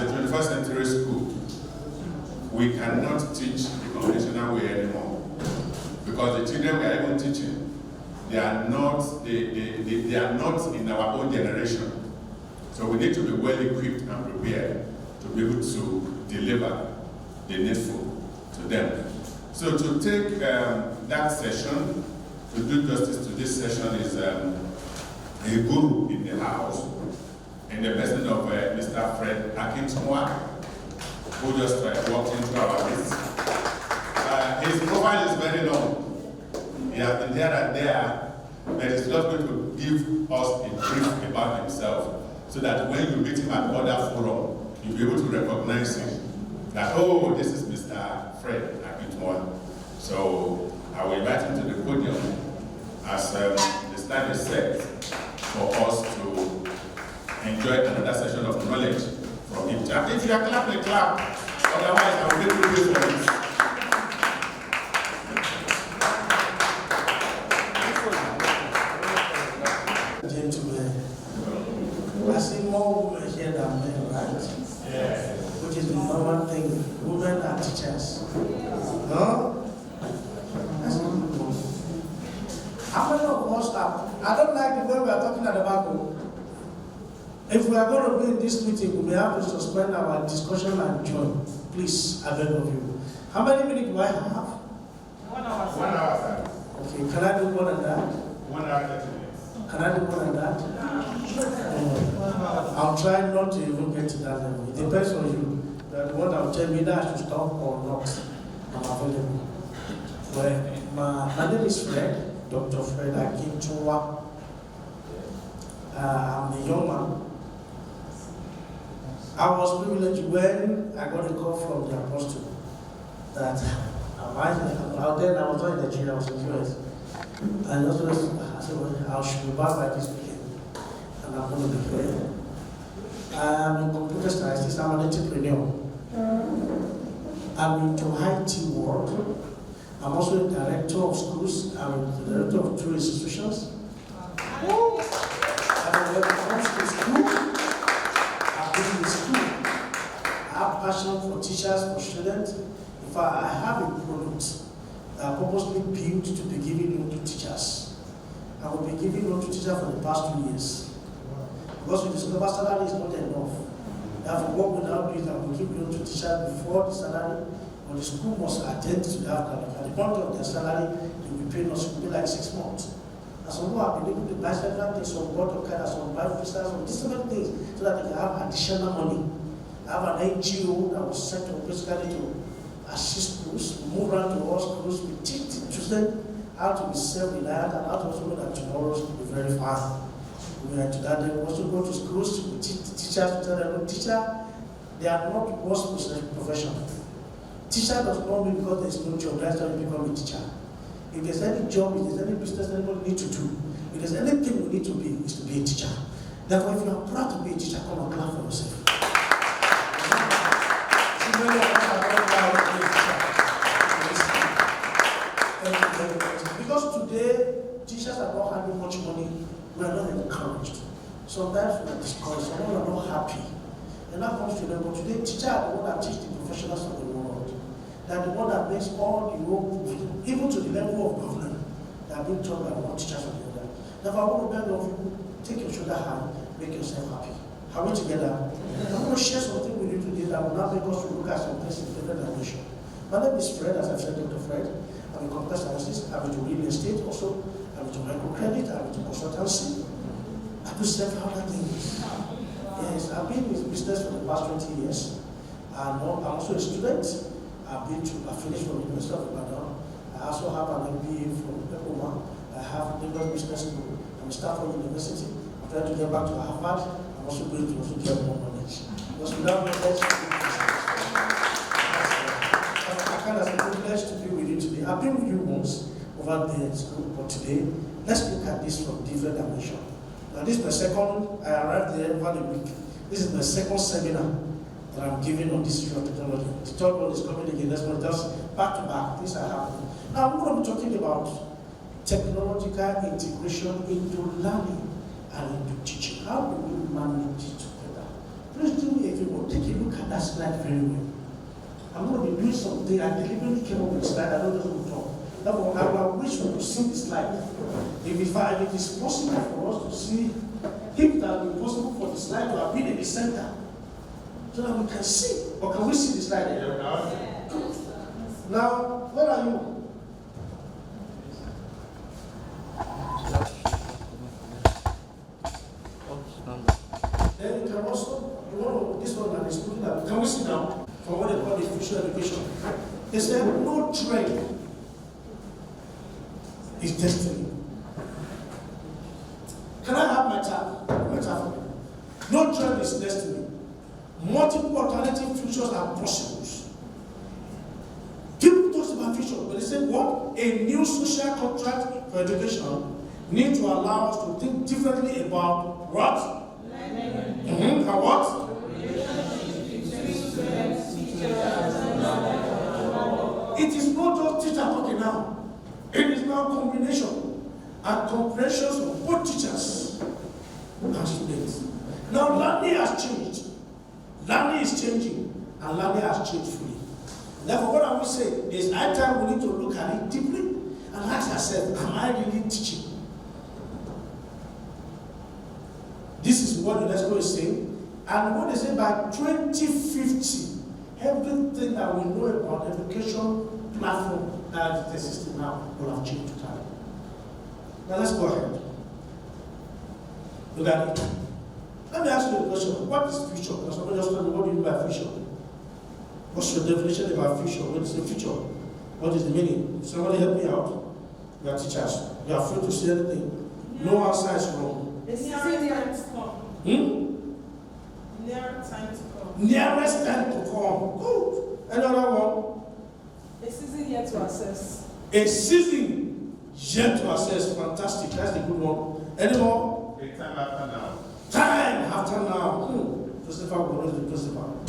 as a 21st century school, we cannot teach the conventional way anymore. Because the children we are even teaching, they are not in our own generation. So we need to be well equipped and prepared to be able to deliver the needful to them. So to take that session, to do justice to this session, is a guru in the house, in the person of Mr. Fred Akintumwa, who just walked into our midst. His profile is very long. He has been here and there, but he's just going to give us a brief about himself, so that when you meet him at other forum, you'll be able to recognize him. That, oh, this is Mr. Fred Akintumwa. So I will invite him to the podium as the time is set for us to enjoy another session of knowledge from him. If you are clapping, clap. Otherwise, I will get to do for this. Gentlemen, I see more women here than men, right? Yeah. Which is the normal thing. Women are teachers. No? How many of us are? I don't like the way we are talking at the back. If we are going to be in this meeting, we may have to suspend our discussion and join. Please, I beg of you. How many minutes do I have? 1 hour. 1 hour, sir. Okay, can I do more than that? 1 hour, 30 minutes. Can I do more than that? I'll try not to even get to that level. It depends on you. That what I'll tell me that I should stop or not. I'm available. Well, my name is Fred. Dr. Fred Akintumwa. I'm a young man. I was privileged when I got a call from the apostle that out there, I was not in Nigeria, I was in the US. And I said, well, I should be back by this weekend. And I'm going to be here. I'm a computer scientist, I'm an entrepreneur. I'm into IT world. I'm also a director of schools. I'm the director of 2 institutions. And when it comes to school, I've been in school. I have passion for teachers, for students. In fact, I have a product that I purposely built to be given to teachers. I will be giving to teachers for the past 2 years. Because we discover salary is not enough. Therefore, what we now do is that we give to teachers before the salary. But the school must attend to that. At the point of their salary, they will be paying us, it will be like 6 months. And some who have been able to buy several things, some bought a car, some buy visas, some different things, so that they can have additional money. I have an NGO that was set up basically to assist schools, move around to all schools, we teach them how to be self-reliant and how to also know that tomorrow will be very fast. We are to that. They also go to schools to teach teachers, to tell them, teacher, they are not worst profession. Teacher does not mean because there is no job, that's why you become a teacher. If there's any job, if there's any business anybody need to do, if there's anything we need to be, is to be a teacher. Therefore, if you are proud to be a teacher, come and clap for yourself. Because today, teachers are not having much money, we are not encouraged. Sometimes we are discouraged, some are not happy. And that comes to them, but today, teachers are the one that teach the professionals of the world. They are the one that makes all the work, even to the level of government, they are being taught by one teachers or the other. Therefore, I want to beg of you, take your shoulder high, make yourself happy. Are we together? I want to share something with you today that will now make us to look at some things in different dimension. My name is Fred, as I've said, Dr. Fred. I'm a computer scientist, I'm into real estate also, I'm into microcredit, I'm into consultancy. I do several other things. Yes, I've been in business for the past 20 years. I'm also a student. I finished from the University of Ibadan. I also have an MBA from Epoma. I have Lagos Business School. I'm a staff from university. I'm trying to get back to Harvard. I'm also going to also get more knowledge. Because without knowledge, I kind of a privilege to be with you today. I've been with you once over there in school, but today, let's look at this from different dimension. Now this is my second, I arrived there over the week. This is my second seminar that I'm giving on this issue of technology. The third one is coming again, that's not just back to back, these are happening. Now I'm going to be talking about technological integration into learning and into teaching. How do we manage it together? Please do me a favor, take a look that slide very well. I'm going to be doing something. I deliberately came up with a slide. I don't just want to talk. Therefore, I wish we could see the slide. If it is possible for us to see, if it has been possible for the slide to have been in the center, so that we can see. Or can we see the slide? Now, where are you? Then you can also, this one that is looking at, can we sit down for what they call the future education? They said no trend is destiny. Can I have my tab? No trend is destiny. Multiple alternative futures are possible. People talk about future, but they say what? A new social contract for education needs to allow us to think differently about what? And what? It is not just teacher talking now. It is now combination and comprehensions of both teachers and students. Now learning has changed. Learning is changing, and learning has changed fully. Therefore, what I will say is, high time we need to look at it deeply and ask ourselves, am I really teaching? This is what UNESCO is saying. And what they say by 2050, everything that we know about education platform that is existing now will have changed totally. Now let's go ahead. Look at it. Let me ask you a question. What is future? Because somebody just told me, what do you mean by future? What's your definition about future? What is the future? What is the meaning? Somebody help me out. You are teachers. You are free to say anything. No answer is wrong. The nearest time to come. Nearest time to come. Nearest time to come. Good. Another one. A season yet to assess. A season yet to assess. Fantastic. That's the good one. Any more? A time after now. Time after now. Principal will always be principal.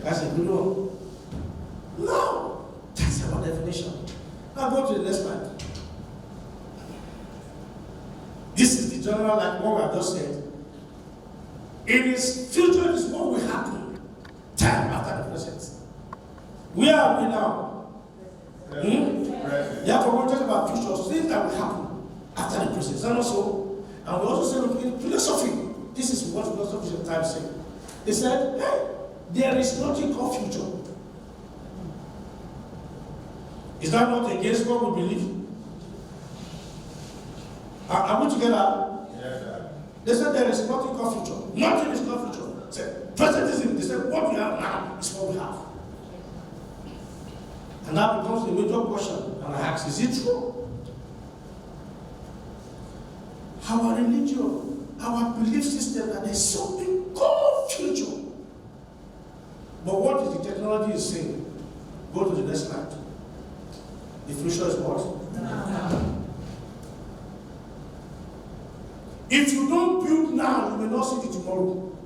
That's a good one. No. That's our definition. Now go to the next slide. This is the general, like what I just said. It is future is what will happen. Time after the present. Where are we now? Therefore, we're talking about future, things that will happen after the present. Is that not so? And we also say, look, in philosophy, this is what philosophers at times say. They said, hey, there is nothing called future. Is that not against what we believe? Are we together? Yes, sir. They said there is nothing called future. Nothing is called future. They said presentism. They said what we have now is what we have. And that becomes the major question. And I ask, is it true? Our religion, our belief system, that there's something called future. But what is the technology is saying? Go to the next slide. The future is what? No. If you don't build now, you may not see it tomorrow.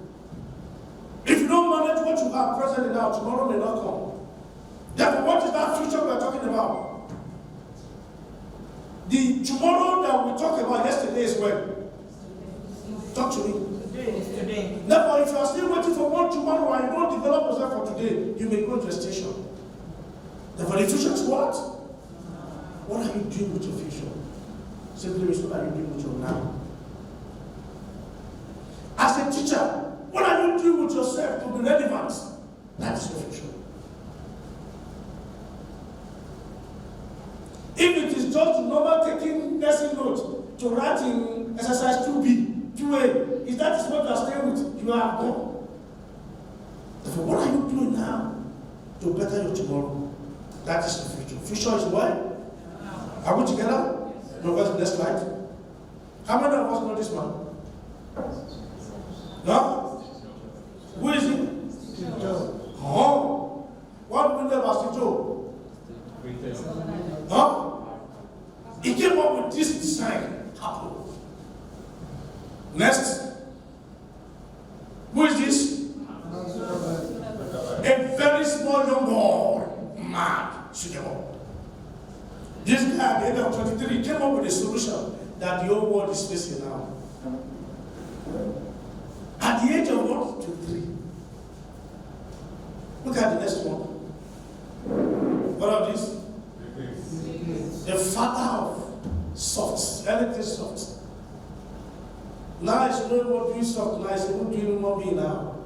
If you don't manage what you have presently now, tomorrow may not come. Therefore, what is that future we are talking about? The tomorrow that we talked about yesterday is when? Talk to me. Today. Therefore, if you are still waiting for one tomorrow and you don't develop yourself for today, you may go to a station. Therefore, the future is what? What are you doing with your future? Simply, what are you doing with your now? As a teacher, what are you doing with yourself to be relevant? That is your future. If it is just normal taking lesson notes to write in exercise 2B, 2A, if that is what you are staying with, you are gone. Therefore, what are you doing now to better your tomorrow? That is the future. Future is what? Are we together? No, go to the next slide. How many of us know this man? No? Who is it? Oh. What window was Joe? Huh? He came up with this design. Next. Who is this? A very small young boy. Mad. This guy at the age of 23 came up with a solution that the whole world is facing now. At the age of what? 23. Look at the next one. What are these? The father of softs, anything soft. Now it's no more doing soft, now it's not doing more being now.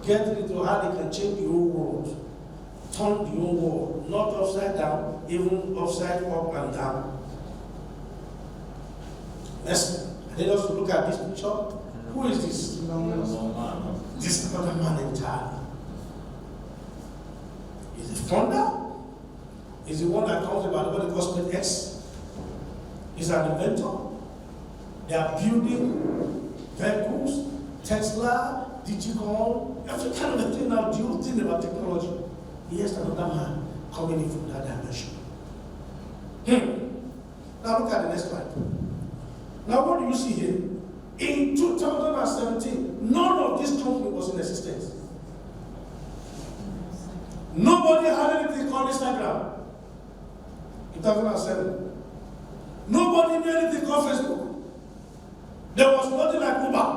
Getting into how they can change the whole world. Turn the whole world. Not upside down, even upside up and down. Next, I need us to look at this picture. Who is this? This other man entirely. Is the founder? Is the one that comes about what the gospel X? Is an inventor. They are building vehicles, Tesla, Digital, every kind of a thing now. Do you think about technology? Yes, another man coming in from that dimension. Now look at the next slide. Now what do you see here? In 2017, none of this company was in existence. Nobody had anything called Instagram. In 2007. Nobody knew anything called Facebook. There was nothing like Uber.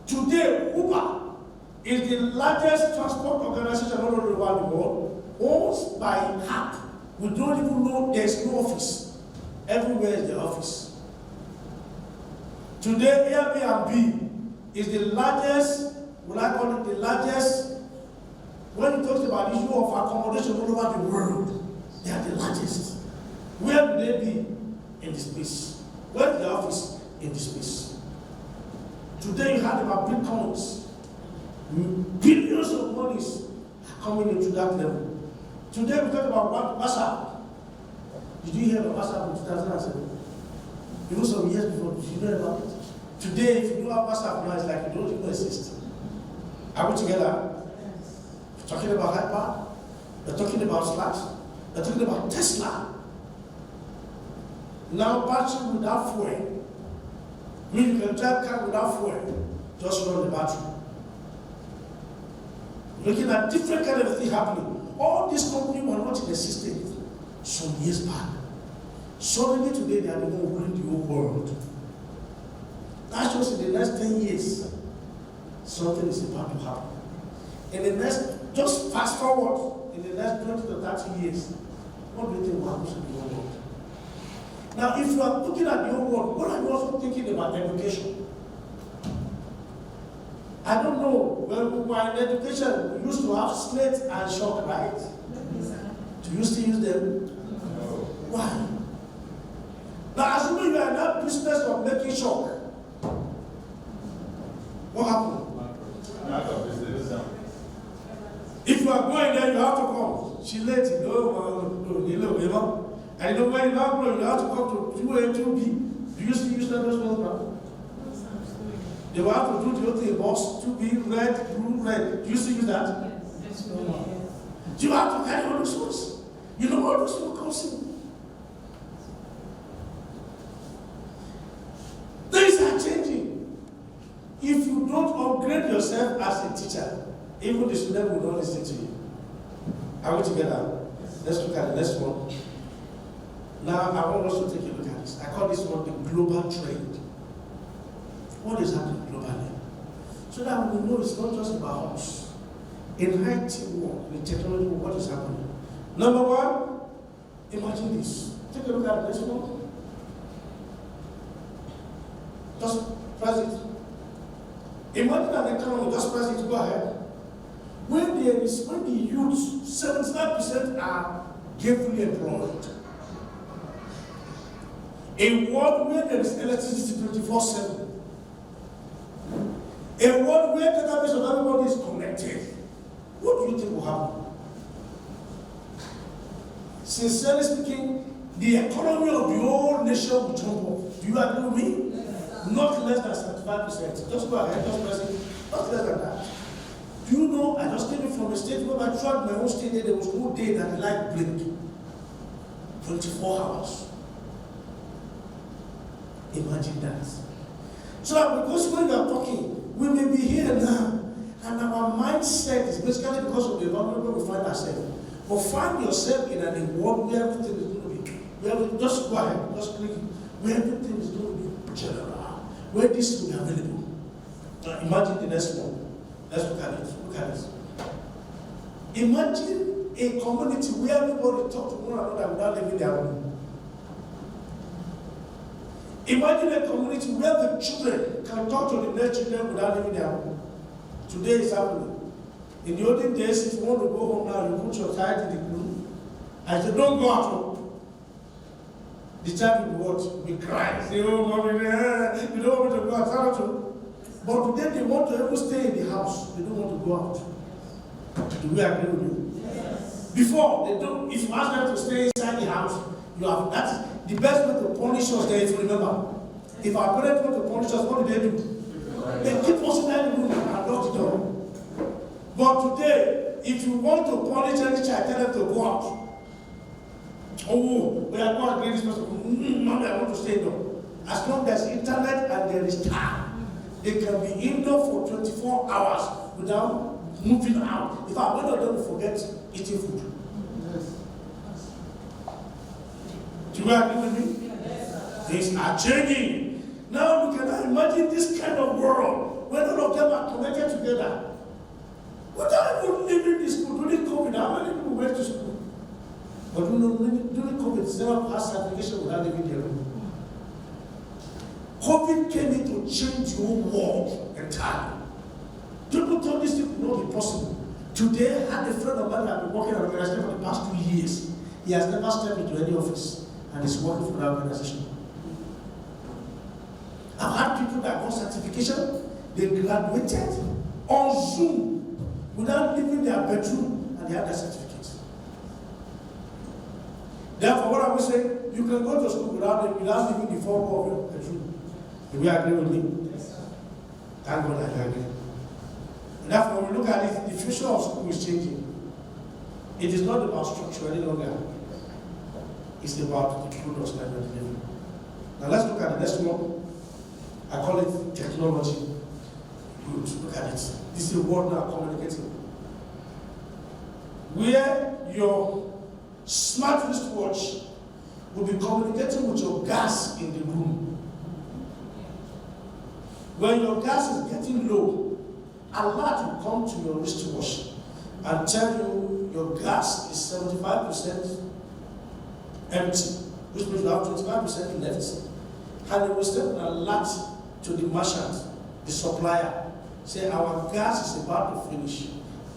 Today, Uber is the largest transport organization all over the world, owned by app. We don't even know there's no office. Everywhere is the office. Today, Airbnb is the largest, what I call it, the largest, when you talk about the issue of accommodation all over the world, they are the largest. Where do they be? In the space. Where is the office? In the space. Today you heard about bitcoins. Billions of monies are coming into that level. Today we talk about WhatsApp. Did you hear about WhatsApp in 2007? Even some years before, did you know about it? Today, if you know about WhatsApp now, it's like you don't even exist. Are we together? We're talking about Hyper. We're talking about Slack. We're talking about Tesla. Now battery without fuel. Meaning you can drive car without fuel. Just run the battery. Looking at different kind of thing happening. All these companies were not in existence some years back. Suddenly today they are the one ruling the whole world. That's just in the next 10 years. Something is about to happen. In the next, just fast forward, in the next 20 to 30 years, what do you think will happen to the whole world? Now, if you are looking at the whole world, what are you also thinking about education? I don't know, when we were in education, we used to have slate and chalk, right? Do you still use them? No. Why? Now, assuming you are in that business of making chalk, what happened? If you are going there, you have to come. She late, and you know when you are going, you have to come to 2A, 2B. Do you still use that as well now? They will have to do the other thing, box, 2B, red, blue, red. Do you still use that? Yes. Do you have to carry all those ones? You know all those people comes in. Things are changing. If you don't upgrade yourself as a teacher, even the student will not listen to you. Are we together? Let's look at the next one. Now, I want us to take a look at this. I call this one the global trend. What is happening globally? So that we know it's not just about us. In IT world, in technology world, what is happening? Number one, imagine this. Take a look at this one. Just press it. Imagine an economy, just press it, go ahead. When the youth, 75% are gainfully employed. A world where there is electricity 24/7. A world where database of everybody is connected. What do you think will happen? Sincerely speaking, the economy of the whole nation will jump up. Do you agree with me? Yes. Not less than 75%. Just go ahead, just press it. Not less than that. Do you know, I just came in from a state where I tried my own state, there was no day that the light blinked. 24 hours. Imagine that. So because when we are talking, we may be here now, and our mindset is basically because of the environment where we find ourselves. But find yourself in a world where everything is going to be, just go ahead, just click it, where everything is going to be general, where this will be available. Now imagine the next one. Let's look at it. Look at this. Imagine a community where everybody talk to one another without leaving their home. Imagine a community where the children can talk to the next children without leaving their home. Today is happening. In the olden days, if you want to go home now, you put your child in the room and say, don't go out. The child will what? Will cry. Say, oh, mommy, you don't want me to go out. But today they want to even stay in the house. They don't want to go out. Do we agree with you? Yes. Before, they don't. If you ask them to stay inside the house, you have that's the best way to punish us there, if you remember. If our parents want to punish us, what do? They keep us inside the room and lock the door. But today, if you want to punish any child, tell them to go out. Oh, we are going to agree this person. Mommy, I want to stay indoor. As long as internet and there is time, they can be indoor for 24 hours without moving out. If I want them to forget eating food. Yes. Do you agree with me? Yes. Things are changing. Now we can imagine this kind of world where all of them are connected together. Without even leaving the school, during COVID, how many people went to school? But during COVID, several passed application without leaving their room. COVID came in to change the whole world entirely. People thought this thing would not be possible. Today, I had a friend of mine that I've been working at an organization for the past 2 years. He has never stepped into any office and is working for that organization. I've had people that got certification, they graduated on Zoom without leaving their bedroom and they had their certificate. Therefore, what I will say, you can go to school without leaving the four walls of your bedroom. Do we agree with me? Yes, sir. Thank God I agree. And therefore, when we look at it, the future of school is changing. It is not about structure any longer. It's about the products that we're delivering. Now let's look at the next one. I call it technology. Good, look at it. This is a word now communicating. Where your smart wristwatch will be communicating with your gas in the room. When your gas is getting low, alert will come to your wristwatch and tell you your gas is 75% empty, which means you have 25% left. And it will send an alert to the merchant, the supplier, say our gas is about to finish.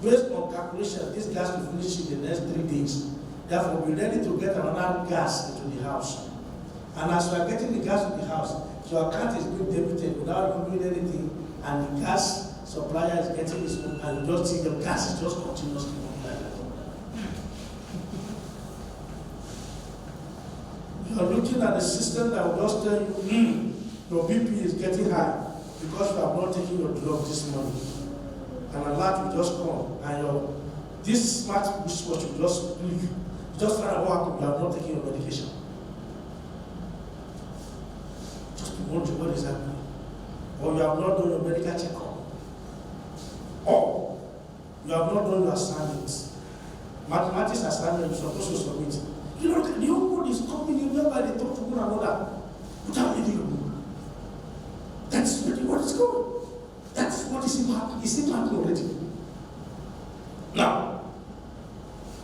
Based on calculation, this gas will finish in the next 3 days. Therefore, we're ready to get another gas into the house. And as we are getting the gas in the house, your account is being debited without doing anything, and the gas supplier is getting his own, and you just see the gas is just continuously multiplying. You are looking at a system that will just tell you, your BP is getting high because you have not taken your drug this morning. And a lot will just come, and this smart wristwatch will just leave. Just try to walk, you have not taken your medication. Just to wonder what is happening. Or you have not done your medical checkup. Or you have not done your assignments. Mathematics assignment you're supposed to submit. You know, the whole world is coming in whereby they talk to one another without leaving the room. That's really what is going. That's what is happening. It's happening already. Now,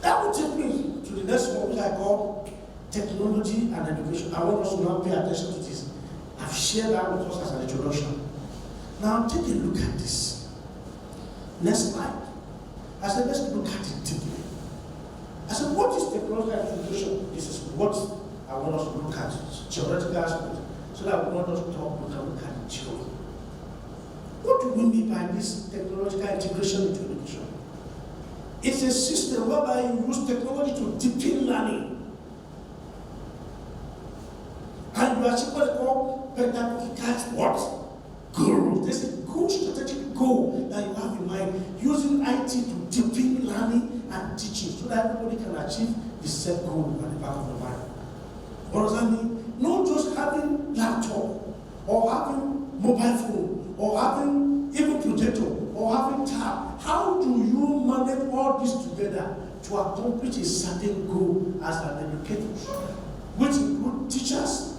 that will take me to the next one, which I call technology and education. I want us to now pay attention to this. I've shared that with us as an introduction. Now take a look at this. Next slide. I said, let's look at it deeply. I said, what is technology and education? This is what I want us to look at, theoretical aspect, so that we want us to talk, we can look at the theory. What do we mean by this technological integration into education? It's a system whereby you use technology to deepen learning. And you achieve what they call pedagogical what? Goal. There's a good strategic goal that you have in mind, using IT to deepen learning and teaching so that everybody can achieve the set goal at the back of the mind. What does that mean? Not just having laptop, or having mobile phone, or having even projector, or having tab. How do you manage all this together to accomplish a certain goal as an educator, which include teachers,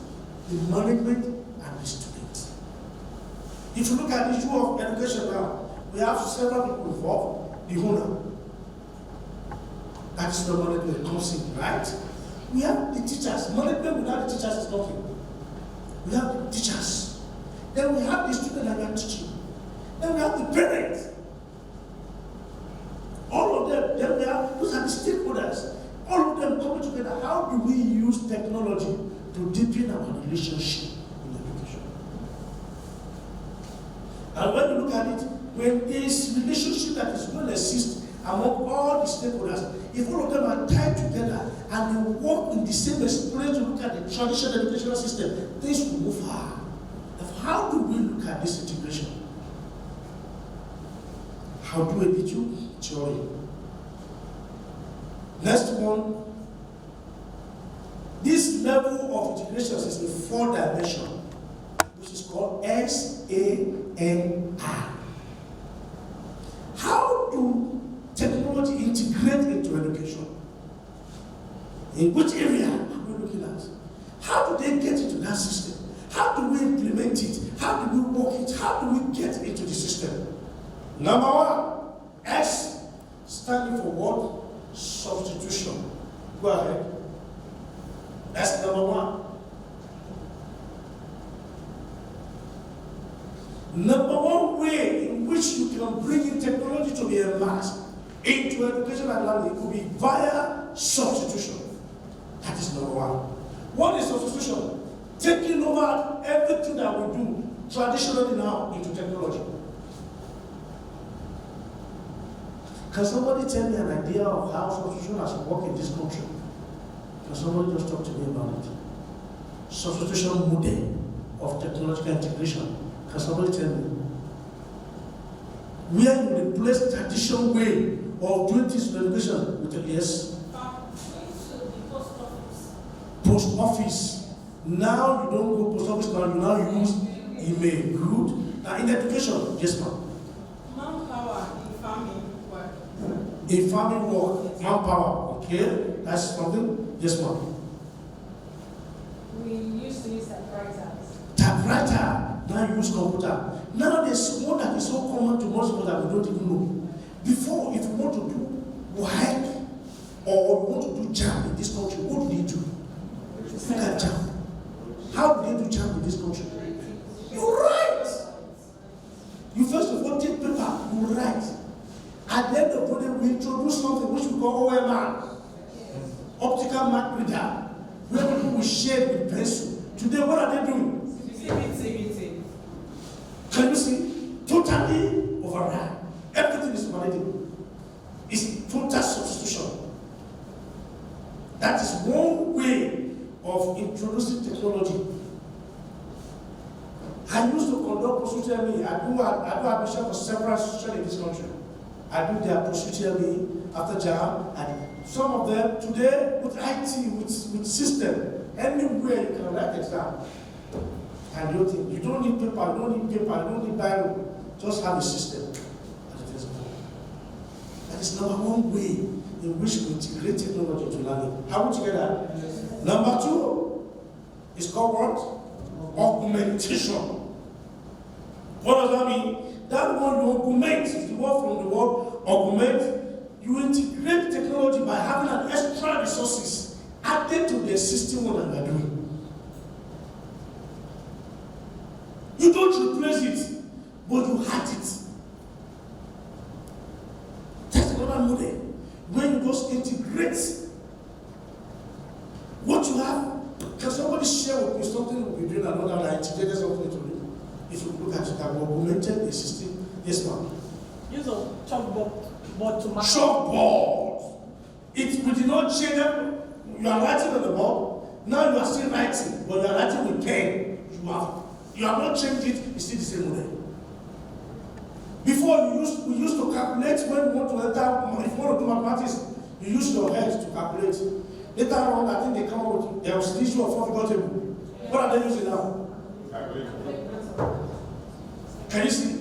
the management, and the students? If you look at the issue of education now, we have several people involved. The owner, That's where management comes in, right? We have the teachers. Management without the teachers is nothing. We have the teachers. Then we have the students that we are teaching. Then we have the parents. All of them. Then we have, those are the stakeholders. All of them coming together. How do we use technology to deepen our relationship in education? And when you look at it, when this relationship that is going to exist among all the stakeholders, if all of them are tied together and they work in the same experience to look at the traditional educational system, things will move far. How do we look at this integration? How do we do theory? Next one, this level of integration is in 4 dimensions, which is called SANR. How do technology integrate into education? In which area are we looking at? How do they get into that system? How do we implement it? How do we work it? How do we get into the system? Number 1, S, standing for what? Substitution. Go ahead. That's number 1. Number 1 way in which you can bring in technology to be amassed into education and learning could be via substitution. That is number 1. What is substitution? Taking over everything that we do traditionally now into technology. Can somebody tell me an idea of how substitution has worked in this country? Can somebody just talk to me about it? Substitution model of technological integration. Can somebody tell me? Where you replace traditional way of doing this in education with a yes? Post office. Now you don't go post office, now you use email. Good. Now in education, yes ma'am. Manpower in farming work. In farming work, manpower. Okay, that's something. Yes ma'am. We used to use typewriters. Typewriter. Now you use computer. Now there's one that is so common to most people that we don't even know. Before, if you want to do work or you want to do jam in this country, what do you do? Look at jam. How do they do jam in this country? You write. You first of all take paper, you write. At the end of the day, we introduce something which we call OMR, optical mark reader, where people will shade with pencil. Today, what are they doing? CBT. Can you see? Totally override. Everything is managed. It's total substitution. That is one way of introducing technology. I used to conduct post-UTME. I do admission for several institutions in this country. I do their post-UTME after JAM, and some of them today with IT, with system, anywhere you can write exam. And you don't need paper, you don't need Bible, just have a system. And it is good. That is number 1 way in which we integrate technology to learning. Are we together? Yes. Number 2 is called what? Augmentation. What does that mean? That one you augment is the word from the word augment. You integrate technology by having an extra resources added to the existing one that you are doing. You don't replace it, but you add it. That's another model. When you just integrate what you have. Can somebody share with me something we'll be doing another that integrated something to me? If you look at it, that we augmented the system. Yes, ma'am. Use of chalkboard to mark. Chalkboard. We did not change them. You are writing on the board. Now you are still writing, but you are writing with pen. You have not changed it. It's still the same model. Before we used to calculate when we want to enter. If you want to do mathematics, you use your head to calculate. Later on, I think they come up with there was the issue of 4-figure table. What are they using now? Can you see?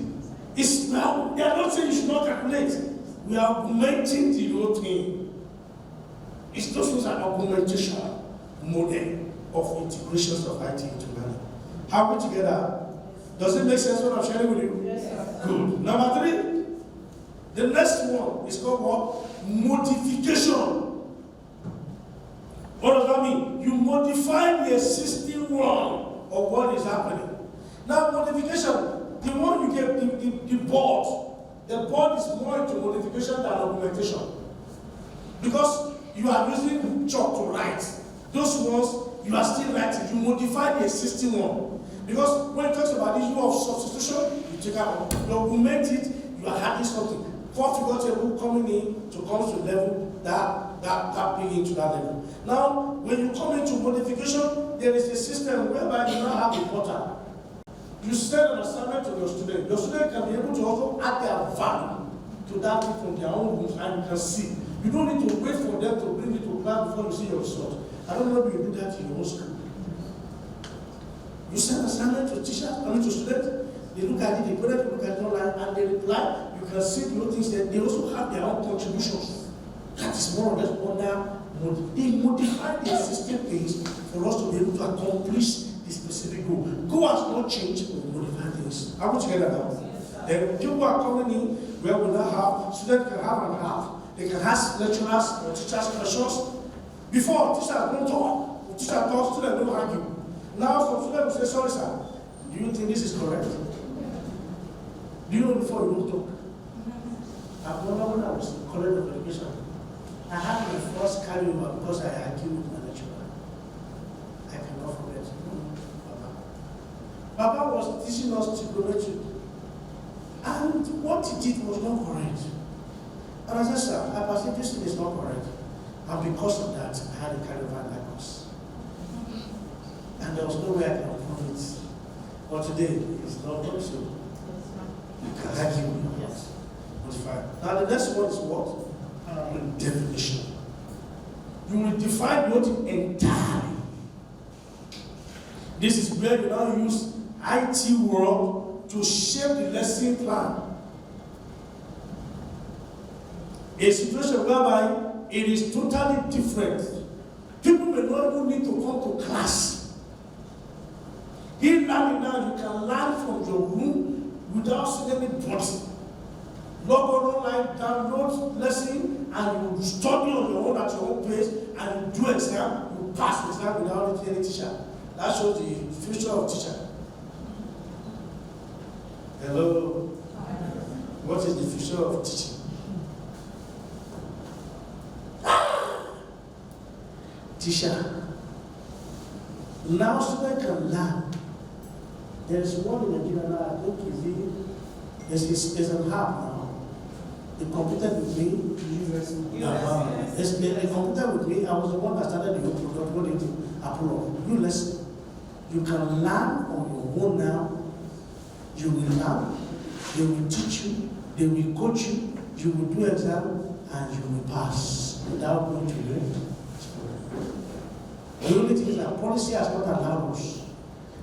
It's now they are not saying you should not calculate. We are augmenting the whole thing. It's just an augmentation model of integrations of IT into learning. How we together? Does it make sense what I'm sharing with you? Yes, sir. Good. Number 3, the next one is called what? Modification. follow me? You modify the existing one of what is happening. Now, modification, the one you get, the board is more into modification than augmentation. Because you are using chalk to write. Those ones, you are still writing. You modify the existing one. Because when it talks about the issue of substitution, you take out, you augment it, you are adding something. 4-figure table coming in to come to level that bring into that level. Now, when you come into modification, there is a system whereby you now have a portal. You send an assignment to your student. Your student can be able to also add their value to that thing from their own rooms, and you can see. You don't need to wait for them to bring it to class before you see your result. I don't know if you do that in your own school. You send an assignment to teachers, to students. They look at it, they put it, look at it online, and they reply. You can see the other things that they also have their own contributions. That is more or less what now they modify the existing things for us to be able to accomplish the specific goal. Goal has not changed, but we modify things. Are we together now? Then people are coming in where we now have students can have an app. They can ask lecturers or teachers questions. Before, teachers don't talk. Teachers talk, students don't argue. Now some students will say, sorry sir, do you think this is correct? Do you know before you don't talk? I remember when I was in college of education, I had my first carryover because I argued with my lecturer. I cannot forget. Papa was teaching us trigonometry. And what he did was not correct. And I said, sir, I perceive this thing is not correct. And because of that, I had a carryover in that course. And there was no way I can prove it. But today, it's not so. You can argue with it. Now the next one is what? Definition. You will define what entirely. This is where you now use IT world to shape the lesson plan. A situation whereby it is totally different. People may not even need to come to class. In learning now, you can learn from your room without seeing anybody. Log on online, download lesson, and you study on your own at your own pace, and you do exam, you pass the exam without any teacher. That shows the future of teacher. Hello? What is the future of teaching? Teacher. Now students can learn. There is one in Nigeria now, I think there's an app now. They competed with me. They competed with me. I was the one that started the whole product, what they do, approve. You listen. You can learn on your own now. You will learn. They will teach you. They will coach you. You will do exam and you will pass without going to learn. The only thing is that policy has not allowed us.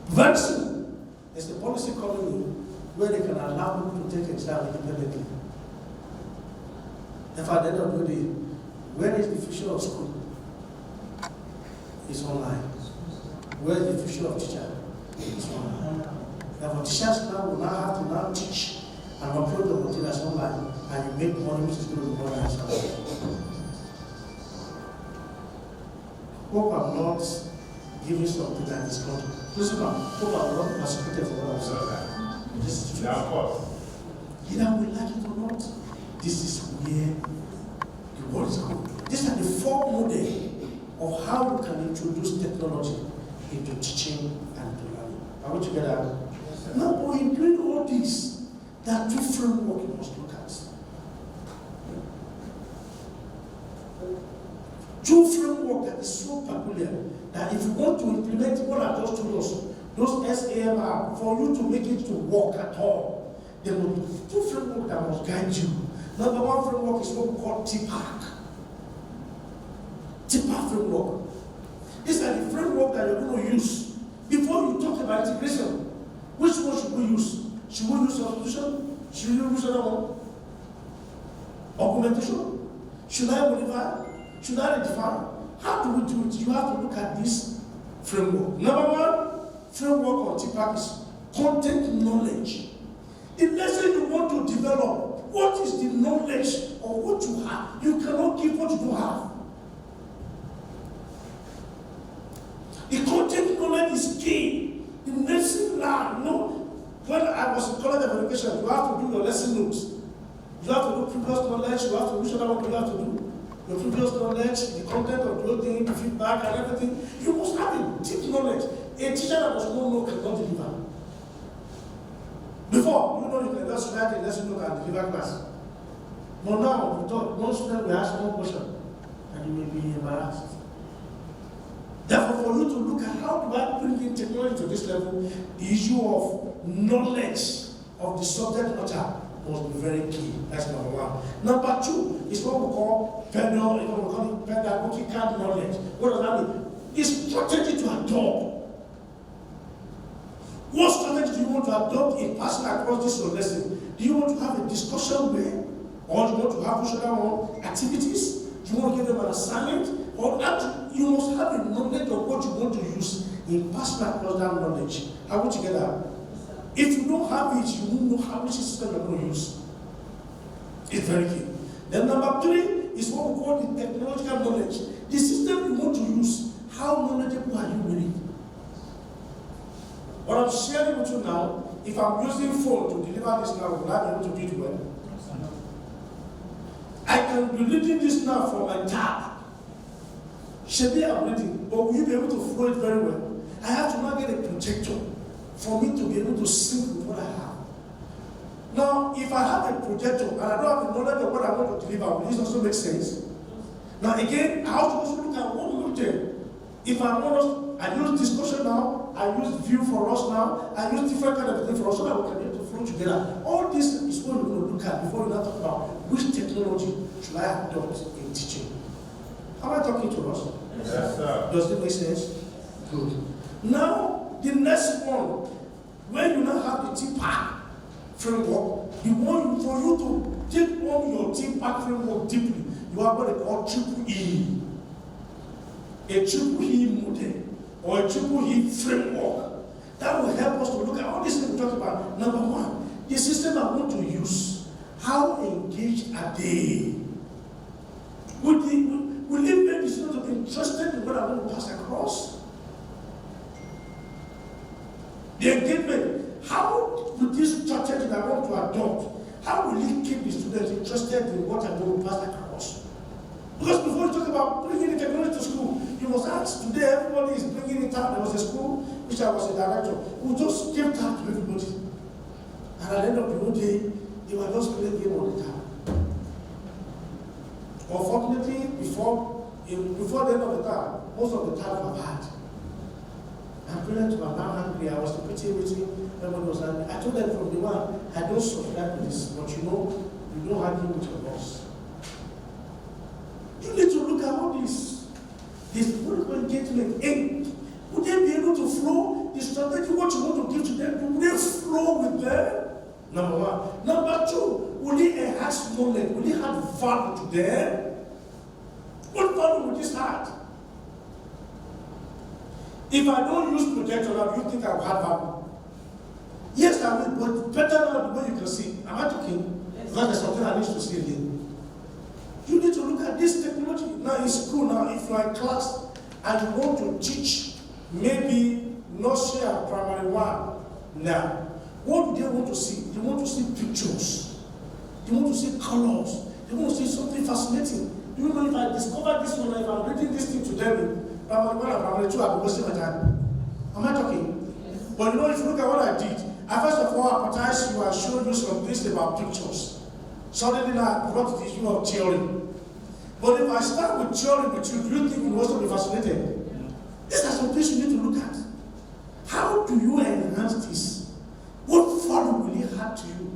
Very soon, there's a policy coming in where they can allow people to take exam independently. If at the end of the day, where is the future of school? It's online. Where is the future of teacher? It's online. Therefore, teachers now will now have to now teach and upload the materials online, and you make money which is going to be more than Hope I'm not giving something that is not. Please come. Hope I'm not persecuted for what I'm saying. This is true. Of course. Either we like it or not, this is where the world is going. These are the 4 models of how you can introduce technology into teaching and to learning. Are we together? Yes, now, but in doing all this, there are 2 frameworks you must look at. 2 frameworks that is so peculiar that if you want to implement what I just told us, those SAMR, for you to make it to work at all, there will be 2 frameworks that must guide you. Number 1 framework is what we call TPAC. TPAC framework. These are the framework that you're going to use. Before you talk about integration, which one should we use? Should we use substitution? Should we use another one? Augmentation? Should I modify? Should I redefine? How do we do it? You have to look at this framework. Number 1 framework on TPAC is content knowledge. The lesson you want to develop, what is the knowledge of what you have? You cannot give what you don't have. is key. The lesson now, when I was in college of education, you have to do your lesson notes. You have to do previous knowledge, you have to do what you have to do. Your previous knowledge, the content of the whole thing, the feedback and everything. You must have a deep knowledge. A teacher that does not know cannot deliver. Before, you can just write a lesson note and deliver class. But now, we thought one student will ask one question and you may be embarrassed. Therefore, for you to look at how do I bring in technology to this level, the issue of knowledge of the subject matter must be very key. That's number one. Number two is what we call pedagogical knowledge. What does that mean? It's strategy to adopt. What strategy do you want to adopt in passing across this lesson? Do you want to have a discussion way? Or do you want to have social activities? Do you want to give them an assignment? Or you must have a knowledge of what you want to use in passing across that knowledge. Are we together? If you don't have it, you won't know how which system you're going to use. It's very key. Then number three is what we call the technological knowledge. The system you want to use, how knowledgeable are you with it? What I'm sharing with you now, if I'm using phone to deliver this now, will I be able to do it well? I can be reading this now from my tab. Should be I'm reading, but will you be able to flow it very well? I have to now get a projector for me to be able to sync with what I have. Now, if I have a projector and I don't have the knowledge of what I want to deliver, will this also make sense? Now again, I have to also look at what we look at. If I want us, I use discussion now, I use view for us now, I use different kind of thing for us so that we can be able to flow together. All this is what we're going to look at before we now talk about which technology should I adopt in teaching. Am I talking to us? Yes, sir. Does it make sense? Good. Now, the next one, when you now have the TPAC framework, the one for you to take on your TPAC framework deeply, you have what they call triple E. A triple E model or a triple E framework. That will help us to look at all these things we talked about. Number one, the system I want to use, how engaged are they? Will they make the student to be interested in what I want to pass across? The engagement, how will this strategy that I want to adopt, how will it keep the students interested in what I want to pass across? Because before you talk about bringing the technology to school, you must ask, today everybody is bringing it out. There was a school, which I was a director, who just gave time to everybody. And at the end of the whole day, they were just playing game all the time. Unfortunately, before the end of the time, most of the time were bad. And parents were now angry. I was debating with him. Everybody was angry. I told them from the one, I don't subscribe to this, but you don't argue with your boss. You need to look at all this political engagement. And would they be able to flow the strategy, what you want to give to them? Will they flow with them? Number one. Number two, will it enhance knowledge? Will it have value to them? What value will this add? If I don't use projector now, you think I will have value? Yes, I will, but better now the way you can see. Am I talking? Yes. Because there's something I need to see again. You need to look at this technology. Now in school, now if you are in class and you want to teach maybe nursery and primary one, now, what do they want to see? They want to see pictures. They want to see colors. They want to see something fascinating. Do you know if I discover this one, if I'm reading this thing to them in primary one and primary two, I'll be wasting my time. Am I talking? Yes. But you know, if you look at what I did, I first of all advertised you and showed you some things about pictures. Suddenly now I brought the issue of theory. But if I start with theory with you, do you think you will also be fascinated? These are some things you need to look at. How do you enhance this? What value will it have to you?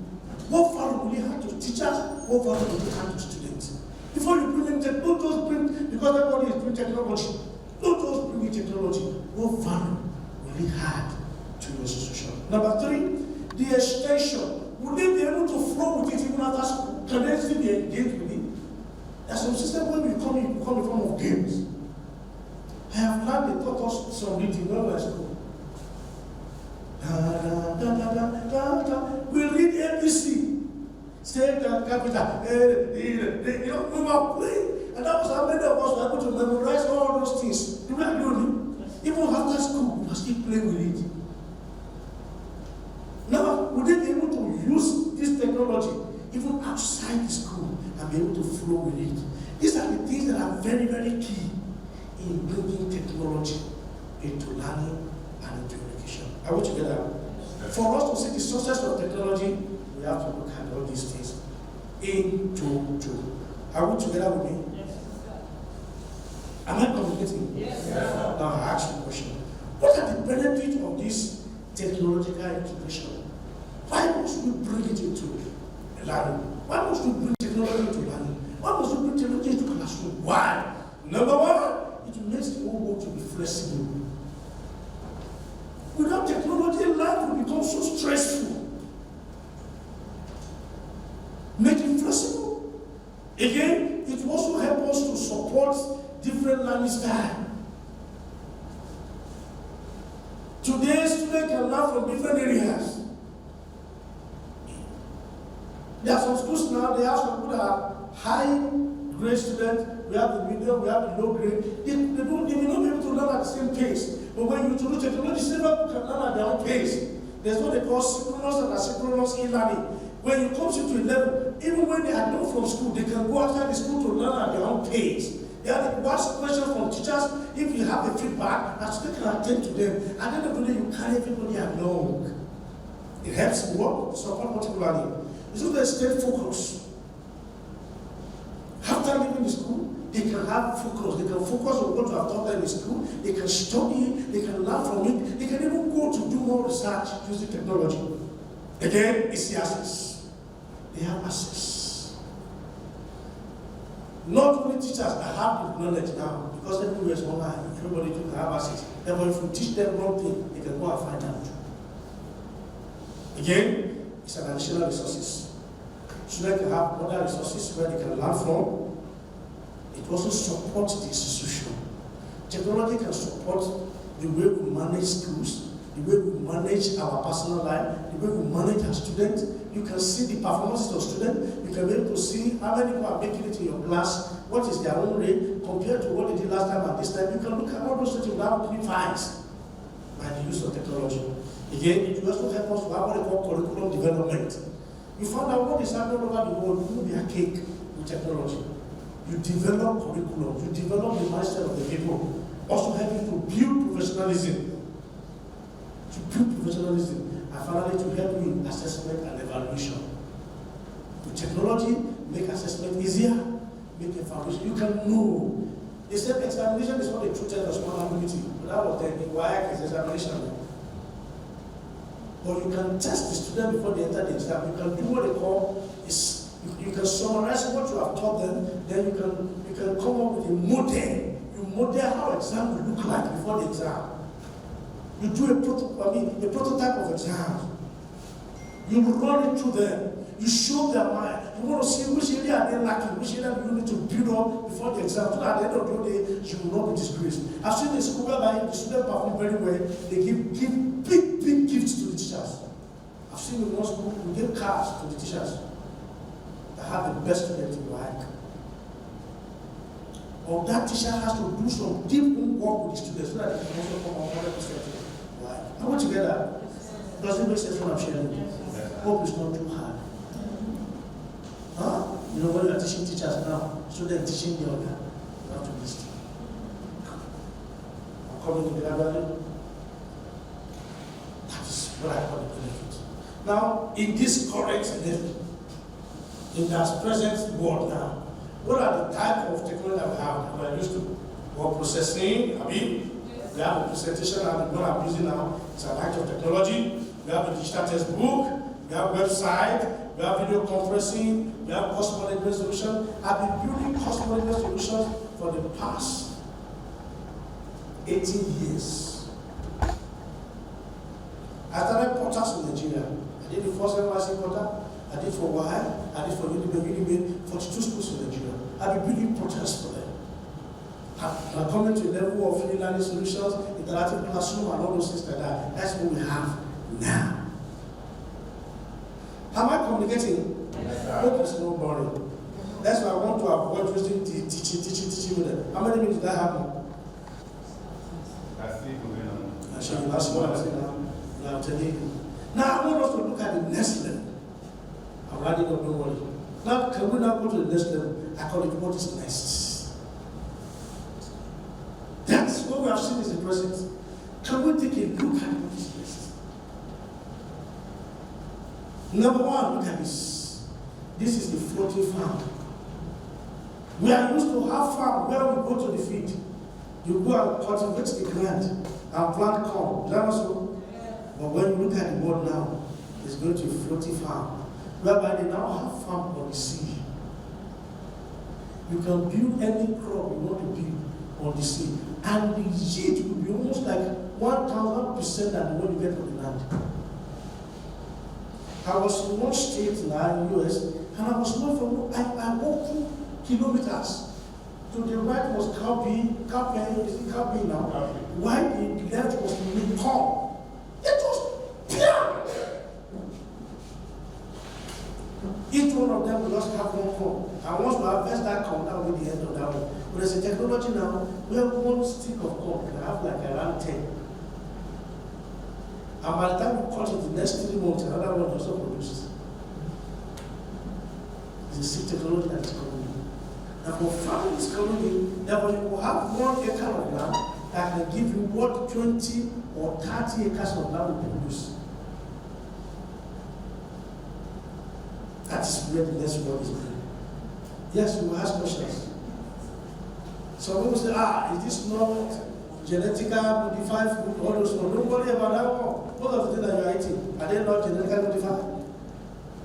What value will it have to teachers? What value will it have to students? Before you bring in technology, don't just bring, because everybody is doing technology. Don't just bring in technology. What value will it have to your institution? Number three, the extension. Will they be able to flow with it even after school? Can they still be engaged with it? There's some system when you come in form of games. I have learned they taught us some reading when we were at school. We read ABC. Say that capital. We were playing, and that was how many of us were able to memorize all those things. Do we agree with me? Yes. Even after school, we must still play with it. Now, would they be able to use this technology even outside the school and be able to flow with it? These are the things that are very, very key in bringing technology into learning and into education. Are we together? For us to see the success of technology, we have to look at all these things into. Are we together with me? Yes. Am I communicating? Yes. Now I ask you a question. What are the benefits of this technological integration? Why must we bring it into learning? Why must we bring technology into learning? Why must we bring technology into classroom? Why? Number one, it makes the whole world to be flexible. Without technology, life will become so stressful. Make it flexible. Again, it will also help us to support different learning styles. Today, students can learn from different areas. There are some schools now, they have some people that are high grade students, we have the medium, we have the low grade. They may not be able to learn at the same pace. But when you introduce technology, several people can learn at their own pace. There's what they call synchronous and asynchronous e-learning. When you come into a level, even when they are done from school, they can go outside the school to learn at their own pace. They have to ask questions from teachers. If you have a feedback, that student can attend to them. And then the day you carry everybody along. It helps what? Support particularly. It's not a state focus. After leaving the school, they can have focus. They can focus on what you have taught them in school. They can study. They can learn from it. They can even go to do more research using technology. Again, it's the access. They have access. Not only teachers that have the knowledge now, because everywhere is online, everybody can have access. Therefore, if you teach them one thing, they can go and find out. Again, it's an additional resources. Students can have other resources where they can learn from. It also supports the institution. Technology can support the way we manage schools, the way we manage our personal life, the way we manage our students. You can see the performances of students. You can be able to see how many people are making it in your class, what is their own rate compared to what they did last time and this time. You can look at all those things without clean files by the use of technology. Again, it will also help us to have what they call curriculum development. You found out what is happening all over the world. You will be a cake with technology. You develop curriculum, you develop the mindset of the people. Also help you to build professionalism. To build professionalism. And finally, to help you in assessment and evaluation. With technology, make assessment easier, make evaluation. You can know. They said examination is not a true test of small ability. But that was the why is examination. But you can test the student before they enter the exam. You can do what they call is you can summarize what you have taught them, then you can come up with a model. You model how exam will look like before the exam. You do a prototype of exam. You run it through them. You show their mind. You want to see which area are they lacking, which area you need to build up before the exam, so that at the end of the day, you will not be disgraced. I've seen a school whereby the students perform very well, they give big gifts to the teachers. I've seen in one school, we give cars to the teachers that have the best students in like. Or that teacher has to do some deep work with the students so that they can also come on 100% like. Are we together? Does it make sense what I'm sharing? Hope is not too hard. Huh? You know, when you are teaching teachers now, so they're teaching the other. You have to listen. I'm coming to the other. That is what I call the benefit. Now, in this current level, in this present world now, what are the type of technology that we have? We are used to word processing. We have a presentation and what I'm using now. It's a type of technology. We have a digital textbook. We have website. We have video conferencing. We have course management solutions. I've been building course management solutions for the past 18 years. I started portals in Nigeria. I did the first NYC portal. I did for YI. I did for Unimed, 42 schools in Nigeria. I've been building portals for them. I'm coming to a level of e-learning solutions, interactive classroom, and all those things like that. That's what we have now. Am I communicating? Hope is no boring. That's why I want to avoid using teaching with them. How many minutes did that happen? That's what I'm saying now. Now I'm telling you. Now I want us to look at the next level. I'm writing up, don't worry. Now, can we now go to the next level? I call it what is next. That's what we have seen is the present. Can we take a look at what is next? Number one, look at this. This is the floating farm. We are used to have farm where we go to the field. You go and cultivate the ground and plant corn. Is that also? But when you look at the world now, it's going to a floating farm, whereby they now have farm on the sea. You can build any crop you want to build on the sea, and the yield will be almost like 1,000% than the one you get on the land. I was in one state now in the US, and I was not from, I walked 2 kilometers. To the right was cowpea now. Why the left was corn. It was pure. Each one of them will just have one corn. And once we harvest that corn, that will be the end of that one. But there's a technology now where one stick of corn can have like around 10. And by the time you cut it, the next 3 months, another one also produces. It's a sick technology that is coming in. And for farming is coming in, that when you have 1 acre of land that can give you what 20 or 30 acres of land will produce. That is where the next world is going. Yes, we will ask questions. Some people say, is this not genetically modified food? All those things. Don't worry about that one. Most of the things that you are eating, are they not genetically modified?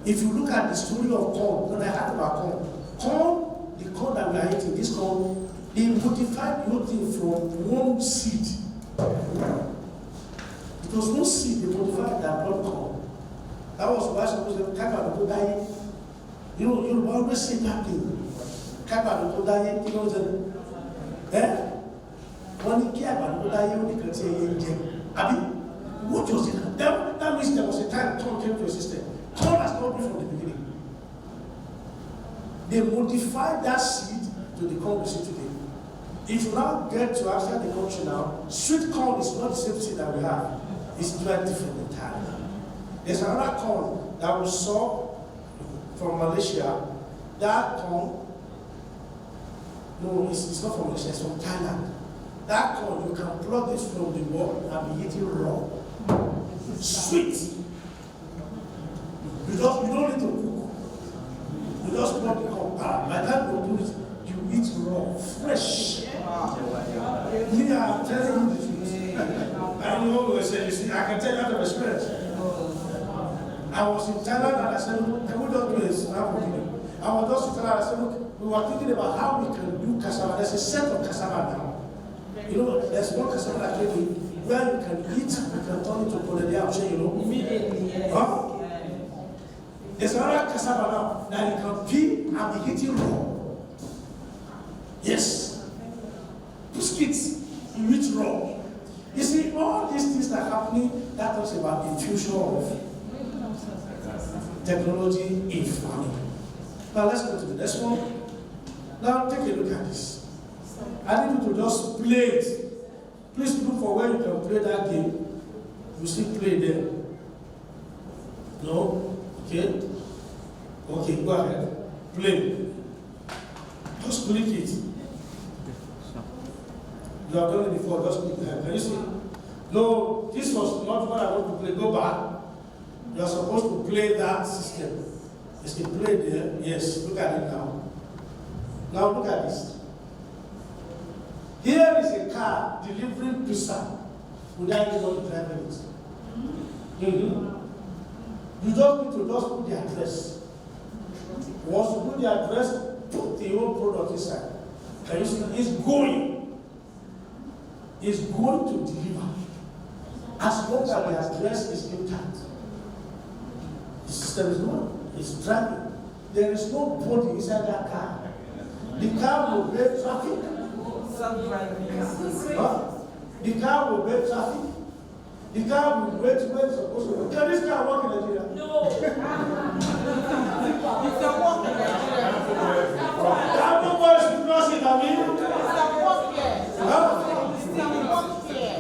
If you look at the story of corn, when I heard about corn, the corn that we are eating, this corn, they modified the whole thing from one seed. It was one seed, they modified that blood corn. That was why supposed to come out of the diet. You know, you always say that thing. Come out of the diet, you know what I'm saying? When you care about the diet, you can say, Abi, what was it? That means there was a time corn came to your system. Corn has not been from the beginning. They modified that seed to the corn we see today. If you now get to outside the country now, sweet corn is not the same seed that we have. It's very different entirely. There's another corn that we saw from Malaysia. That corn, no, it's not from Malaysia, it's from Thailand. That corn, you can pluck it from the bud and be eating raw. Sweet. You don't need to cook. You just pluck the corn. By the time you do it, you eat raw, fresh. Me, I'm telling you the truth. I know, you see, I can tell you out of experience. I was in Thailand and I said, can we just do this? I was just in Thailand and I said, look, we were thinking about how we can do cassava. There's a set of cassava now. You know, there's one cassava that where you can eat, you can turn it to polenta, I'm sure you know. Immediately, yes. Huh? There's another cassava now that you can peel and be eating raw. Yes. Biscuits, you eat raw. You see, all these things that are happening, that talks about the future of technology in farming. Now let's go to the next one. Now take a look at this. I need you to just play it. Please look for where you can play that game. You see play there. No? Okay? Okay, go ahead. Play. Just click it. You have done it before, just click there. Can you see? No, this was not what I want to play. Go back. You are supposed to play that system. It's the play there. Yes, look at it now. Now look at this. Here is a car delivering pizza without anyone driving it. You just need to just put the address. Once you put the address, put the whole product inside. Can you see? It's going. It's going to deliver. As long as the address is intact. The system is not. It's driving. There is no body inside that car. The car will obey traffic. The car will obey traffic. The car will wait where it's supposed to go. Can this car work in Nigeria? No. It can work in Nigeria. How much is it? I mean? It can work here. Huh? It can work here.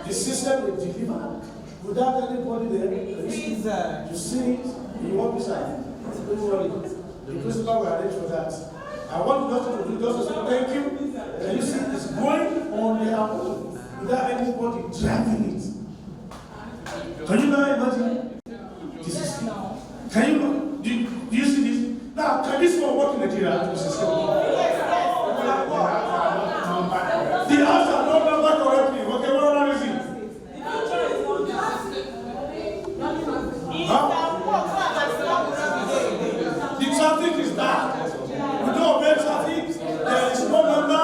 The system will deliver without anybody there. You see it, you walk beside. Don't worry. The principal will arrange for that. I want the doctor to do just to say thank you. And you see it's going on their own without anybody driving it. Can you now imagine? This is can you do you see this? Now can this one work in Nigeria? The house are not number correctly. Okay, what is it? Huh? The traffic is bad. We don't obey traffic. There is no number.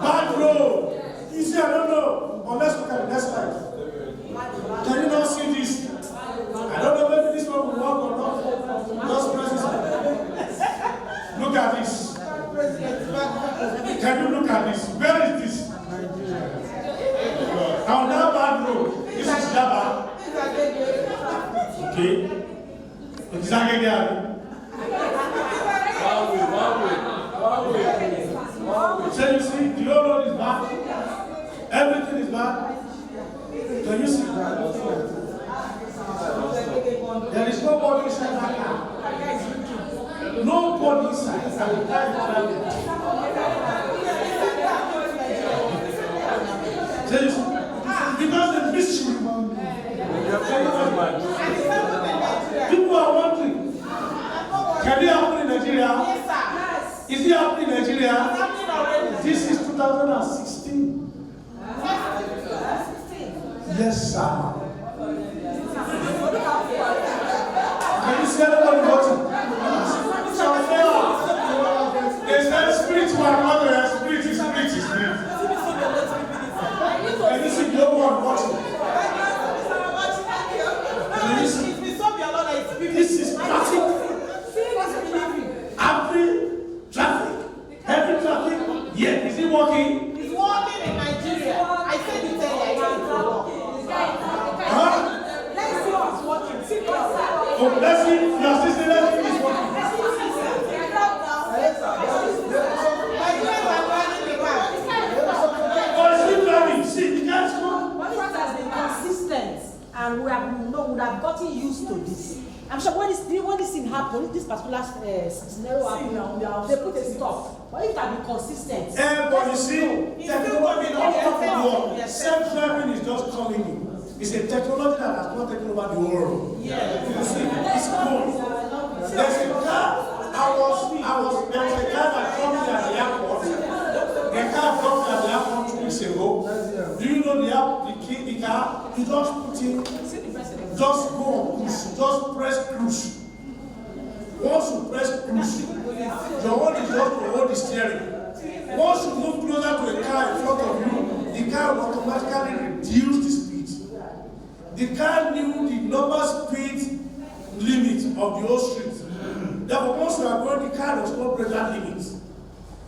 Bad road. You see, I don't know. Unless we look at the next slide. Can you not see this? I don't know whether this one will work or not. Just press this. Look at this. Can you look at this? Where is this? On that bad road. This is Java. Okay. It is Agagari. So you see, the whole road is bad. Everything is bad. Can you see that? There is nobody inside that car. Nobody inside. So you see, because the mystery. People are wondering, can it happen in Nigeria? Yes, sir. Is it happening in Nigeria? This is 2016. Yes, sir. Can you see everybody watching? So they said spiritual and other spirit is spirit. Can you see no one watching? This is traffic. Every traffic. Yeah, is it working? It's working in Nigeria. I said it earlier. Let's see what's working. Oh, let's see. Your sister, let's see this working. Oh, it's still driving. See, the guy's gone. What has been consistent, and we have gotten used to this. I'm sure when this thing happened, this particular scenario happened, they put a stop. But if that be consistent. But you see, technology self-driving is just coming in. It's a technology that has not taken over the world. Yeah. You see, it's cool. There's a car. There was a car that dropped me at the airport. The car dropped me at the airport 2 weeks ago. Do you know the car? You just put in. Just go on cruise. Just press cruise. Once you press cruise, your one is just to hold the steering. Once you move closer to a car in front of you, the car will automatically reduce the speed. The car knew the normal speed limit of the whole street. Therefore, once you are going, the car does not break that limit.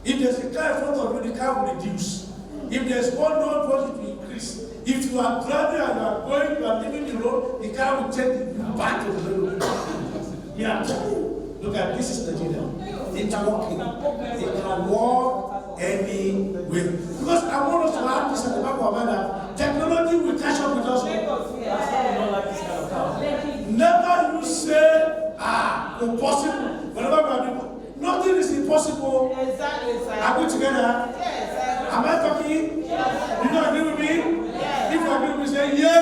If there's a car in front of you, the car will reduce. If there's one road, it will increase. If you are driving and you are going, you are leaving the road, the car will take you back to the road. Yeah, look at this is Nigeria. It's walking. It can walk anywhere. Because I want us to have this at the back of our mind that technology will catch up with us. Never you say, impossible. Whenever we are doing, nothing is impossible. Exactly. Are we together? Yes. Am I talking? Yes. You don't agree with me? Yes. If you agree with me, say yeah.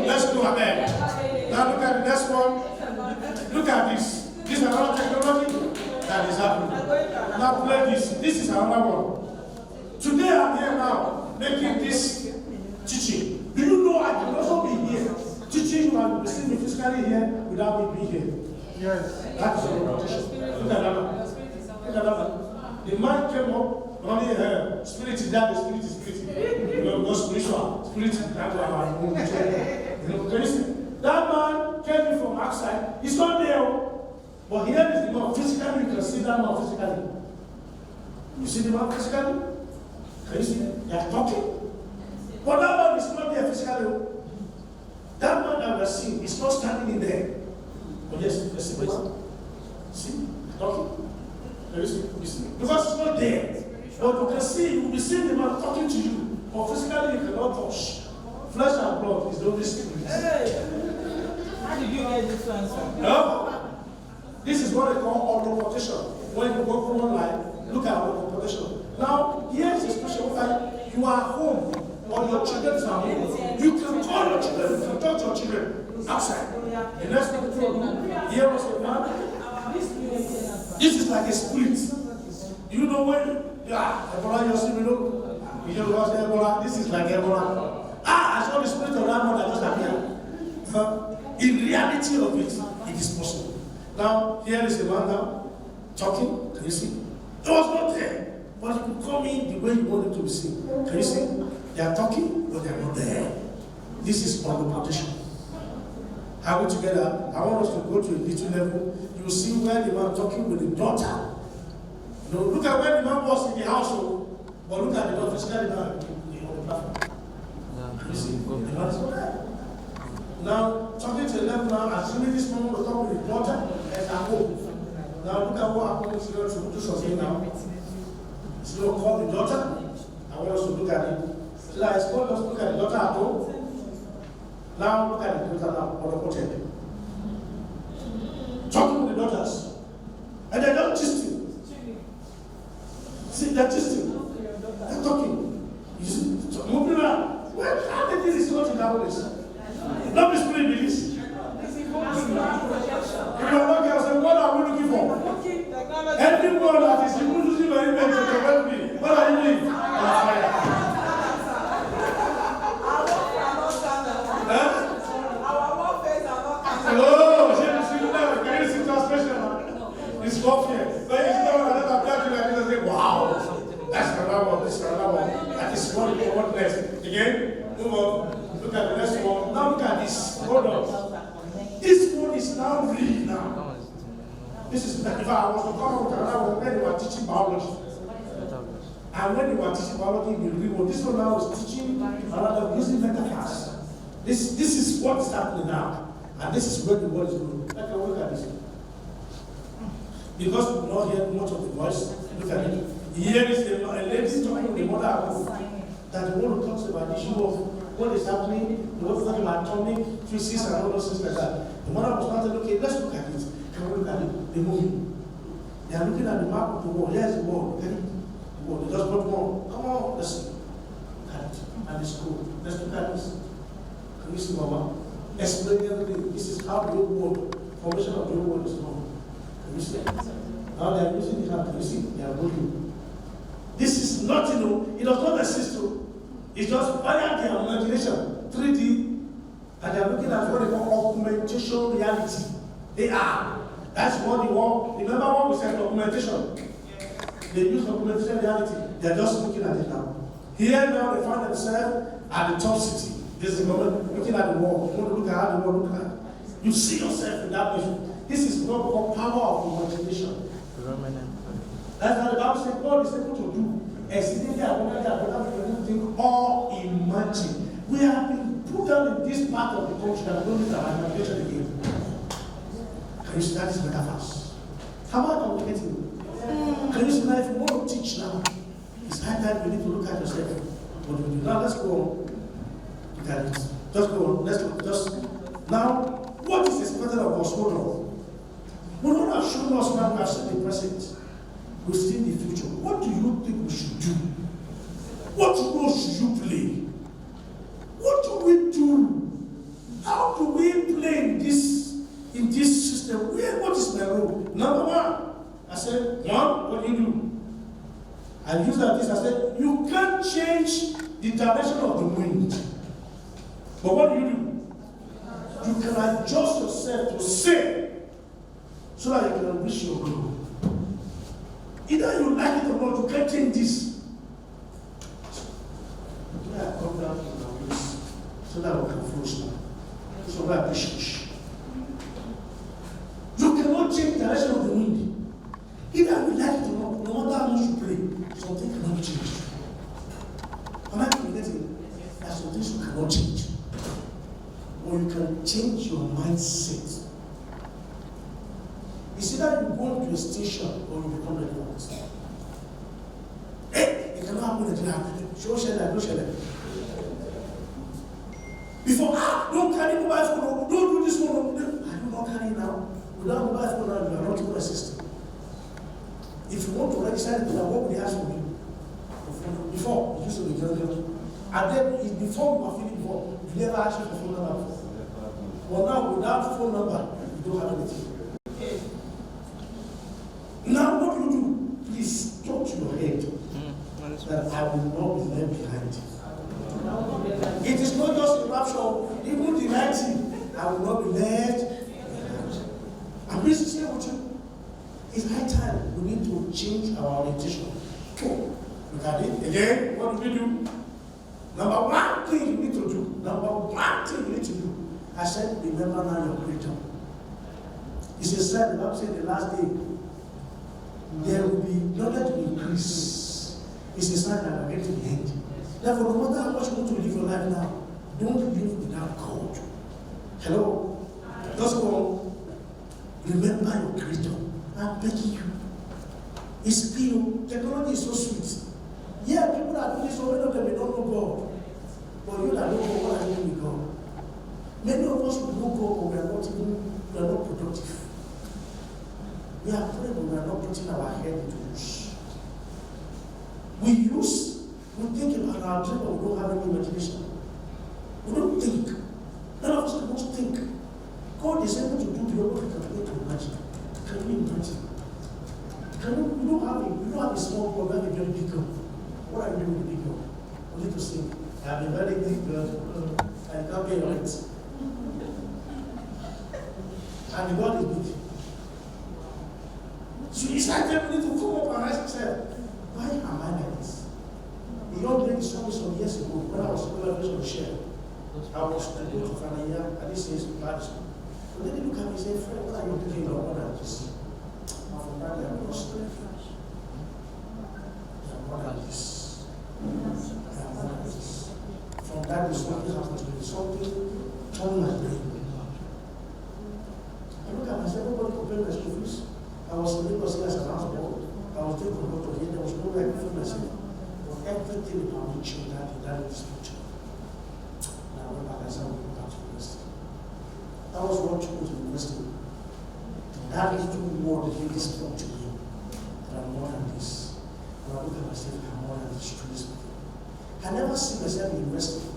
Let's go ahead. Now look at the next one. Look at this. This is another technology that is happening. Now play this. This is another one. Today I'm here now making this teaching. Do you know I can also be here teaching you and receive me physically here without me being here? Yes. That's a rotation. Look at that one. Look at that one. The man came up running here. Spirit is that, the spirit is spirit. You know, no spiritual. Spirit is that one. Can you see? That man came in from outside. He's not there. But here is the man physically. You can see that man physically. You see the man physically? Can you see? They are talking. But that man is not there physically. That man that we are seeing is not standing in there. But yes, let's see. See? Talking. Can you see? You see? Because it's not there. But you can see, you will be seeing the man talking to you, but physically you cannot touch. Flesh and blood is the only spirit. How did you get this answer? No. This is what they call autoportation. When you go from one line, look at autoportation. Now, here's a special fact. You are home, or your children are home. You can call your children, you can talk to your children outside. The next thing you do, here was a man. This is like a split. You know when, Ebola, you see me, you know what's Ebola? This is like Ebola. I saw the spirit of that man that just appeared. In reality of it, it is possible. Now, here is a man now, talking, can you see? It was not there, but you could come in the way you wanted to be seen. Can you see? They are talking, but they are not there. This is autoportation. Are we together? I want us to go to a little level. You will see where the man talking with the daughter. You know, look at where the man was in the household, but look at the daughter physically now on the platform. You see, the man is not there. Now, talking to the left now, assuming this man will talk with his daughter at her home. Now, look at what happened to do something now. He's going to call the daughter. I want us to look at it. So that it's going to look at the daughter at home. Now, look at the daughter now, on the hotel. Talking with the daughters. And they're not gisting. See, they're gisting. They're talking. You see, moving around. Well, how did this go to that place? Don't be spirit release. If you are not girls, then what are we looking for? Everyone that is even using my image to help me. What are you doing? Oh, see, can you see translation? It's warfare. When you see another black like this, say, wow, that's another one, this is another one. That is what next. Again, move on. Look at the next one. Now look at this. Hold on. This one is now real now. This is if I was to come out with another one when they were teaching biology. And when they were teaching biology in the real world, this one now is teaching another using metaphors. This is what is happening now. And this is where the world is going. Look at this. Because we do not hear much of the voice, look at it. Here is a lady talking to the mother at home. That the one who talks about the issue of what is happening, the what's talking about atomic physics and all those things like that. The mother was starting, okay, let's look at it. Can we look at it? The movie. They are looking at the map of the world. Here's the world. Okay? The world. They just got more. Come on, let's look at it. And it's cool. Let's look at this. Can you see, Mama? Explain everything. This is how the whole world, formation of the whole world is done. Can you see? Now they are using it now. Can you see? They are moving. This is not, it does not exist. It's just via their imagination, 3D, and they are looking at what they call augmentation reality. They are. That's what they want. Remember what we said, documentation. They use documentation reality. They are just looking at it now. Here now they find themselves at the top city. This is the moment looking at the world. You want to look at how the world looks like. You see yourself in that position. This is what we call power of imagination. That's how the Bible says God is able to do exceedingly abundantly above think or imagine. We have been put down in this part of the country that we don't need our imagination again. Can you see that is metaphors? How about complicating? Can you see that if you want to teach now, it's high time you need to look at yourself. What do you do? Now let's go on. Look at it. Just go on. Let's look. Just now, what is expected of us? Hold on. We don't have shown us now we have seen the present. We've seen the future. What do you think we should do? What role should you play? What do we do? How do we play in this system? What is my role? Number one, I said, what do you do? I used that this, I said, you can't change the direction of the wind. But what do? You can adjust yourself to sail so that you can reach your goal. Either you like it or not, you can't change this. I come down to the wheels so that we can flow slow. So that I push. You cannot change the direction of the wind. Either you like it or not, no matter how much you play, something cannot change. Am I communicating? There are some things you cannot change. Or you can change your mindset. It's either you go to a station or you become relevant. Show share that, no share that. Before, don't carry mobile phone, don't do this one. I do not carry now. Without mobile phone, now you are not your assistant. If you want to register it, what would they ask for you? Before, it used to be very. And then, before you are feeling before, you never ask you for phone number before. But now, without phone number, you don't have anything. Now, what do you do? Please talk to your head that I will not be left behind. It is not just a rapture, even the 90, I will not be left behind. I'm pleased to share with you. It's high time we need to change our orientation. Look at it again. What do we do? Number one thing you need to do. Number one thing you need to do. I said, remember now your Creator. He said, the Bible said the last day, there will be knowledge will increase. It's a sign that we're getting to the end. Therefore, no matter how much you want to live your life now, don't live without God. Hello? Just go. Remember your Creator. I'm begging you. It's still, technology is so sweet. Yeah, people are doing so many of them, they don't know God. But you that know God, what are you doing with God? Many of us will know God, but we are not productive. We are praying, but we are not putting our head into use. We think about our dream, but we don't have any imagination. We don't think. None of us don't think. God is able to do beyond what we can begin to imagine. Can you imagine? You don't have a small God, you have a very big God. What are you doing with the big God? We need to sing. I have a very big God. I can't pay rent. And the God is big. So it's like we need to come up and ask ourselves, why am I like this? The young lady saw me some years ago when I was on the share. I was to go to Fanaya, and this is Paris. And then they look at me and say, Fred, what are you doing now? What are this? From that, I am lost. I am more than this. I am more than this. From that, there's something happened to me. Something turned my brain. I look at myself, nobody compared my school fees. I was in Lagos as an house boy. I was taking a lot of here. There was no way I could feel myself. But everything about me changed that in this picture. And I went back and said, I will go back to university. That was what to go to university. That little word really spoke to me. That I'm more than this. And I look at myself, I'm more than this to this people. I never see myself in university.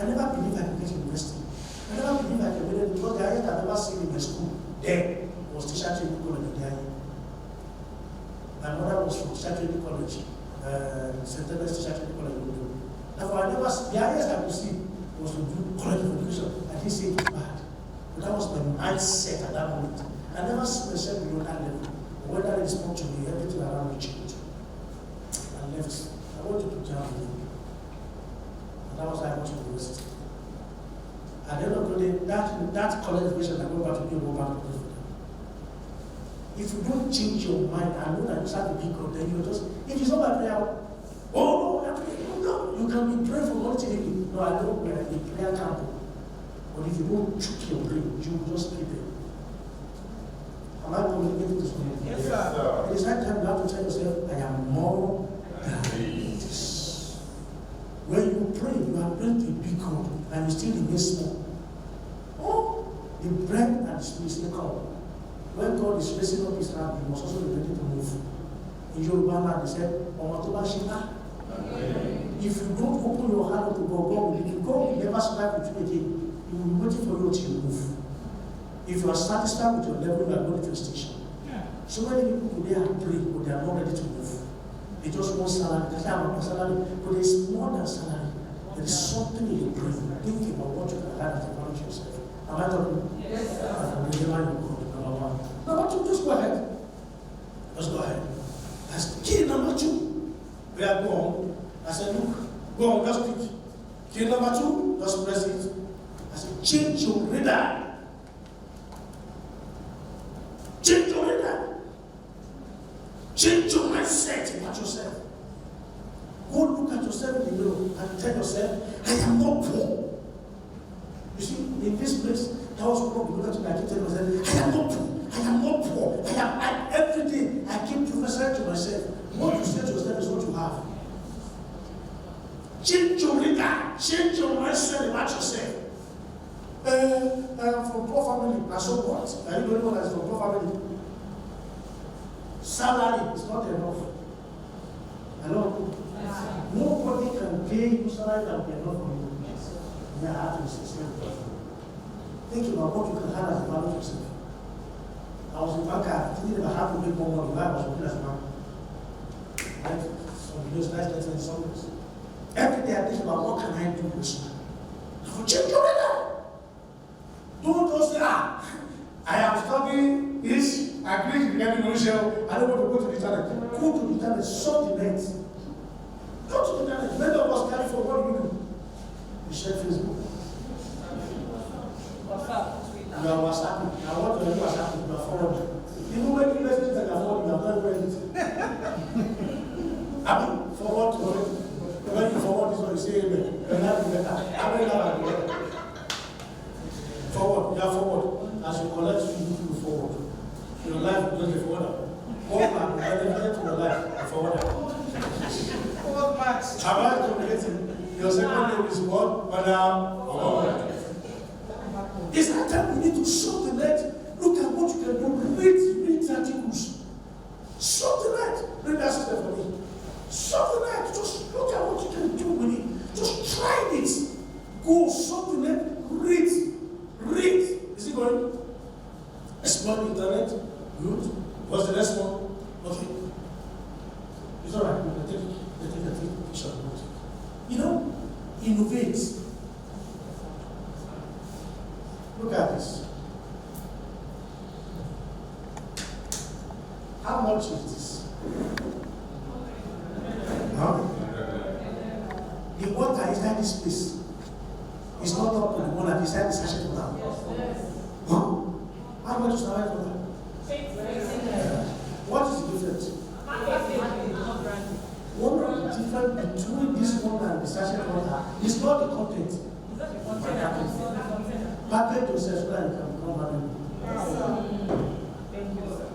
I never believe I can get to university. I never believe I can get it because the highest I've ever seen in my school then was teacher training college in the My mother was from teacher training college, St. Thomas teacher training college. Therefore, the highest I could see was to do college of education. I didn't say it was bad. But that was my mindset at that moment. I never see myself below that level. When that is spoke to me, everything around me changed. I left. I went to Germany. And that was how I went to university. At the end of the day, that college education, I go back to be go back to the If you don't change your mind and know that you start to be God, then you just, if it's not by prayer, oh no, you can be praying for one thing. No, I don't pray, the prayer camp. But if you don't choke your brain, you will just sleep there. Am I communicating this one? Yes, sir. It is that time you have to tell yourself, I am more than this. When you pray, you are praying to a big God, and you still remain small. Oh, the bread and the spirit still come. When God is raising up his hand, he must also be ready to move. In Yoruba land, he said, if you don't open your hand to God, God will never survive with you again. He will be waiting for you until you move. If you are satisfied with your level, you are going to a station. So many people today are praying, but they are not ready to move. They just want salary. They say, I want salary. But there is more than salary. There is something in your brain. Think about what you can learn and technology yourself. Am I talking? Yes, sir. Number two, just go ahead. Just go ahead. That's key number two. We are going. I said, look, go on, just click. Key number two, just press it. I said, change your radar. Change your radar. Change your mindset about yourself. Go look at yourself in the mirror and tell yourself, I am not poor. You see, in this place, that was what we look at. I keep telling myself, I am not poor. I am not poor. Every day, I keep prophesying to myself. What you say to yourself is what you have. Change your leader. Change your mindset about yourself. I am from poor family. And so what? Are you the only one that's from poor family? Salary is not enough. Hello? Nobody can pay you salary that will be enough for you. You have to be successful. Think about what you can have as a value to yourself. I was in banker, thinking about how to make more money while I was working as a banker. Right? So you know, nice in some ways. Every day I think about what can I do personally. For change your leader. Don't just say, I am studying this, I agree to get the notion, I don't want to go to the internet. Go to the internet, surf the net. Go to the internet. Many of us carry for what do? We share Facebook. You are WhatsApp. I want to do WhatsApp, you are forward. Even when you message that you are forward, you are not doing it. I mean, forward to it. When you forward this one, you say amen. You are not doing better. I mean, now forward, you are forward. As you collect, you forward. Your life will just be forward. Walk back, you are dedicated to your life, and forward. Forward march. Am I communicating? Your second name is what? Madam Forward. It's that time we need to show the net. Look at what you can do. Read articles. Show the net. Read that system for me. Show the net. Just look at what you can do with it. Just try it. Go, show the net. Read. Is it going? Explore the internet. Good. What's the next one? Okay. It's all right. Take a picture. You know, innovate. Look at this. How much is this? Huh? The water inside this place is not up to the one that inside the sachet of that. Huh? How much is the water? What is the difference? What is the difference between this one and the sachet water? It's not the content. Package yourself so that you can become valuable. Thank you, sir.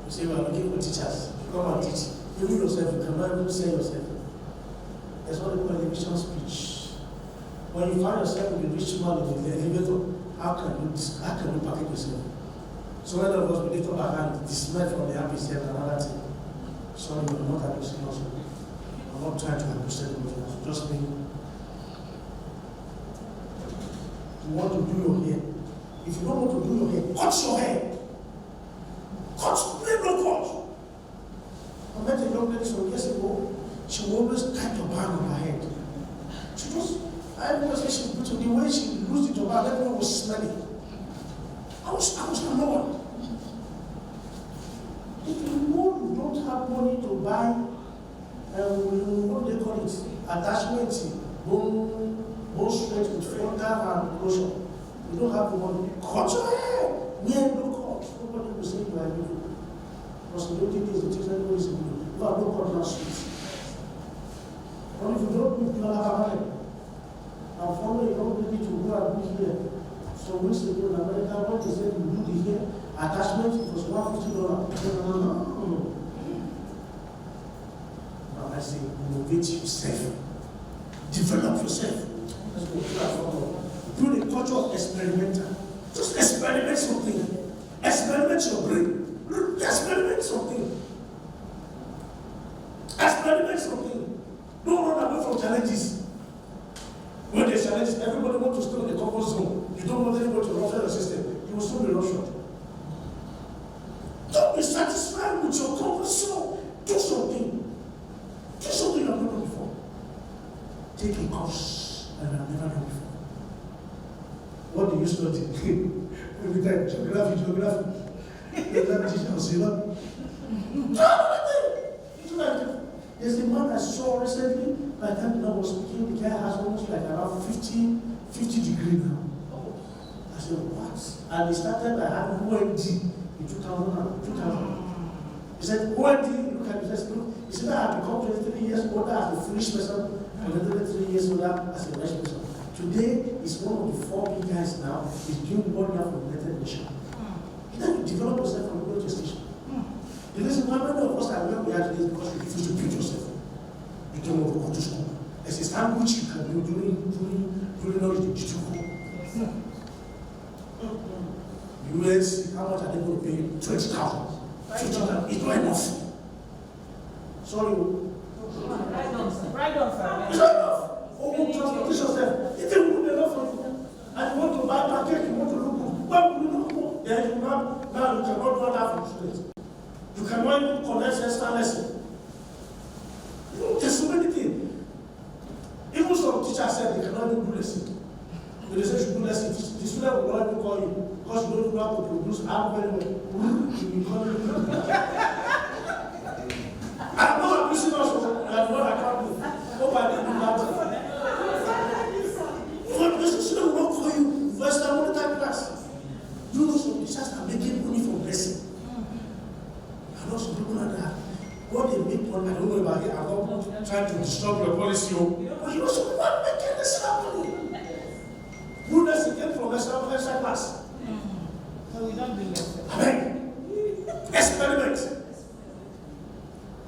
You say, we are looking for teachers. Come and teach. You yourself, you cannot even say yourself. That's what they call elevation speech. When you find yourself with a rich man in the elevator, how can you package yourself? So many of us, we lift up our hand, dismay from the happy self and another thing. Sorry, you are not understanding also. I'm not trying to understand you, just me. You want to do your hair. If you don't want to do your hair, cut your hair. Cut, no cut. I met a young lady some years ago. She will always tie the band on her head. She was, I never say she's beautiful. The way she used it to her, everyone was smelling. I was annoyed. If you know you don't have money to buy, what do they call it? Attachment, bone straight with frontal and closure. You don't have the money. Cut your hair. Yeah, no cut. Nobody will say you are evil. Because the only thing is the things everybody is evil. You have no cut, no sweet. But if you don't, you don't have a money. I'm following a young lady to go and be here. Some weeks ago in America, what they said you do the hair attachment, it was $150. No. Now I say, innovate yourself. Develop yourself. Let's go to that formula. Build a culture of experimental. Just experiment something. Experiment your brain. Experiment something. Experiment something. Don't run away from challenges. When there's challenges, everybody wants to stay in the comfort zone. You don't want anybody to rupture the system. You will still be ruptured. Don't be satisfied with your comfort zone. Do something. Do something you have never done before. Take a course that you have never done before. What do you study? Every time, geography. There's a man I saw recently, by the time I was speaking, the guy has almost like around 50 degrees now. I said, what? And he started by having OMD in 2000. He said, OMD, look at this, look. He said, I have become 23 years older as a foolish person, and 23 years older as a rich person. Today, he's one of the 4 big guys now. He's doing one year for the United Nations. You have to develop yourself from a good station. The reason why many of us are where we are today is because Sorry. Right on, sir. It's not enough. For transportation self. If you would enough for you, and you want to buy package, you want to look good, well, you look good. Then you now you cannot do that for students. You cannot even connect extra lesson. You know, there's so many things. Even some teachers said they cannot even do lesson. When they say you should do lesson, the student will not even call you because you don't know how to produce how very well. You will call you. I'm not abusing us, I'm not accountable. Hope I didn't do that. But the student will not call you Western monitor class. You know some teachers are making money from lesson. I know some people like that. What they make money, I don't know about it. I'm not trying to disturb your policy. But you know some people are making this money. You lesson came from Western class. So we don't do lesson. Amen. Experiment.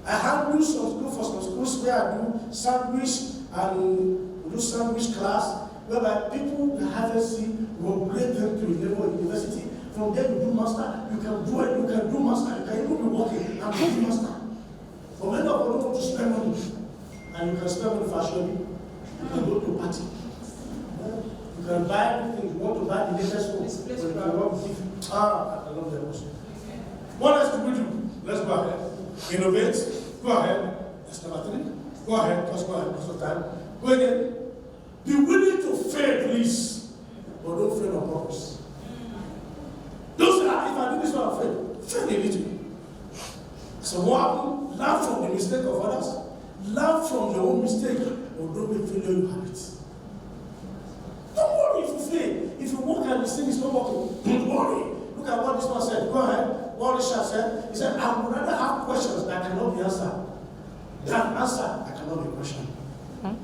I have do some school for some schools where I do sandwich and do sandwich class, whereby people that haven't seen will grade them to a level of university. From there you do master, you can do it, you can do master, you can even be working and do master. For many of them want to spend money, and you can spend money fashionably. You can go to a party. You can buy everything. You want to buy the latest phone. I love that also. What else do we do? Let's go ahead. Innovate. Go ahead. That's number 3. Go ahead. Just go ahead. Most of the time. Go again. Be willing to fail, please. But don't fail on purpose. Don't say, if I do this one, I'll fail. Fail a little. So what happened? Learn from the mistake of others. Learn from your own mistake. Or don't make failure your habit. Don't worry if you fail. If you work and the thing is not working, don't worry. Look at what this one said. Go ahead. What Richard said. He said, I would rather have questions that cannot be answered than answer that cannot be questioned. And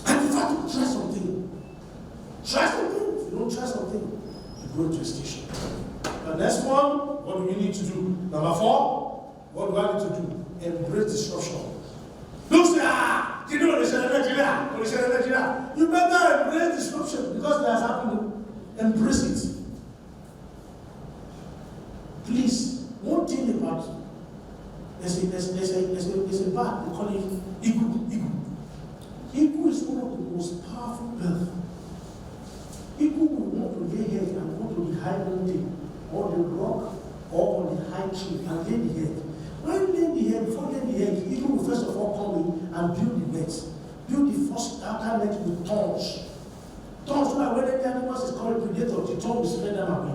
in fact, try something. Try something. If you don't try something, you go to a station. The next one, what do we need to do? Number 4, what do I need to do? Embrace disruption. Don't say, you know, you better embrace disruption because that's happening. Embrace it. Please, one thing about it, there's a bad, they call it ego. Ego is one of the most powerful birth. Ego will want to lay head and go to the high mountain, or the rock, or on the high tree, and lay the head. When laying the head, before laying the head, ego will first of all come in and build the net. Build the first outer net with thorns. Thorns, so that when any animals is called predator, the thorn will spread them away.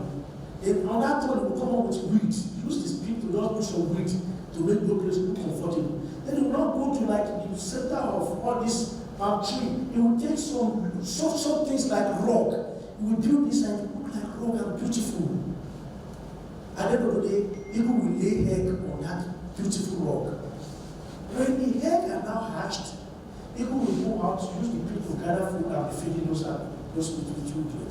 And on that one, will come up with weed. Use the spirit to just put some weed to make the place look comfortable. Then you will not go to like the center of all this palm tree. It will take some things like rock. It will build this and look like rock and beautiful. At the end of the day, people will lay egg on that beautiful rock. When the egg are now hatched, people will go out to use the pit to gather food and be feeding those little children.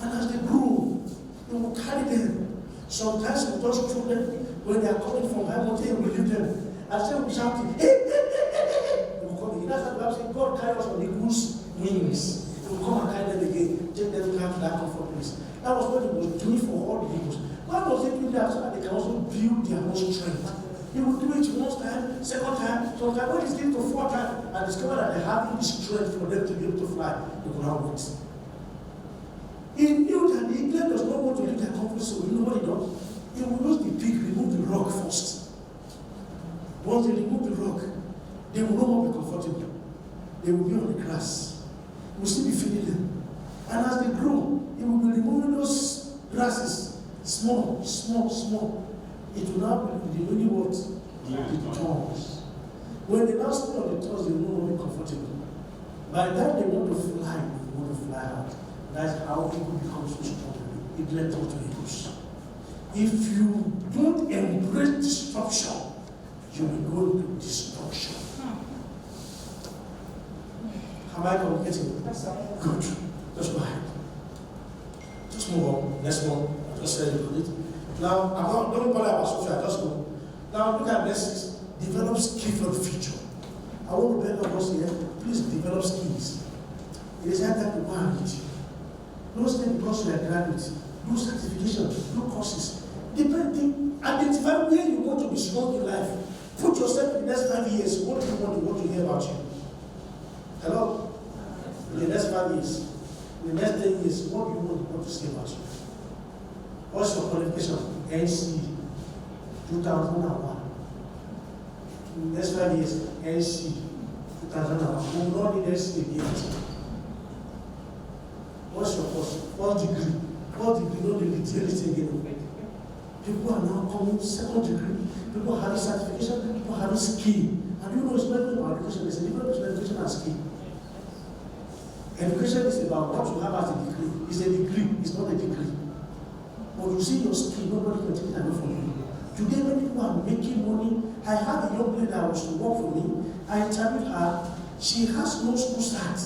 And as they grow, they will carry them. Sometimes we just throw them when they are coming from high mountain, we leave them. And say we shouting, hey, hey, hey, hey, hey. They will come again. That's why the Bible says God carry us on the eagle's wings. They will come and carry them again, take them to that comfort place. That was what he was doing for all the eagles. Why was he doing that? So that they can also build their own strength. He will do it one time, second time, third time. When he's getting to 4th time and discover that they have the strength for them to be able to fly, they will now wait. He knew that the eagle does not want to leave their comfort zone. You know what he does? He will use the pig, remove the rock first. Once they remove the rock, they will no more be comfortable. They will be on the grass. He will still be feeding them. And as they grow, he will be removing those grasses. Small. It will now be the only what? The thorns. When they now stay on the thorns, they will no longer be comfortable. By the time they want to fly out. That's how people become so strong. It led to eagles. If you don't embrace destruction, you will go to destruction. Am I communicating? Good. Just go ahead. Just move on. Next one. I just said it. Now, don't bother about Sophia. Just go. Now, look at this. Develop skill for the future. I want to beg of us here. Please develop skills. It is hard to go and reach. Don't stay because you are graduate. Do certification, do courses. Identify where you want to be strong in life. Put yourself in the next 5 5 years, what do you want to hear about you? Hello? In the next 5 years, in the next 10 years, what do you want to say about you? What's your qualification? NC 2001. In the next 5 years, NC 2001. We will not need NC again. What's your course? What degree? What degree? No degree, anything again. People are now coming second degree. People are having certification. People are having skill. And you know, it's not about education. There's a difference between education and skill. Education is about what you have as a degree. It's a degree. It's not a degree. But you see your skill, nobody can take it away from you. Today, when people are making money, I had a young lady that was to work for me. I interviewed her. She has no school start.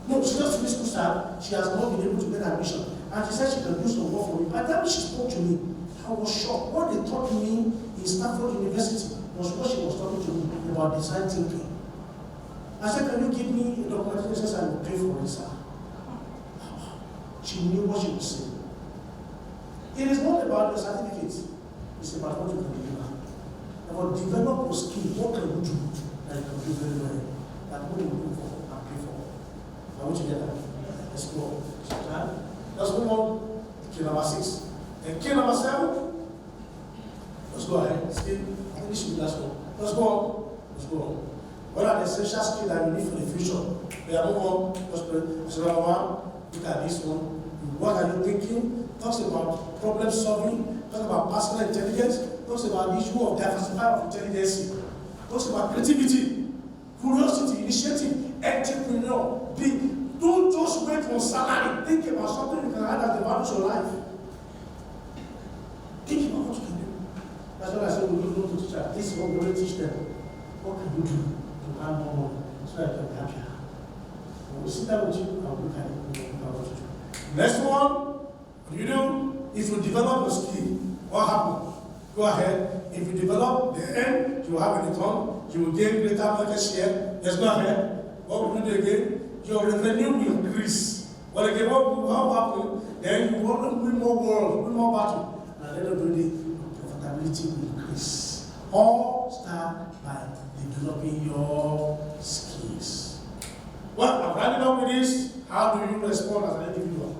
No, she just finished school start. She has not been able to get admission. And she said she can do some work for me. By the time she spoke to me, I was shocked. What they taught me in Stanford University was what she was talking to me about design thinking. I said, can you give me a documentation? She said, I will pay for it, sir. She knew what she was saying. It is not about the certificates. It's about what you can deliver. About develop your skill. What can you do that you can do very well? That what you look for and pay for. Are we together? Let's go. Let's move on. Key number 6. And key number 7. Let's go ahead. Skill. I think this should be last one. Let's go on. Let's go on. What are the essential skills that you need for the future? We are moving on. Let's pray. So number 1, look at this one. What are you thinking? Talks about problem solving. Talks about personal intelligence. Talks about the issue of diversity of intelligence. Talks about creativity, curiosity, initiative, entrepreneur. Don't just wait for salary. Think about something you can add as the value to your life. Think about what you can do. That's what I said we don't to teach them. This is what we will teach them. What can you do to earn more money so that you can be happier? When we sit down with you, I'll look at it and look at what you do. Next one, what you do? If you develop a skill, what happens? Go ahead. If you develop, then you will have a return. You will gain greater market share. Let's go ahead. What will you do again? Your revenue will increase. Well, again, what will happen? Then you want to win more world, win more battle. And then your profitability will increase. All start by developing your skills. Well, I'm running up with this. How do you respond as an individual?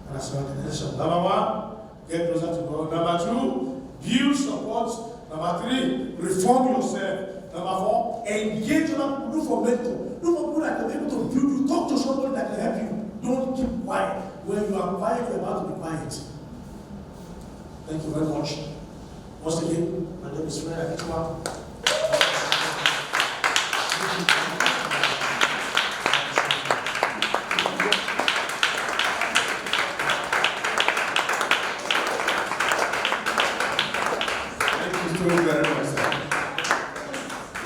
And as an organization. Number 1, get closer to God. Number 2, build support. Number 3, reform yourself. Number 4, engage other people. Look for mentor. Look for people that can be able to build you. Talk to somebody that can help you. Don't keep quiet. When you are quiet, you're about to be quiet. Thank you very much. Once again, my name is Fred.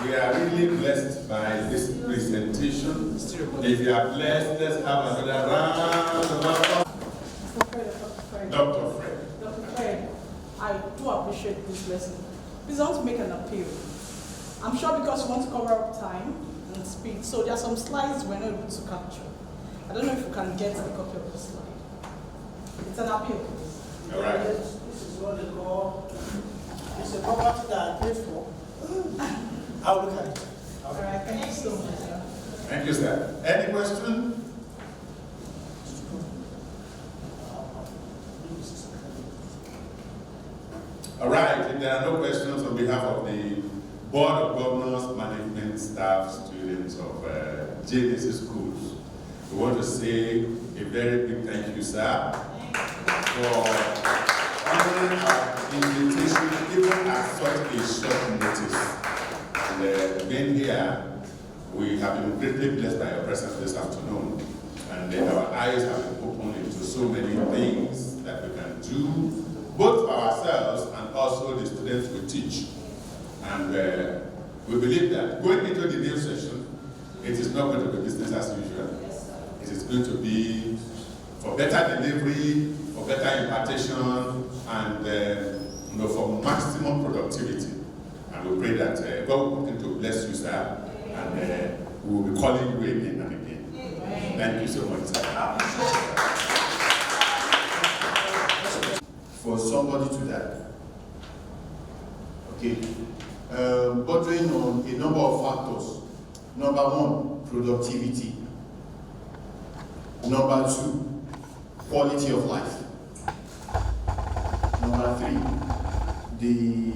We are really blessed by this presentation. If you are blessed, let's have another round of applause. Dr. Fred. Dr. Fred, I do appreciate this lesson. Please, I want to make an appeal. I'm sure because you want to cover up time and speed, so there are some slides we're not able to capture. I don't know if you can get a copy of the slide. It's an appeal. All right. This is what they call, it's a property that I paid for. I'll look at it. All right, thank you so much. Sir. Thank you, sir. Any question? All right, if there are no questions on behalf of the Board of Governors, management, staff, students of JDC schools, we want to say a very big thank you, sir, for honoring our invitation even at such a short notice. And being here, we have been greatly blessed by your presence this afternoon. And our eyes have been opened into so many things that we can do, both for ourselves and also the students we teach. And we believe that going into the new session, it is not going to be business as usual. It is going to be for better delivery, for better impartation, and for maximum productivity. And we pray that God will continue to bless you, sir, and we will be calling you again and again. Thank you so much, sir. For somebody to die. Okay? bordering on a number of factors. Number one, productivity. Number two, quality of life. Number three, the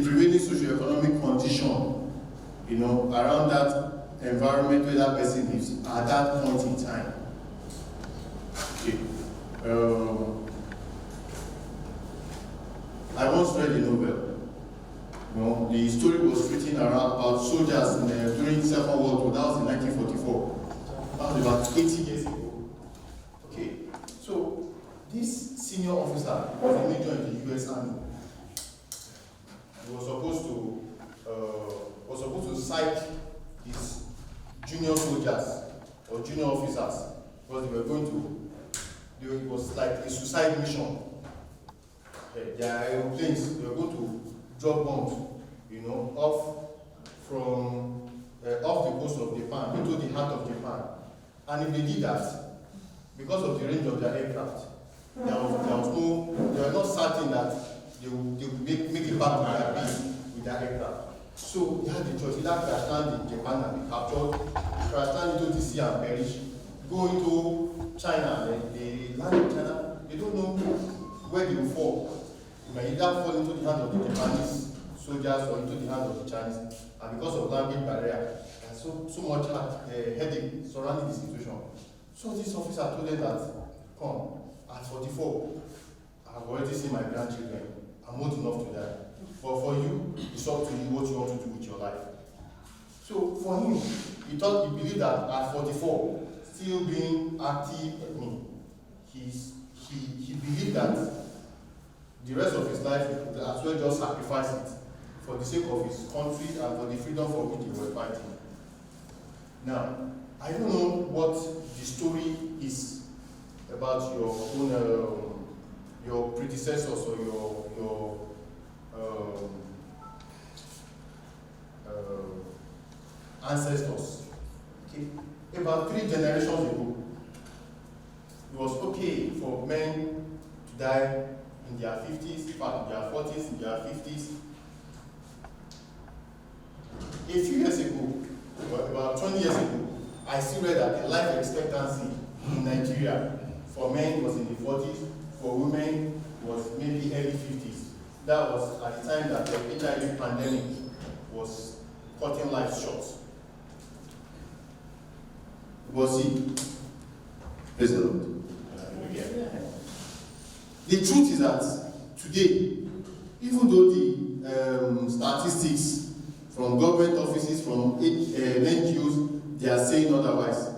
prevailing socio-economic condition, around that environment where that person lives at that point in time. Okay. I once read a novel. The story was written about soldiers during the Second World War. That was in 1944. That was about 80 years ago. Okay. So this senior officer was a major in the U.S. Army. He was supposed to cite his junior soldiers or junior officers because they were going to. It was like a suicide mission. Their aeroplanes, they were going to drop bombs, off the coast of Japan into the heart of Japan. And if they did that, because of the range of their aircraft, they were not certain that they would make it back to their base with their aircraft. So they had the choice: either crash land in Japan and be captured, crash land into the sea and perish, go into China, and they land in China, they don't know where they will fall. You may either fall into the hands of the Japanese soldiers or into the hands of the Chinese. And because of language barrier, there's so much headache surrounding the situation. So this officer told them that, come, at 44, I've already seen my grandchildren. I'm old enough to die. But for you, it's up to you what you want to do with your life. So for him, he believed that at 44, still being active, he believed that the rest of his life he could as well just sacrifice it for the sake of his country and for the freedom for which he was fighting. Now, I don't know what the story is about your own, your predecessors or your ancestors. Okay, about 3 generations ago, it was okay for men to die in their 50s, in fact, in their 40s, in their 50s. A few years ago, about 20 years ago, I still read that the life expectancy in Nigeria for men was in the 40s, for women was maybe early 50s. That was at the time that the HIV pandemic was cutting life short. Was it? Praise the Lord. The truth is that today, even though the statistics from government offices, from NGOs, they are saying otherwise,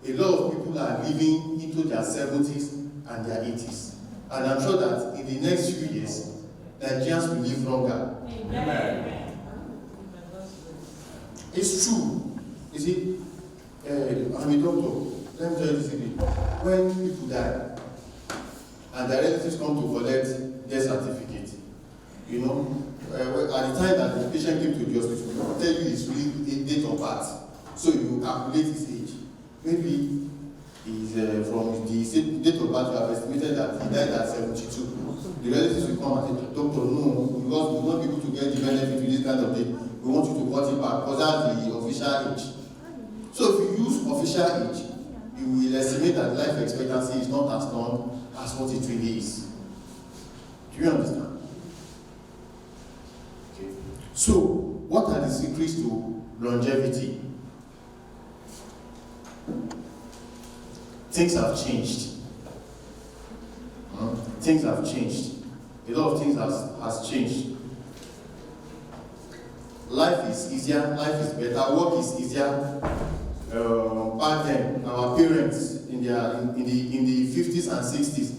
a lot of people are living into their 70s and their 80s. And I'm sure that in the next few years, Nigerians will live longer. Amen. It's true. You see, I'm a doctor. Let me tell you this again. When people die, and their relatives come to collect their certificate, at the time that the patient came to the hospital, they will tell you his real date of birth. So you calculate his age. Maybe he's from the date of birth you have estimated that he died at 72. The relatives will come and say, doctor, no, because we will not be able to get the benefit with this kind of date. We want you to cut it back because that's the official age. So if you use official age, you will estimate that life expectancy is not as long as what it really is. Do you understand? Okay. So, what are the secrets to longevity? Things have changed. Things have changed. A lot of things has changed. Life is easier, life is better, work is easier. Back then, our parents in the 50s and 60s,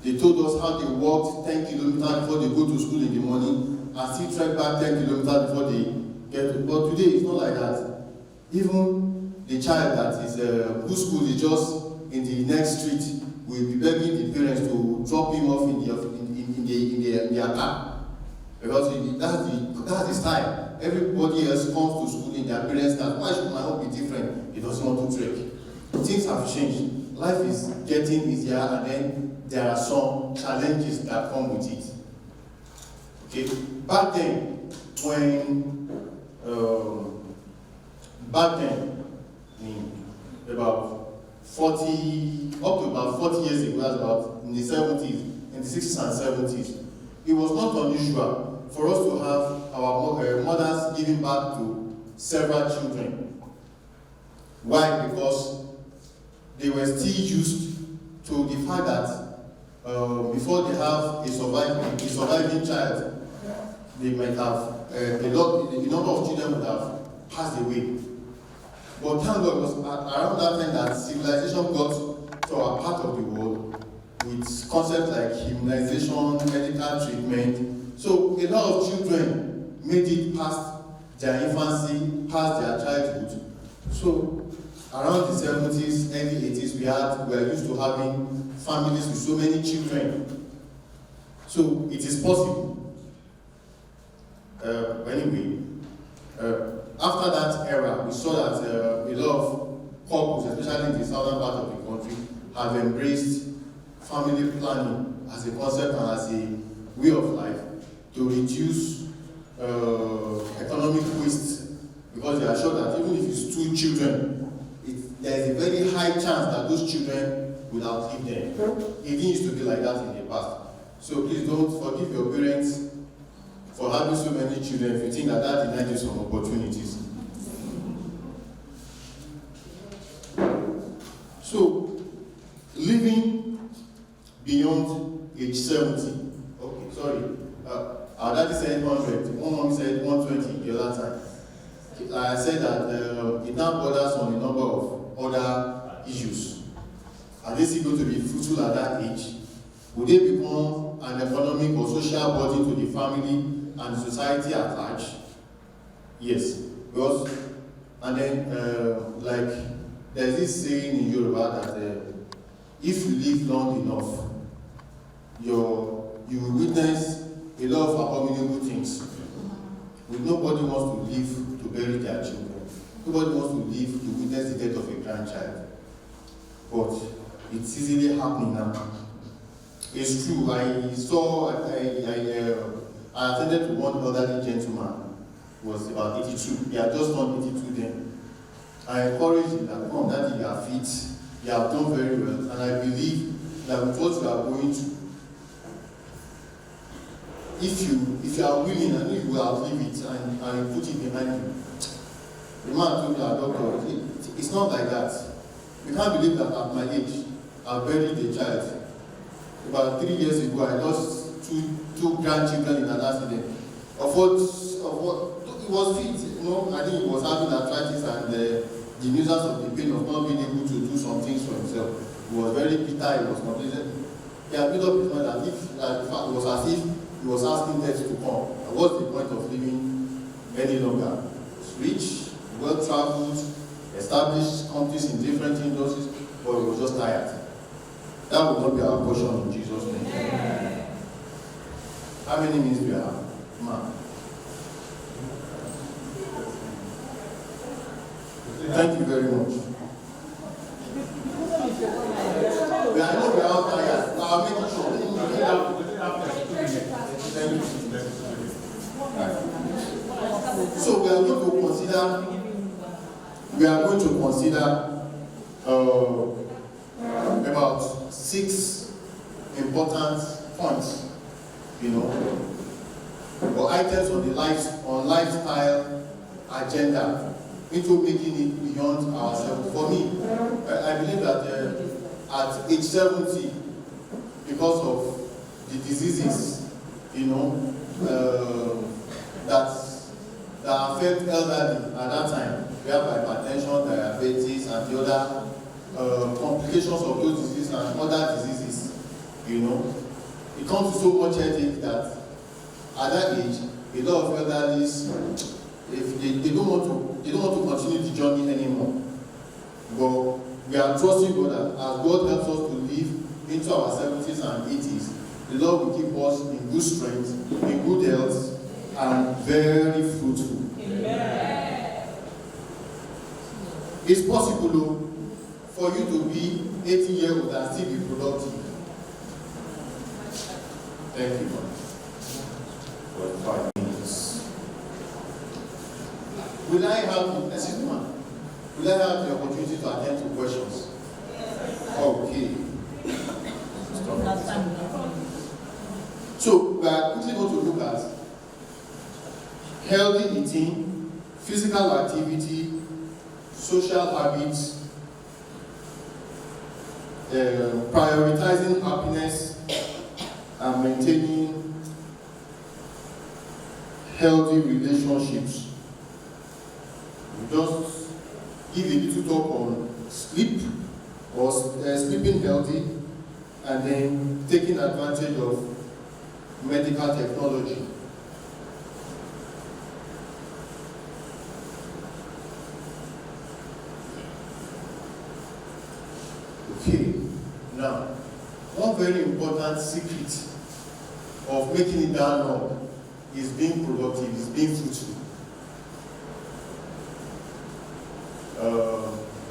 they told us how they walked 10 kilometers before they go to school in the morning and still trek back 10 kilometers before they get to. But today it's not like that. Even the child that is whose school is just in the next street will be begging the parents to drop him off in their car, because that's his time. Everybody else comes to school in their parents' car. Why should my own be different? He doesn't want to trek. Things have changed. Life is getting easier, and then there are some challenges that come with it. Okay, back then, about 40, up to about 40 years ago, that's about in the 70s, in the 60s and 70s, it was not unusual for us to have our mothers giving back to several children. Why? Because they were still used to the fact that before they have a surviving child, they might have the number of children would have passed away. But thank God, it was around that time that civilization got to our part of the world with concepts like immunization, medical treatment. So a lot of children made it past their infancy, past their childhood. So around the 70s, early 80s, we were used to having families with so many children. So it is possible. After that era, we saw that a lot of couples, especially in the southern part of the country, have embraced family planning as a concept and as a way of life to reduce economic waste, because they are sure that even if it's 2 children, there is a very high chance that those children will outlive them. It didn't used to be like that in the past. So please don't forgive your parents for having so many children if you think that denied you some opportunities. So, living beyond age 70. Okay, sorry. Our daddy said 100. One mom said 120 the other time. I said that it now borders on a number of other issues. Are they still going to be fruitful at that age? Would they become an economic or social burden to the family and the society at large? Yes. Because, and then, like, there's this saying in Yoruba that if you live long enough, you will witness a lot of abominable things. Nobody wants to live to bury their children. Nobody wants to live to witness the death of a grandchild. But it's easily happening now. It's true. I attended to one elderly gentleman who was about 82. He had just turned 82 then. I encouraged him that, come on, Daddy, you are fit. You have done very well. And I believe that with what you are going to, if you are willing and if you will outlive it and put it behind you. The man told me, doctor, it's not like that. You can't believe that at my age, I buried a child. About 3 years ago, I lost two grandchildren in an accident. Of what he was fit, I think he was having arthritis and the nuisance of the pain of not being able to do some things for himself. He was very bitter, he was complacent. He had built up his mind that in fact, it was as if he was asking death to come. And what's the point of living any longer? Rich, well-traveled, established companies in different industries, but he was just tired. That will not be our portion in Jesus' name. Yeah. How many minutes do you have? Man. Thank you very much. I know we are all tired. I'll make it short. So we are going to consider about 6 important points, or items on lifestyle agenda, into making it beyond ourselves. For me, I believe that at age 70, because of the diseases, that affect elderly at that time, we have hypertension, diabetes, and the other complications of those diseases and other diseases. It comes to so much headache that at that age, a lot of elderlies, if they don't want to continue the journey anymore. But we are trusting God that as God helps us to live into our 70s and 80s, the Lord will keep us in good strength, in good health, and very fruitful. Amen. It's possible, though, for you to be 80 years old and still be productive. Thank you, God. 45 minutes. Will I have the opportunity to attend to questions? Okay. So we are quickly going to look at healthy eating, physical activity, social habits, prioritizing happiness, and maintaining healthy relationships. We just give a little talk on sleep or sleeping healthy, and then taking advantage of medical technology. Okay, now, one very important secret of making it down long is being productive, is being fruitful.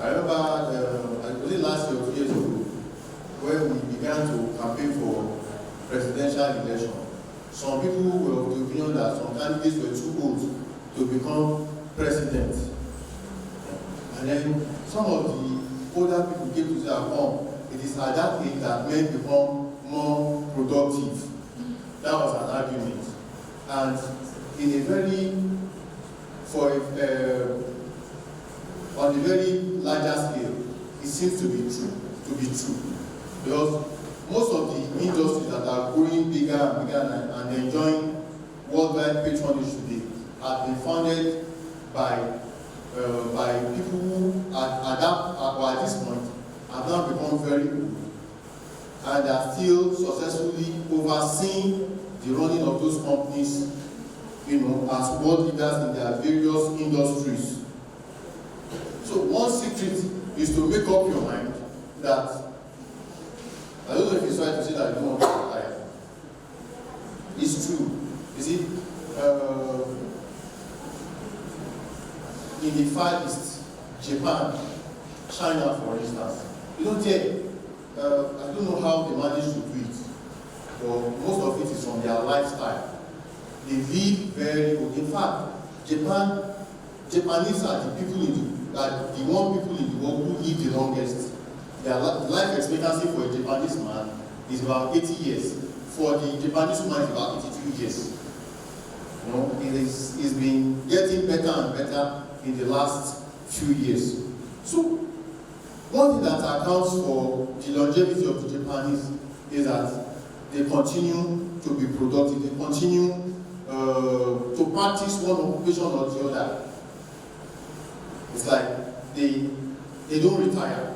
I remember, was it last year or 2 years ago, when we began to campaign for presidential election. Some people were of the opinion that some candidates were too old to become president. And then some of the older people came to say, it is at that age that men become more productive. That was an argument. And in a very, on a very larger scale, it seems to be true. Because most of the industries that are growing bigger and bigger and enjoying worldwide patronage today have been founded by people who at this point have now become very old and are still successfully overseeing the running of those companies, as world leaders in their various industries. So one secret is to make up your mind that, I don't know if it's right to say that you don't want to retire. It's true. You see, in the Far East, Japan, China, for instance, I don't know how they manage to do it, but most of it is from their lifestyle. They live very good. In fact, Japanese are the people the one people in the world who live the longest. Their life expectancy for a Japanese man is about 80 years. For the Japanese woman, it's about 82 years. It's been getting better and better in the last few years. So, one thing that accounts for the longevity of the Japanese is that they continue to be productive. They continue to practice one occupation or the other. It's like they don't retire.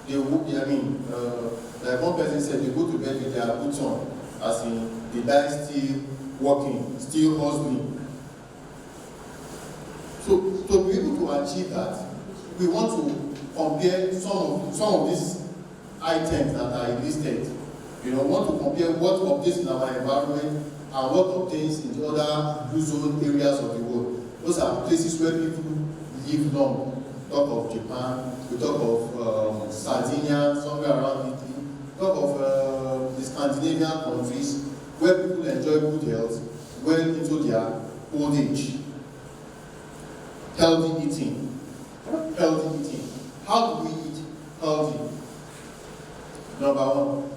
Like one person said, they go to bed with their boots on, as in they die still working, still hustling. So to be able to achieve that, we want to compare some of these items that are listed. We want to compare what obtains in our environment and what obtains in the other blue zone areas of the world. Those are places where people live long. Talk of Japan, we talk of Sardinia, somewhere around Italy, talk of the Scandinavian countries where people enjoy good health well into their old age. Healthy eating. How do we eat healthy? Number one,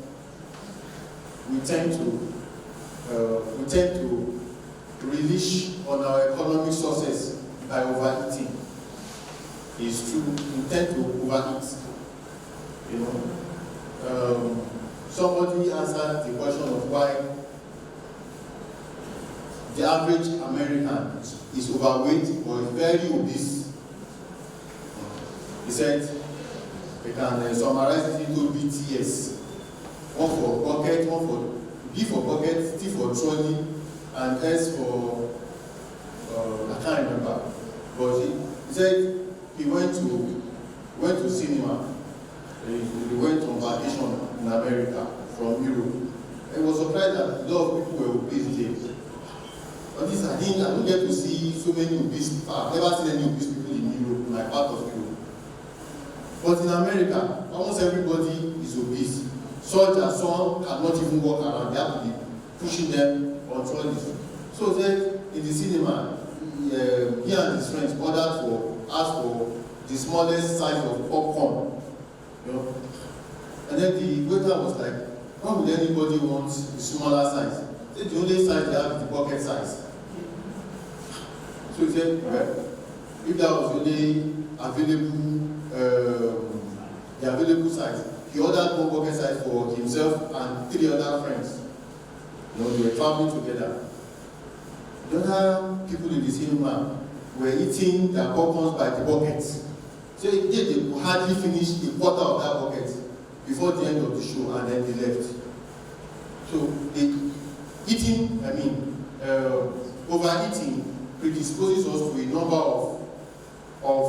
we tend to relish on our economic success by overeating. It's true, we tend to overeat. Somebody answered the question of why the average American is overweight or is very obese. He said, we can summarize it into BTS. One for bucket, B for bucket, T for trolley, and S for, I can't remember. But he said he went to cinema. He went on vacation in America from Europe. He was surprised that a lot of people were obese there. But this, I don't get to see so many obese people. I've never seen any obese people in Europe, in my part of Europe. But in America, almost everybody is obese. Such that some cannot even walk around. They have to be pushing them control it. So then in the cinema, he and his friends asked for the smallest size of popcorn. You know? And then the waiter was like, why would anybody want the smaller size? He said the only size they have is the pocket size. So he said, well, if that was only the available size, he ordered one pocket size for himself and 3 other friends. You know, they were traveling together. The other people in the cinema were eating their popcorns by the bucket. So they could hardly finish a quarter of that bucket before the end of the show, and then they left. So overeating predisposes us to a number of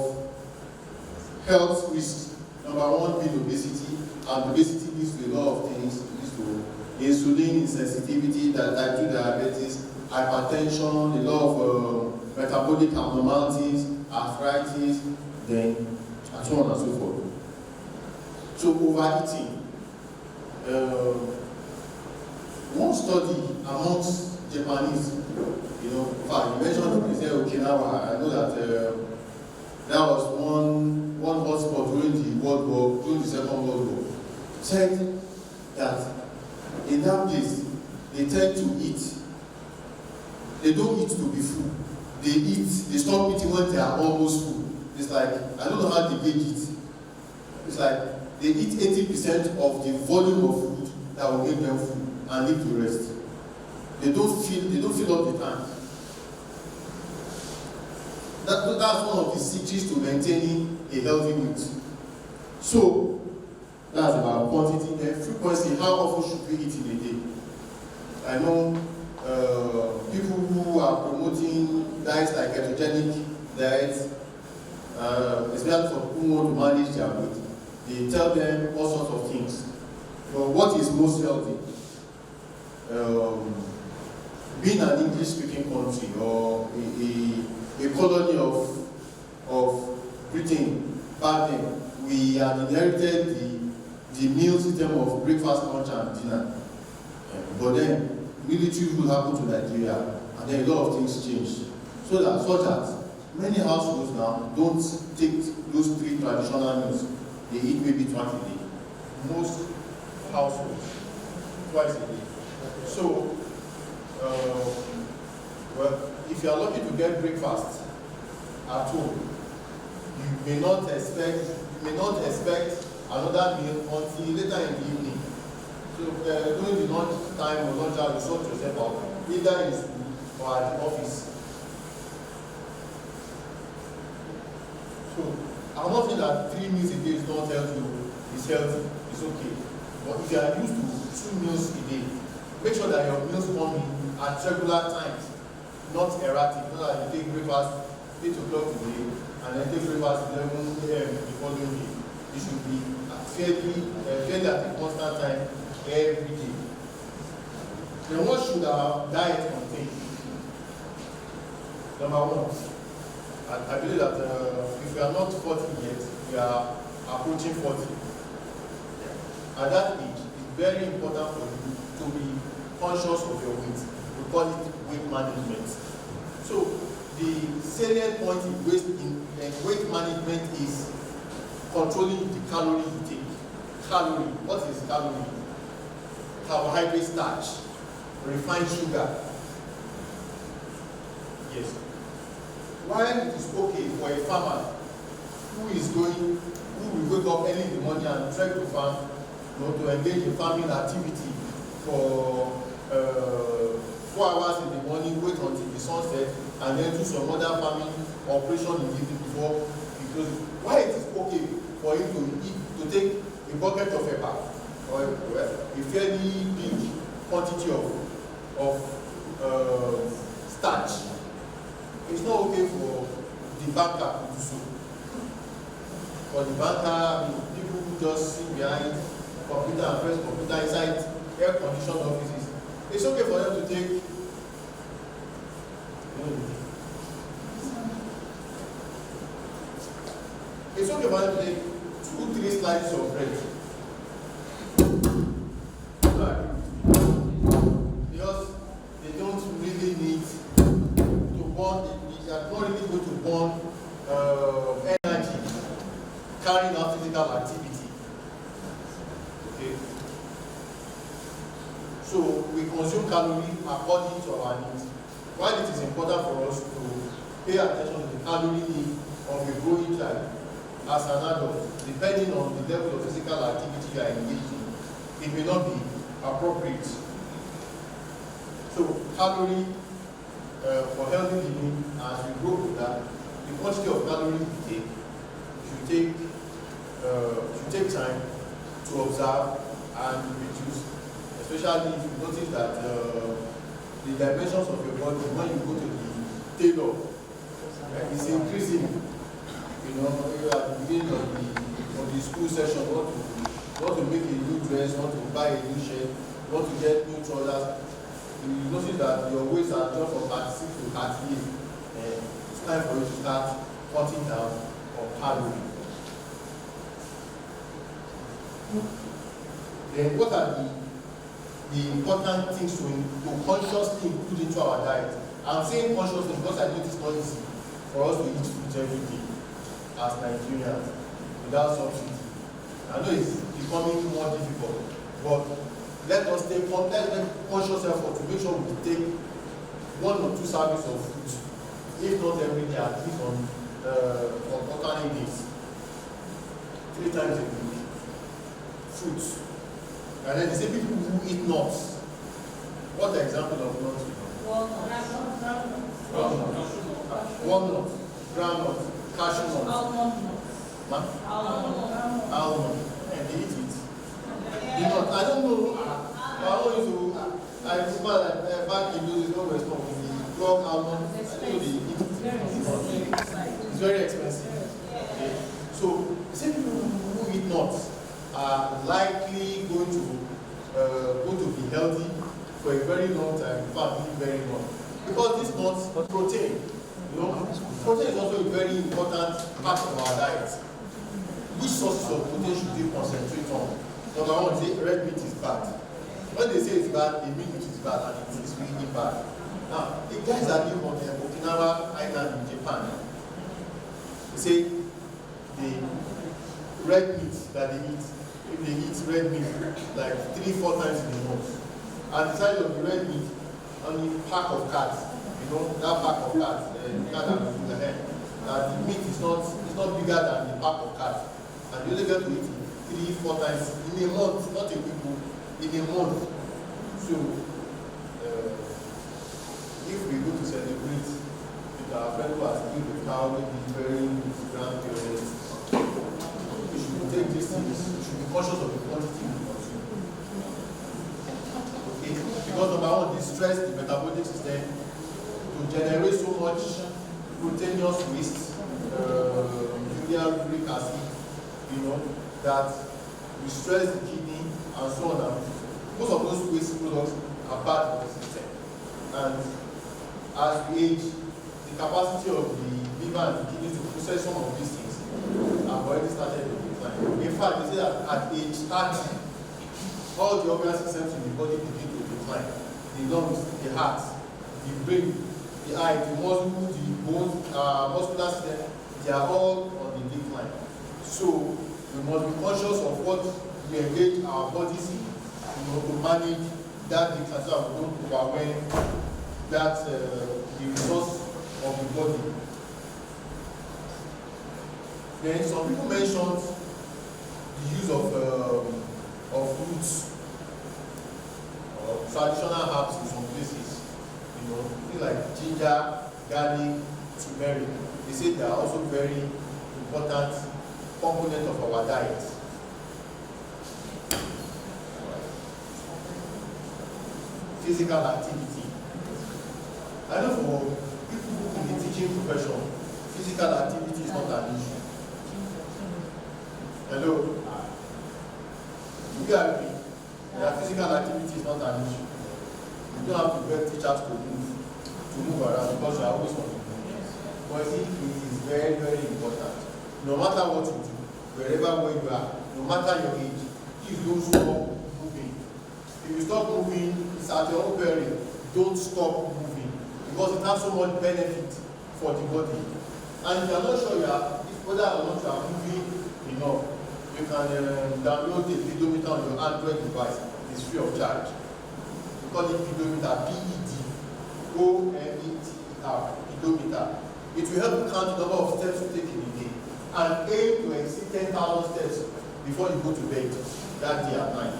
health risks. Number one being obesity, and obesity leads to a lot of things. It leads to insulin insensitivity, type 2 diabetes, hypertension, a lot of metabolic abnormalities, arthritis, then and so on and so forth. So overeating. One study amongst Japanese, in fact, you mentioned you said Okinawa. I know that that was one hotspot during the Second World War. Said that in that place they tend to eat. They don't eat to be full. They stop eating when they are almost full. It's like, I don't know how they gauge it. It's like they eat 80% of the volume of food that will make them full and leave the rest. They don't fill up the tank. That's one of the secrets to maintaining a healthy weight. So that's about quantity. And frequency, how often should we eat in a day? I know people who are promoting diets like ketogenic diets, especially for people who want to manage their weight, they tell them all sorts of things. But what is most healthy? Being an English-speaking country or a colony of Britain back then, we had inherited the meal system of breakfast, lunch, and dinner. But then military rule happened to Nigeria, and then a lot of things changed. So that many households now don't take those 3 traditional meals. They eat maybe twice a day. Most households, twice a day. So, if you are lucky to get breakfast at home, you may not expect another meal until later in the evening. So during the lunch time or lunch hour, you sort yourself out, either in school or at the office. So I'm not saying that 3 meals a day is not healthy, it's healthy, it's okay. But if you are used to 2 meals a day, make sure that your meals come in at regular times, not erratic. Not that you take breakfast 8 o'clock today and then take breakfast 11 a.m. the following day. It should be fairly at a constant time every day. Then what should our diet contain? Number 1, I believe that if we are not 40 yet, we are approaching 40. At that age, it's very important for you to be conscious of your weight. We call it weight management. So the salient point in weight management is controlling the calorie intake. Calorie, what is calorie? Carbohydrate, starch, refined sugar. Yes. While it is okay for a farmer who will wake up early in the morning and trek to farm, to engage in farming activity for 4 hours in the morning, wait until the sun sets, and then do some other farming operation in the evening before he closes. Why it is okay for him to take a bucket of a bath or a fairly big quantity of starch? It's not okay for the banker to do so. For the banker, people who just sit behind computer and press computer inside air-conditioned offices, it's okay for them to take it's okay for them to take 2-3 slices of bread. Right. Because they don't carrying out physical activity. Okay? So we consume calories according to our needs. While it is important for us to pay attention to the calorie need of a growing child as an adult, depending on the level of physical activity you are engaged in, it may not be appropriate. So calorie for healthy living, as we grow older, the quantity of calories we take should take time to observe and reduce, especially if you notice that the dimensions of your body when you go to the tailor is increasing. You know, at the beginning of the school session, want to make a new dress, want to buy a new shirt, want to get new trousers. You notice that your waist are just from 36 to 38. It's time for you to start cutting down on calories. Then what are the important things to consciously include into our diet? I'm saying consciously because I know it's not easy for us to eat food every day as Nigerians without subsidy. I know it's becoming more difficult, but let us take conscious effort to make sure we take 1 or 2 servings of fruit, if not every day, at least on alternate days, 3 times a week. Fruits. And then the same people who eat nuts. What the example of nuts? Walnut, groundnut, cashew nut, almond, and they eat it. The nut, I don't know. I remember back in those days when we were small, the drug almond, I don't know they eat it. It's very expensive. Okay. So the same people who eat nuts are likely going to be healthy for a very long time, in fact, very long. Because this nuts, protein, you know, protein is also a very important part of our diet. Which sources of protein should we concentrate on? Number 1, say red meat is bad. When they say it's bad, they mean it is bad, and it is really bad. Now, the guys that live on Okinawa Island in Japan, they say the red meat that they eat, if they eat red meat like 3-4 times in a month, and the size of the red meat on the pack of cards, you know, that pack of cards, the card that in the head, that the meat is not bigger than the pack of cards, and you only get to eat it 3-4 times in a month, not a week, in a month. So, if we go to celebrate with our friend who has been with cow, maybe burying his grandparents, we should take these things, we should be cautious of the quantity we consume. Okay? Because number 1, the stress, the metabolic system, to generate so much proteinous waste, urea, uric acid, you know, that we stress the kidney and so on. Most of those waste products are bad for the system. And as we age, the capacity of the liver and the kidney to process some of these things have already started to decline. In fact, they say that at age 30, all the organ systems in the body begin to decline. The lungs, the heart, the brain, the eye, the muscle, the bones, muscular system, they are all on the decline. So we must be conscious of what we engage our bodies in, you know, to manage that decline so we don't overwhelm that the resource of the body. Then some people mentioned the use of roots or traditional herbs in some places. You know, things like ginger, garlic, turmeric. They say they are also very important component of our diet. Physical activity. I know for people in the teaching profession, physical activity is not an issue. Hello? You agree that physical activity is not an issue? You don't have to beg teachers to move around because you are always on the move. But it is very, very important. No matter what you do, wherever you are, no matter your age, if you don't stop moving. If you stop moving, it's at your own peril. Don't stop moving because it has so much benefit for the body. And if you are not sure whether or not you are moving You know, you can download the pedometer on your Android device. It's free of charge. We call it pedometer, P-E-D-O-M-E-T-E-R, pedometer. It will help you count the number of steps you take in a day and aim to exceed 10,000 steps before you go to bed that day at night.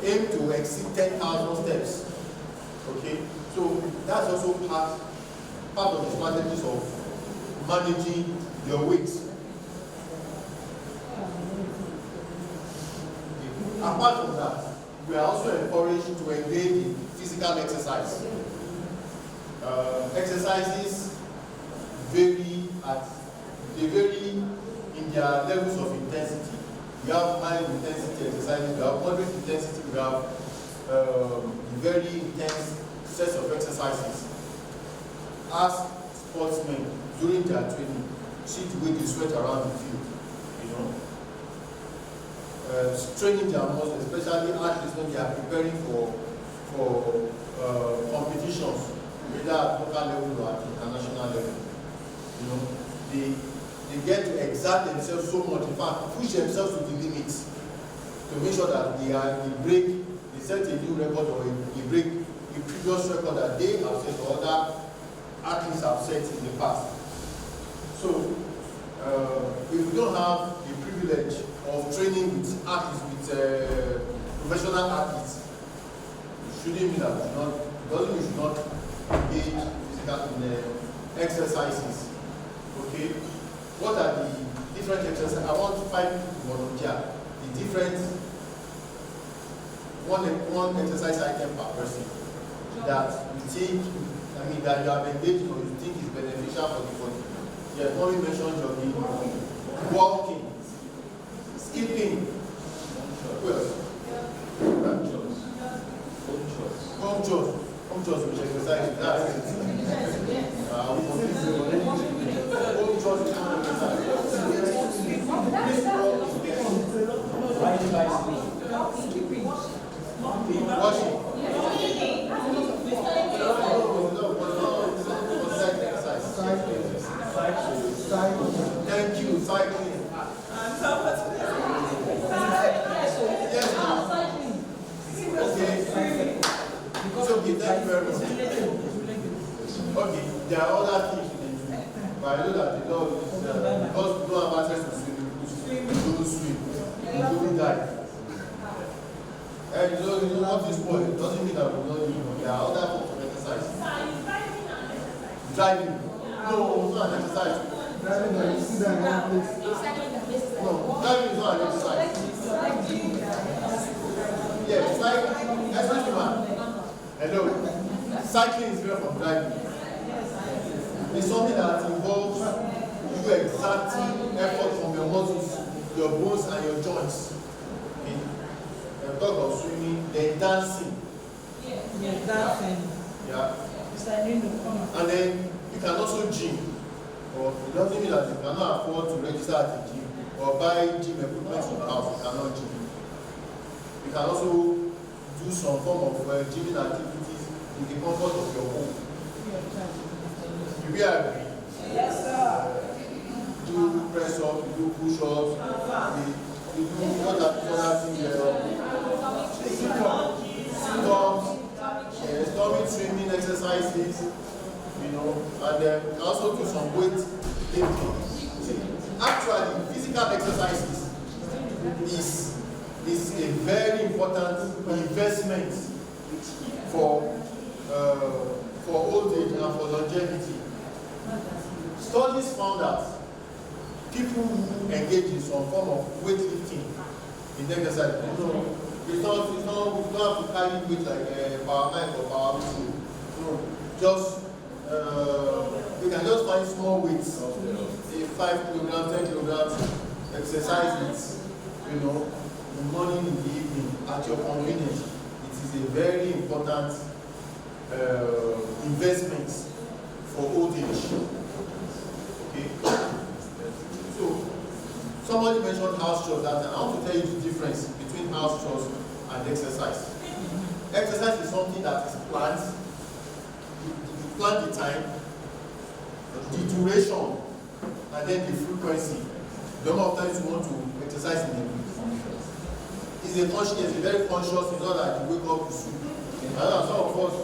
Aim to exceed 10,000 steps. Okay? So that's also part of the strategies of managing your weight. Apart from that, we are also encouraged to engage in physical exercise. Exercises vary in their levels of intensity. We have mild intensity exercises, we have moderate intensity, we have very intense sets of exercises. As sportsmen, during their training, see the way they sweat around the field, you know. Training their muscles, especially athletes when they are preparing for competitions, whether at local level or at international level. You know, they get to exert themselves so much, in fact, push themselves to the limits to make sure that they set a new record or they break the previous record that they have set or other athletes have set in the past. So, if we don't have the privilege of training with athletes, with professional athletes, it shouldn't mean that we should not engage in exercises. Okay? What are the different exercises? I want 5 people to volunteer. The different one exercise item per person that you think, that you have engaged or you think is beneficial for the body. You have only mentioned jogging, walking, skipping. Who else? Home chores, which exercise that's it. Home chores is one exercise. Washing. Thank you, cycling. Yes, ma'am. Okay. So thank you very much. Okay, there are other things you can do. But I know that the law is because we don't have access to swimming pools, we don't swim, we don't die. And you know what this point, it doesn't mean that we don't do it. There are other forms of exercise. Driving. No, it's not an exercise. Driving is not an exercise. Yeah, it's like, especially man. Hello. Cycling is different from driving. It's something that involves you exerting effort from your muscles, your bones, and your joints. Okay. Talk of swimming, then dancing. Yeah, dancing. Yeah. And then you can also gym. Or it doesn't mean that you cannot afford to register at the gym or buy gym equipment from the house. You cannot gym. You can also do some form of gymming activities in the comfort of your home. You will agree? Yes, sir. Do press up, you do push ups, you do other things, sit-ups, stomach swimming exercises, you know, and then also do some weight lifting. Actually, physical exercises is a very important investment for old age and for longevity. Studies found that people who engage in some form of weightlifting in exercise, you know, we don't have to carry weight like power bike or power wheel. No, just you can just find small weights, 5 kilograms, 10 kilograms, exercise it, you know, in the morning, in the evening, at your convenience. It is a very important investment for old age. Okay. So, somebody mentioned house chores that time. I want to tell you the difference between house chores and exercise. Exercise is something that is planned. You plan the time, the duration, and then the frequency. The number of times you want to exercise in a week. It's a very conscious, it's not like you wake up to sleep. And some of us,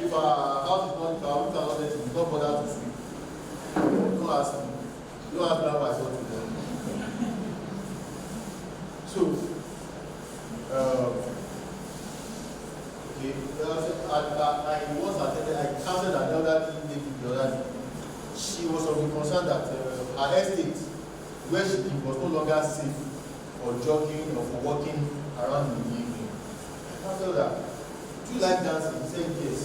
if our house is not, if our roof are not dirty, we don't bother to sleep. Don't ask me. Don't ask me how I thought to them. So, okay, I once attended, I counseled an elderly lady the other day. She was of the concern that her estate, where she lived, was no longer safe for jogging or for walking around in the evening. I told her, do you like dancing? She said yes.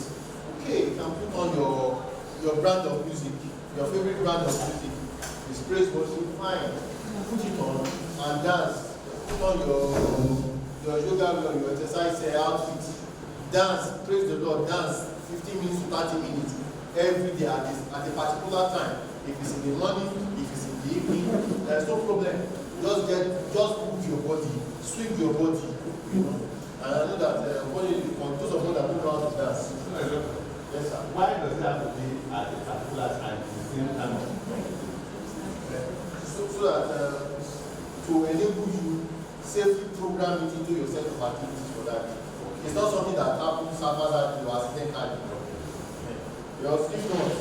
Okay, you can put on your brand of music, your favorite brand of music. It's praise worship, fine. Put it on and dance. Put on your yoga, your exercise outfit. Dance, praise the Lord, dance 15 minutes to 30 minutes every day at a particular time. If it's in the morning, if it's in the evening, there's no problem. Just move your body, swing your body, you know. And I know that for those of us that don't know how to dance. Yes, sir. Why does it have to be at a particular time, the same time? So that to enable you safely program it into your set of activities for that. It's not something that happens after that you accidentally. Because if not,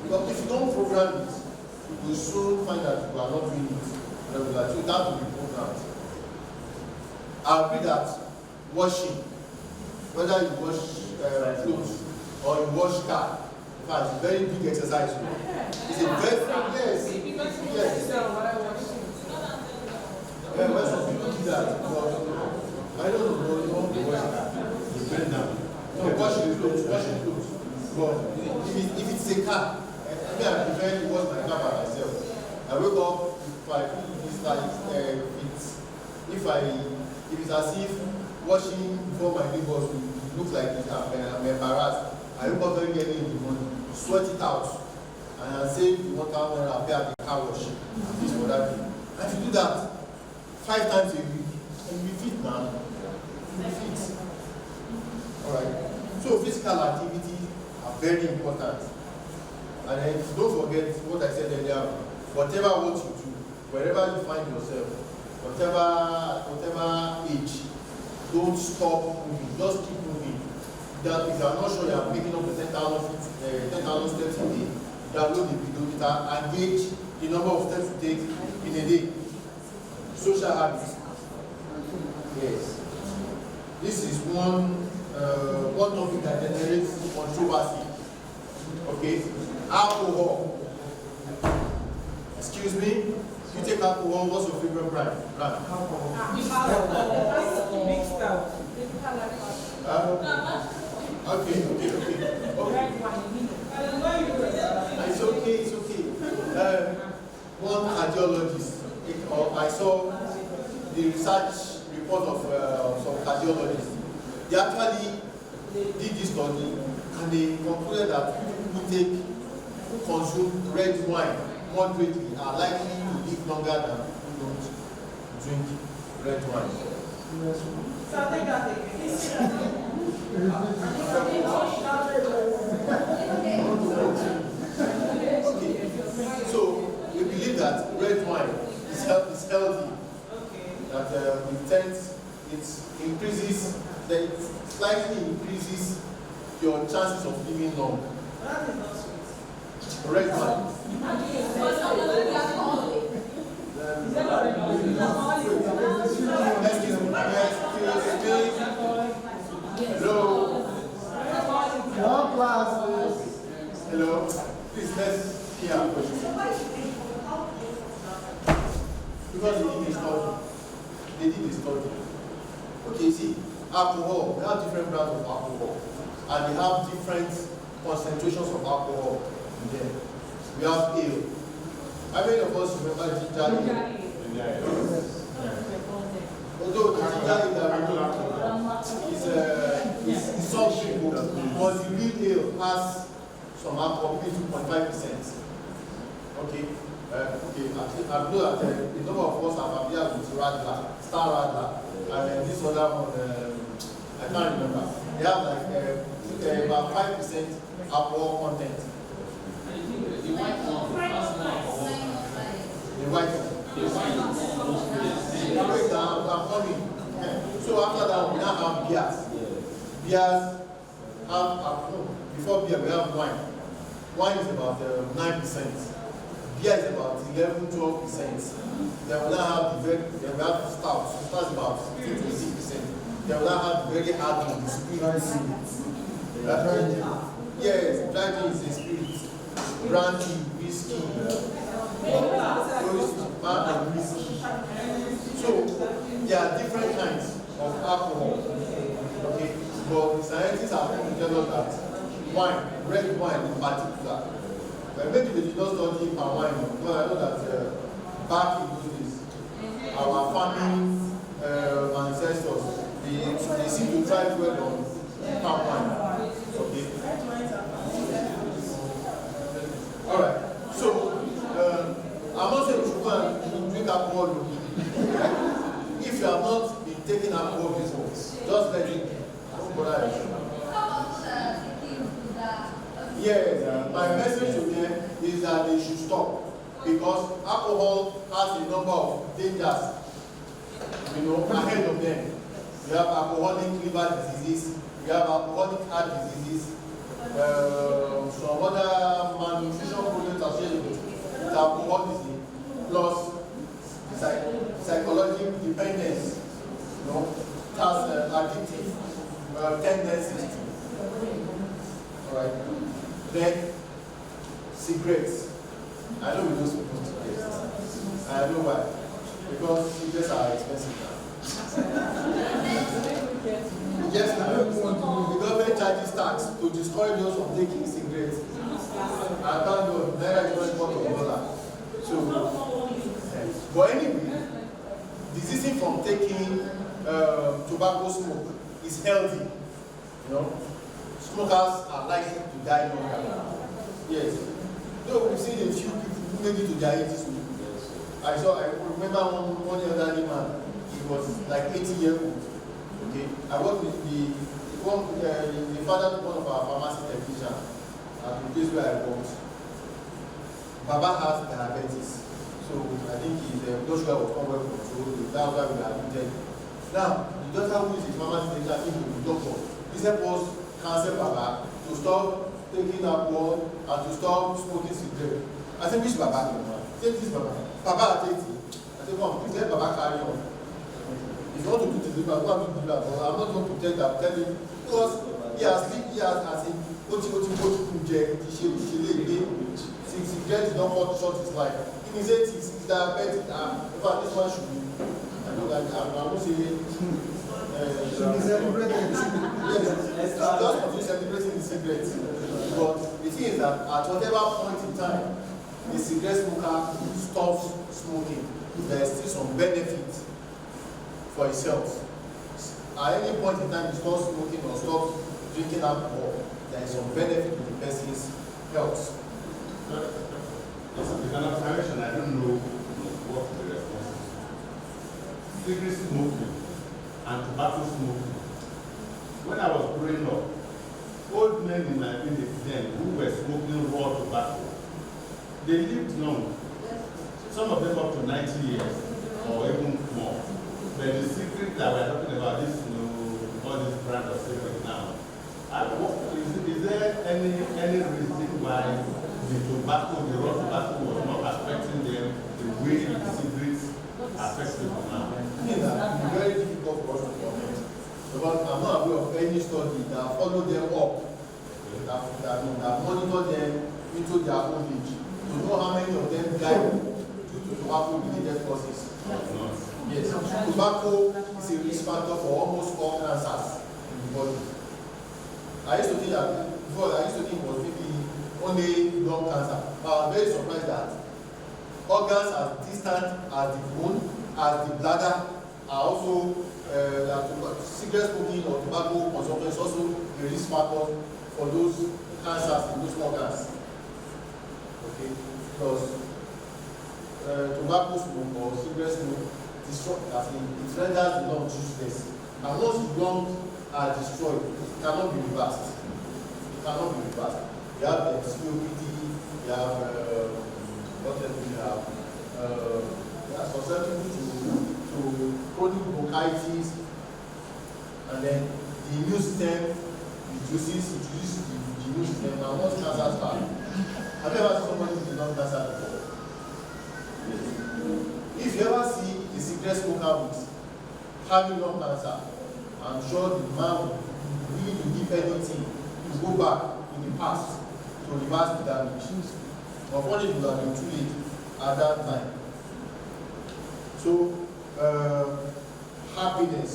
because if you don't program it, you will soon find that you are not doing it regularly. So that will be programmed. I agree that washing, whether you wash clothes or you wash car, in fact, it's a very big exercise. It's a very yes. When some people do that, I don't know, you want to wash car. You bend down. No, washing clothes. But if it's a car, I prefer to wash my car by myself. I wake up, if it's as if washing before my neighbors will look like I'm embarrassed. I wake up very early in the morning, sweat it out, and I say, you want to pay at the car wash, this or that. And if you do that 5 times a week, you'll be fit, man. You'll be fit. Alright. So physical activities are very important. And then don't forget what I said earlier, whatever what you do, wherever you find yourself, whatever age, don't stop moving, just keep moving. That if you are not sure you are making up the 10,000 steps a day, download the pedometer and gauge the number of steps you take in a day. Social habits. Yes. This is one topic that generates controversy. Okay? Alcohol. Excuse me? You take alcohol, what's your favorite brand? Mixed out. Okay. It's okay. One cardiologist, I saw the research report of some cardiologists. They actually did this study and they concluded that people who consume red wine moderately are likely to live longer than people who don't drink red wine. So I think that So we believe that red wine is healthy. That it slightly increases your chances of living long. that is not sweet. Red wine. Excuse me. Hello. No classes. Hello. Please let's hear a question. Because they did this study. Okay, see, alcohol, we have different brands of alcohol. And they have different concentrations of alcohol in them. We have ale. How many of us remember ginger ale? Although the ginger ale that we is soft drink, but the real ale has some alcohol, 2.5%. Okay. I know that the number of us have appeared with Star Radler, and this other one, I can't remember. They have like about 5% alcohol content. The white one, The white one. Wait, I'm coming. So after that, we now have beers. Beers have before beer we have wine. Wine is about 9%. Beer is about 11-12%. Then we now have the very, then we have stout. Stout is about 15-16%. Then we now have the very hard one, the spirit. Yes, dry gin is a spirit. Brandy, whiskey, and whiskey. So there are different kinds of alcohol. Okay, but the scientists are going to tell us that wine, red wine in particular. But maybe they did not study palm wine, because I know that back in those days, our farming ancestors, they seem to thrive well on palm wine. Okay. All right. So I'm not saying we should go and drink alcohol. If you have not been taking alcohol before, just let it go. Yes, my message to them is that they should stop, because alcohol has a number of dangers, ahead of them. You have alcoholic liver diseases, you have alcoholic heart diseases, some other malnutrition problems associated with alcoholism, plus psychological dependence, has addictive tendencies. All right. Then cigarettes. I know we don't smoke cigarettes. I know why. Because cigarettes are expensive now. Yes, the government charges tax to discourage those from taking cigarettes. I can't do it. Naira is not $1. So, but anyway, desisting from taking tobacco smoke is healthy. Smokers are likely to die younger. Yes. Though we've seen a few people who made it to their 80s. I remember one elderly man. He was like 80 years old. Okay. I worked with the father of one of our pharmacy technicians at the place where I worked. Baba has diabetes. So I think his blood sugar was not well controlled. That's why we are admitted. Now, the doctor who is a pharmacy technician, the doctor, he helped us counsel Baba to stop taking alcohol and to stop smoking cigarette. I said, which Baba? Take this Baba. Baba at 80. I said, come, please let Baba carry on. If you want to do this, go and do that. But I'm not going to tell him, because he has as in cigarette did not cut short his life. In his 80s, he's diabetic. In fact, this one should be. I'm not saying. Should be celebrated. Yes, just continue celebrating the cigarettes. But the thing is that at whatever point in time the cigarette smoker stops smoking, there is still some benefit for his health. At any point in time he stops smoking or stops drinking alcohol, there is some benefit to the person's health. Yes, with an observation, I don't know what the response is. Cigarette smoking and tobacco smoking. When I was growing up, old men in my village then who were smoking raw tobacco, they lived long. Some of them up to 90 years or even more. But the secret that we're talking about, this, all this brand of cigarette now, is there any reason why the tobacco, the raw tobacco was not affecting them the way the cigarettes affect them now? It's very difficult for us to comment. Because I'm not aware of any study that follow them up, that monitor them into their own age, to know how many of them died due to tobacco-related causes. Yes, tobacco is a risk factor for almost all cancers in the body. I used to think that before, it was maybe only lung cancer. But I was very surprised that organs as distant as the bone, as the bladder, are also that cigarette smoking or tobacco consumption is also a risk factor for those cancers in those organs. Okay, because tobacco smoke or cigarette smoke it renders the lungs useless. And once the lungs are destroyed, it cannot be reversed. It cannot be reversed. You have COPD, you have what else do you have? they are susceptible to chronic bronchitis, and then the immune system introduces the immune system. And once cancer starts, have you ever seen somebody with lung cancer before? If you ever see a cigarette smoker with having lung cancer, I'm sure the man will need to give anything to go back in the past to reverse the damage. Unfortunately, it would have been too late at that time. So, happiness.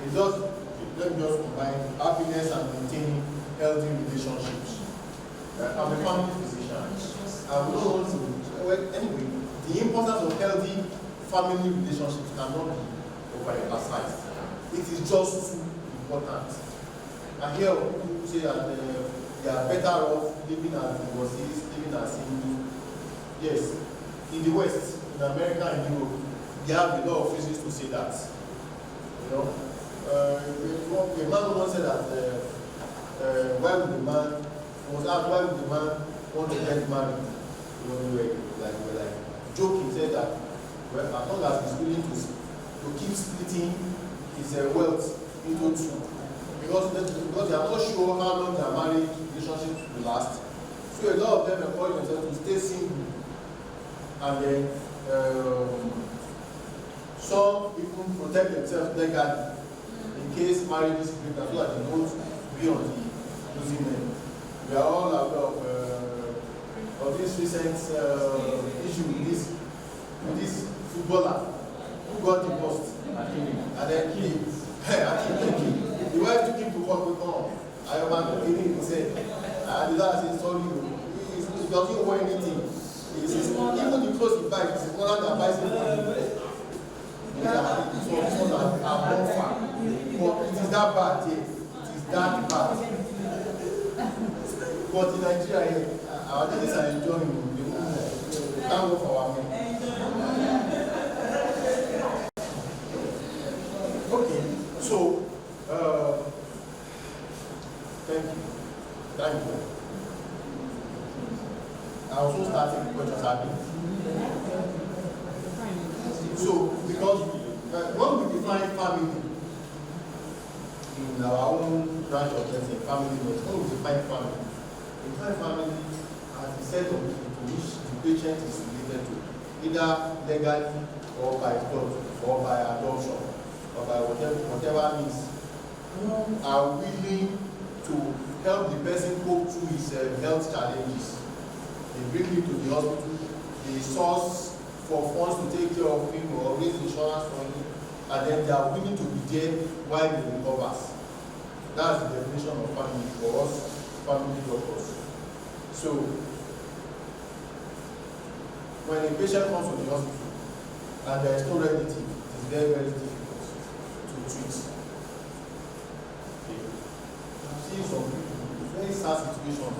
It does, let me just combine happiness and maintaining healthy relationships. I'm a family physician. I would want to, well, anyway, the importance of healthy family relationships cannot be overemphasized. It is just too important. I hear people say that they are better off living as divorcees, living as single. Yes, in the West, in America and Europe, they have a lot of reasons to say that. You know, a man once said that why would the man want to get married? You know, we were like joking, said that well, as long as he's willing to keep splitting his wealth into two, because they are not sure how long their marriage relationship will last. So a lot of them encourage themselves to stay single, and then some people protect themselves legally in case marriage is breakup, so that they won't be on the losing end. We are all aware of this recent issue with this footballer who got divorced, and then the wife took him to court with him. I remember he said, and the dad said, sorry, he doesn't wear anything. He says, even the clothes he buys, it's more than buys him for him. So I'm not far. But it is that bad, yes. It is that bad. But in Nigeria, our ladies are enjoying it. Thank God for our men. Okay, so, thank you. Thank you. I also started with questions happening. So, because when we define family in our own branch of medicine, family medicine, when we define family as the set of people to which the patient is related to, either legally or by birth or by adoption or by whatever means, who are willing to help the person cope through his health challenges. They bring him to the hospital, they source for funds to take care of him or raise insurance for him, and then they are willing to be there while he recovers. That's the definition of family for us, family doctors. So, when a patient comes to the hospital and there is no relative, it is very, very difficult to treat. Okay. I've seen some very sad situation.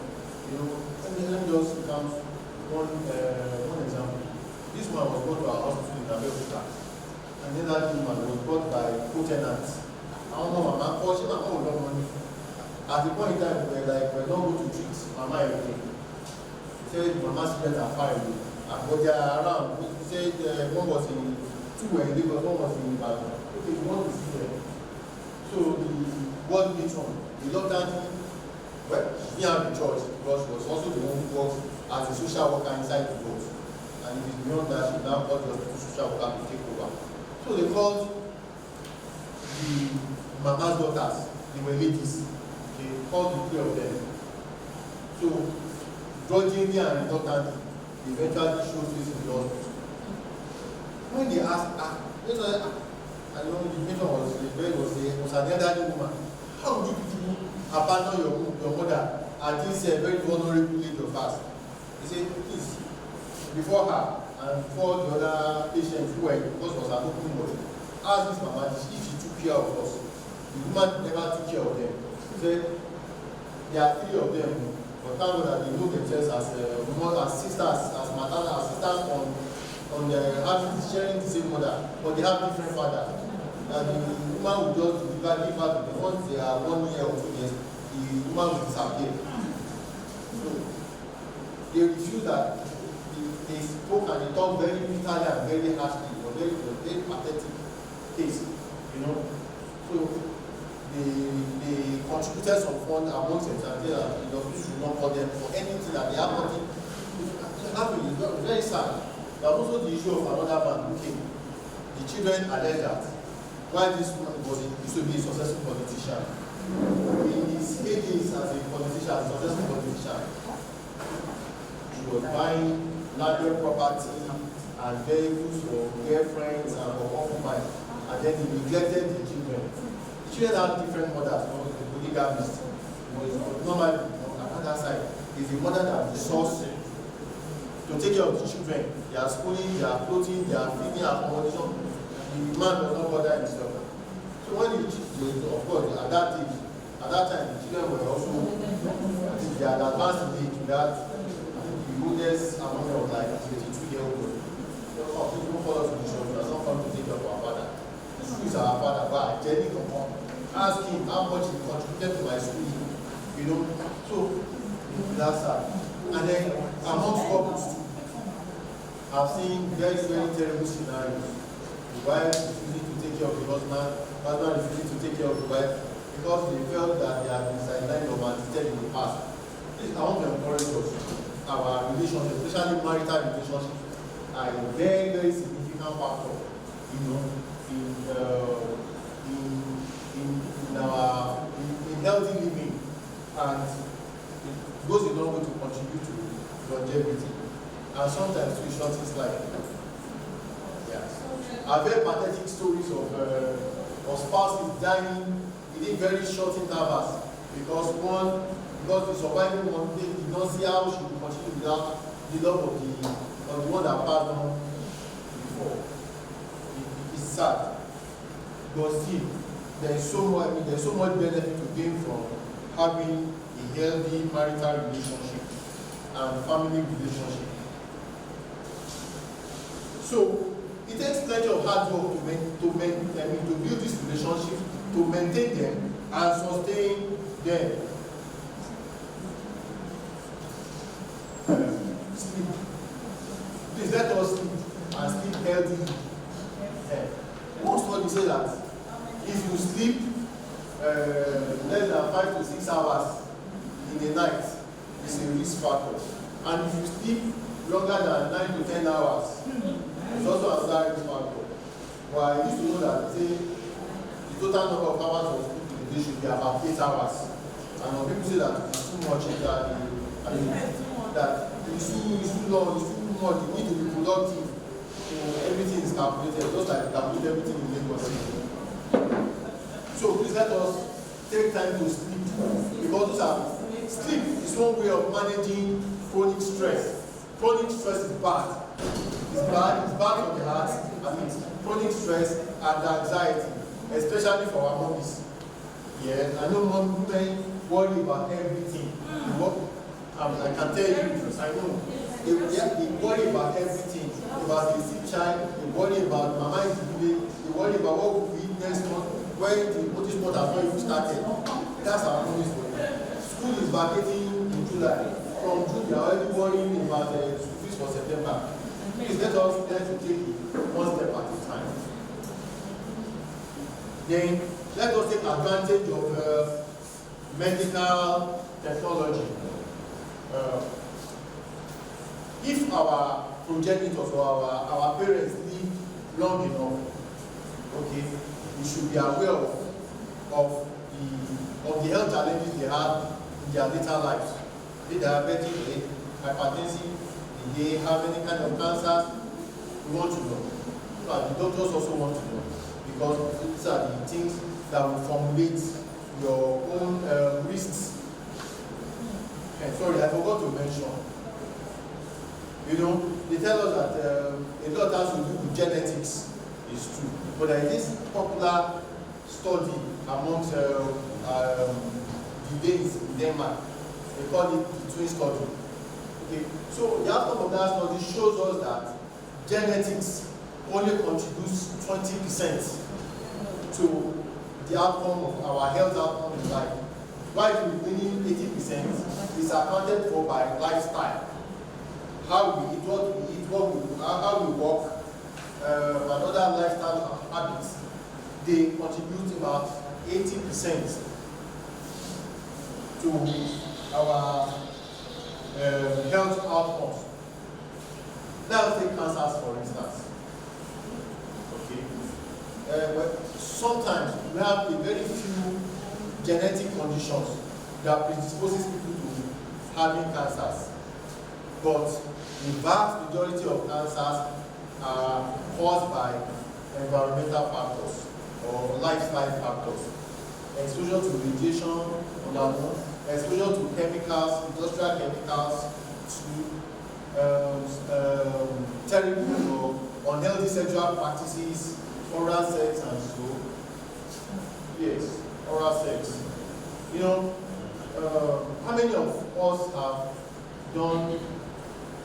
You know, let me just count one example. This man was brought to our hospital in America, and then that woman was brought by co-tenants. I don't know, Mama, she was not money. At the point in time, we're not going to treat Mama everything. He said, Mama's parents are far away. But they are around. He said, one was in Lagos, one was in Ibadan. Okay, we want to see them. So the ward matron, reluctantly, well, she didn't have the choice because she was also the one who works as a social worker inside the ward. And it is beyond that, she now got the social worker to take over. So they called the Mama's daughters, they were ladies. They called the three of them. So, grudgingly and reluctantly, they eventually showed face in the hospital. When they asked, I know the patient was an elderly woman. How would you people abandon your mother at this very vulnerable age of ours? He said, please, before her and before the other patients who were, because it was an open ward, ask this mama if she took care of us. The woman never took care of them. He said, there are three of them, but thank God that they know themselves as sisters, as maternal, as sisters on sharing the same mother, but they have different fathers. And the woman will just give her to them. Once they are 1 year or 2 years, the woman will disappear. So they refuse that. The they spoke and they talked very bitterly and very harshly. It was very pathetic case, you know. So they contributed some funds amongst themselves and the office should not call them for anything that they have nothing. It's very sad. There was also the issue of another man who came. The children alleged that while this man used to be a successful politician, in his heydays as a politician, a successful politician, he was buying landed property and vehicles for girlfriends and for concubines, and then he neglected the children. The children had different mothers, the polygamist. Normally, on another side, is the mother that resource to take care of the children. They are schooling, they are clothing, they are feeding, accommodation. The man does not bother himself. So when of course, at that time, the children were also, they had advanced in age to that. The oldest among them was like 22-year-old. Please don't follow us to the church. We are not come to take care of our father. Who is our father? Why? Jenny come on. Ask him how much he contributed to my school. You know? So that's that. And then amongst couples, I've seen very, very terrible scenarios. The wife is refusing to take care of the husband refusing to take care of the wife because they felt that they had been sidelined or maltreated in the past. This, I want to encourage us. Our relationships, especially marital relationships, are a very, very significant factor, you know, in healthy living, and it goes a long way to contribute to longevity. And sometimes we short his life. Yes. I've heard pathetic stories of spouses dying within very short intervals because the surviving one did not see how she would continue without the love of the one that passed on before. It's sad. But still, there's so much benefit to gain from having a healthy marital relationship and family relationship. So it takes plenty of hard work to build this relationship, to maintain them and sustain them. Sleep. Please let us sleep and sleep healthy. Most studies say that if you sleep less than 5 to 6 hours in a night, it's a risk factor. And if you sleep longer than 9 to 10 hours, it's also another risk factor. But I used to know that the total number of hours of sleep in a day should be about 8 hours. And when people say that it's too much, that it's too long, it's too much, you need to be productive. So everything is calculated, just like you calculate everything in Lagos. So please let us take time to sleep, because sleep is one way of managing chronic stress. Chronic stress is bad. It's bad for the heart, and chronic stress and anxiety, especially for our mommies. Yeah, I know women worry about everything. I can tell you, I know. They worry about everything, about the sick child, they worry about mama is doing, they worry about what will be next month, when the notice month has not even started. That's our mommy's worry. School is vacating in July. From June, they are already worrying about the school fees for September. Please let us take it one step at a time. Then let us take advantage of medical technology. If our progenitors or our parents live long enough, okay, we should be aware of the health challenges they have in their later lives. They diabetic, hypertensive, they have any kind of cancer, we want to know. But the doctors also want to know, because these are the things that will formulate your own risks. And sorry, I forgot to mention. You know, they tell us that a lot has to do with genetics. It's true. But there is this popular study amongst the Danes in Denmark. They call it the twin study. Okay. So the outcome of that study shows us that genetics only contributes 20% to the outcome of our health outcome in life. While the remaining 80% is accounted for by lifestyle. how we eat, what we eat, how we walk, and other lifestyle habits, they contribute about 80% to our health outcomes. Let's take cancers for instance. Okay. Well, sometimes we have a very few genetic conditions that predisposes people to having cancers. But the vast majority of cancers are caused by environmental factors or lifestyle factors. Exposure to radiation, number one. Exposure to chemicals, industrial chemicals, to terrible or unhealthy sexual practices, oral sex and so. Yes, oral sex. You know, how many of us have done,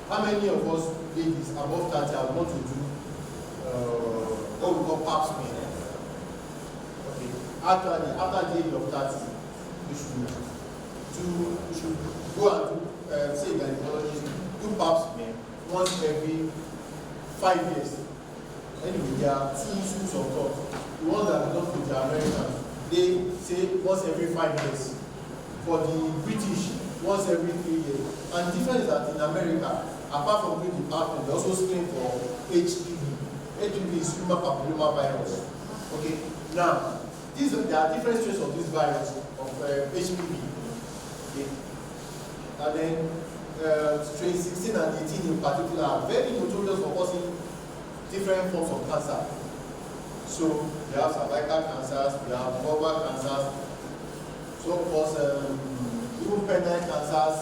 how many of us ladies above 30 have want to do what we call pap smear? Okay. After the age of 30, you should go and do, say gynecologist, do pap smear once every 5 years. Anyway, there are two schools of thought. The ones that belong to the Americans, they say once every 5 years. For the British, once every 3 years. And the difference is that in America, apart from doing the pap smear, they also screen for HPV. HPV is human papillomavirus. Okay. Now, there are different strains of this virus of HPV. Okay. And then strain 16 and 18 in particular are very notorious for causing different forms of cancer. So we have cervical cancers, we have vulvar cancers, so of course even penile cancers,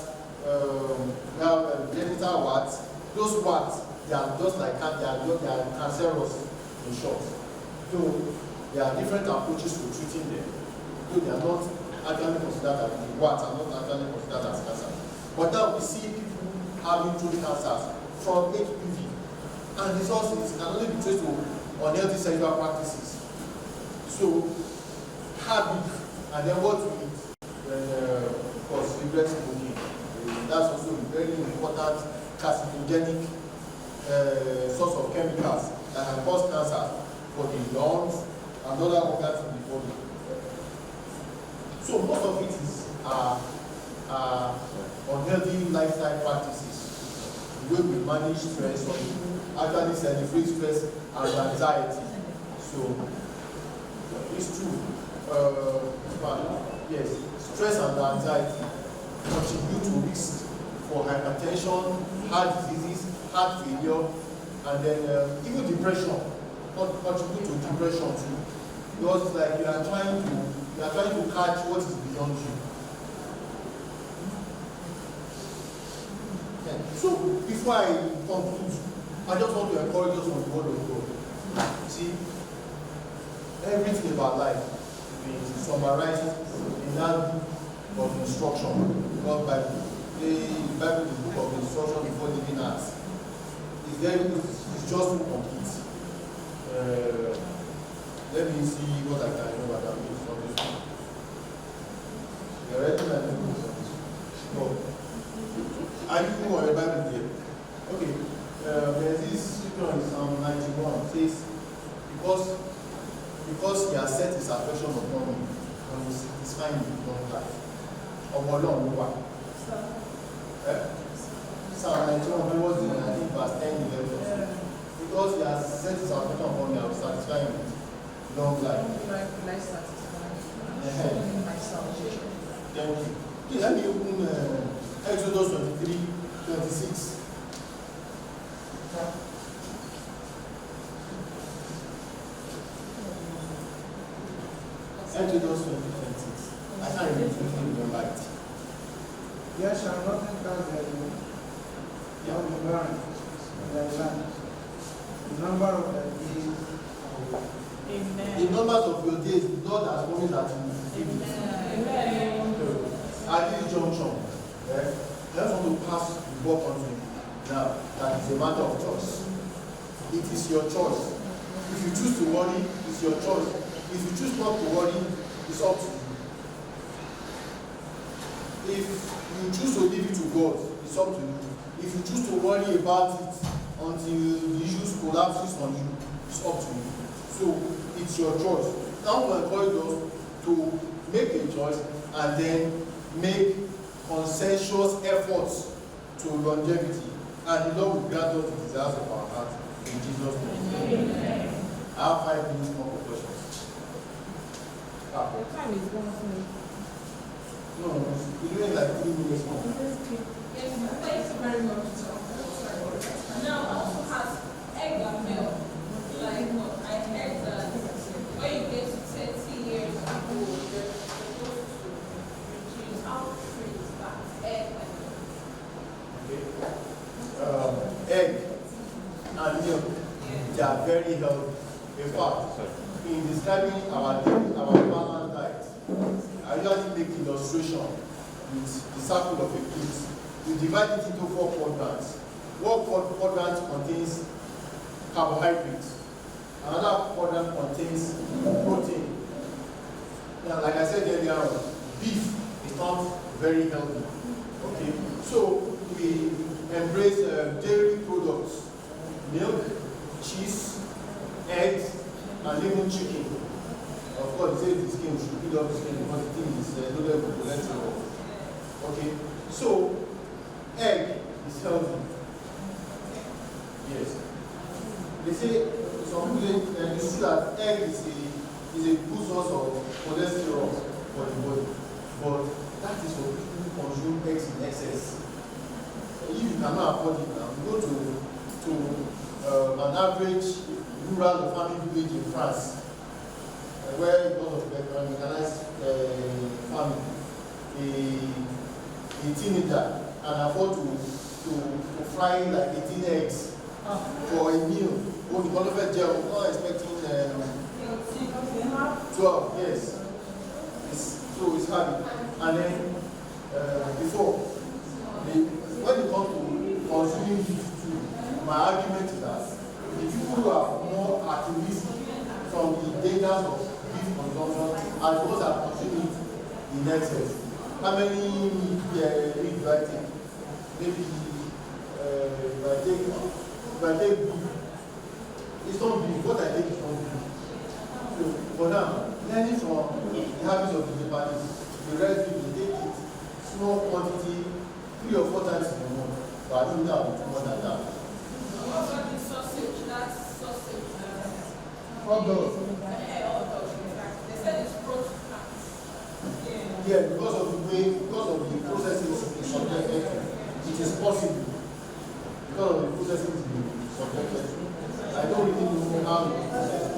we have genital warts. Those warts, they are just like they are cancerous in short. So there are different approaches to treating them. So they are not actually considered as the warts are not actually considered as cancer. But now we see people having true cancers from HPV. And the sources can only be traced to unhealthy sexual practices. So, habit, and then what we eat, of course, cigarette smoking. That's also a very important carcinogenic source of chemicals that can cause cancer for the lungs and other organs in the body. So, most of it is unhealthy lifestyle practices. The way we manage stress, or actually celebrate stress and anxiety. So it's true. Yes, stress and anxiety contribute to risk for hypertension, heart diseases, heart failure, and then even depression. Contribute to depression too. Because it's like you are trying to catch what is beyond you. Okay. So before I conclude, I just want to encourage us on the word of God. See, everything about life is summarized in that book of instruction, God Bible. The Bible is the book of instruction before living acts. It's very good, it's just too complete. Let me see what I can remember that means from this one. You're ready to no. Are you on the Bible there? Okay. There's this scripture in Psalm 91. It says, because he has set his affection upon me and will satisfy me with long life. Psalm 91, was in, I think, verse 10, 11. Because he has set his affection upon me, I will satisfy him with long life. Thank you. Okay, let me open Exodus 23, 26. Exodus 20:26. I can't remember it. There shall nothing pass by you on the ground, in thy land. The number of thy days. Amen. The numbers of your days, God has promised that you will give it. Amen. At this junction, I just want to pass the work on you. Now, that is a matter of choice. It is your choice. If you choose to worry, it's your choice. If you choose not to worry, it's up to you. If you choose to leave it to God, it's up to you. If you choose to worry about it until the issues collapses on you, it's up to you. So it's your choice. Now we encourage us to make a choice and then make conscientious efforts to longevity. And the Lord will grant us the desires of our heart in Jesus' name. Amen. I have 5 minutes more for questions. The time is going to me. No, we're doing like 3 minutes more. Yes, thank you very much. Now, I also have egg and milk. Like what I heard that when you get to 30 years old, you're supposed to reduce how trees that egg and milk. Egg and milk, they are very healthy. In fact, in describing our balanced diet, I usually make illustration with the circle of a plate. We divide it into 4 quadrants. One quadrant contains carbohydrates. Another quadrant contains protein. Now, like I said earlier, beef is not very healthy. Okay, so we embrace dairy products, milk, cheese, eggs, and even chicken. Of course, they say the skin should eat up the skin because the thing is loaded with cholesterol. Okay, so egg is healthy. Yes. They say some people you see that egg is a good source of cholesterol for the body, but that is for people who consume eggs in excess. If you cannot afford it now, you go to an average rural or farming village in France, where because of mechanized farming, a teenager can afford to fry like 18 eggs for a meal. What the qualified gel, not expecting 12, yes. So it's hard. And then before, when it comes to consuming beef too, my argument is that the people who are more at risk from the dangers of beef consumption are the ones that consume it in excess. How many meat do I take? Maybe if I take beef, it's not beef. What I take is not beef. So for now, learning from the habits of the Japanese, the rest people take it small quantity 3 or 4 times in a month. But I don't know more than that. What about the sausage? That's sausage. Hot dogs. They said it's protein. Yeah, because of the processes is subjected to, it is possible. Because of the processes is subjected to. I don't really know how it is processed,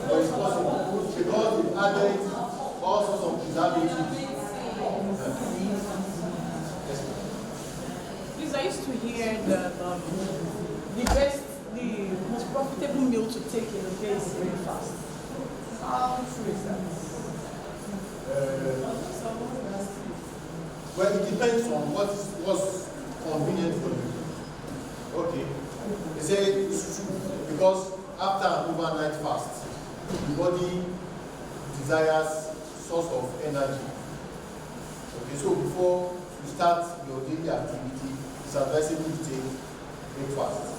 but it's possible. Because they added all sorts of preservatives. Please, I used to hear that the most profitable meal to take in a day is breakfast. How true is that? Well, it depends on what's convenient for you. Okay. They say it's true because after an overnight fast, the body desires source of energy. Okay, so before you start your daily activity, it's advisable to take breakfast.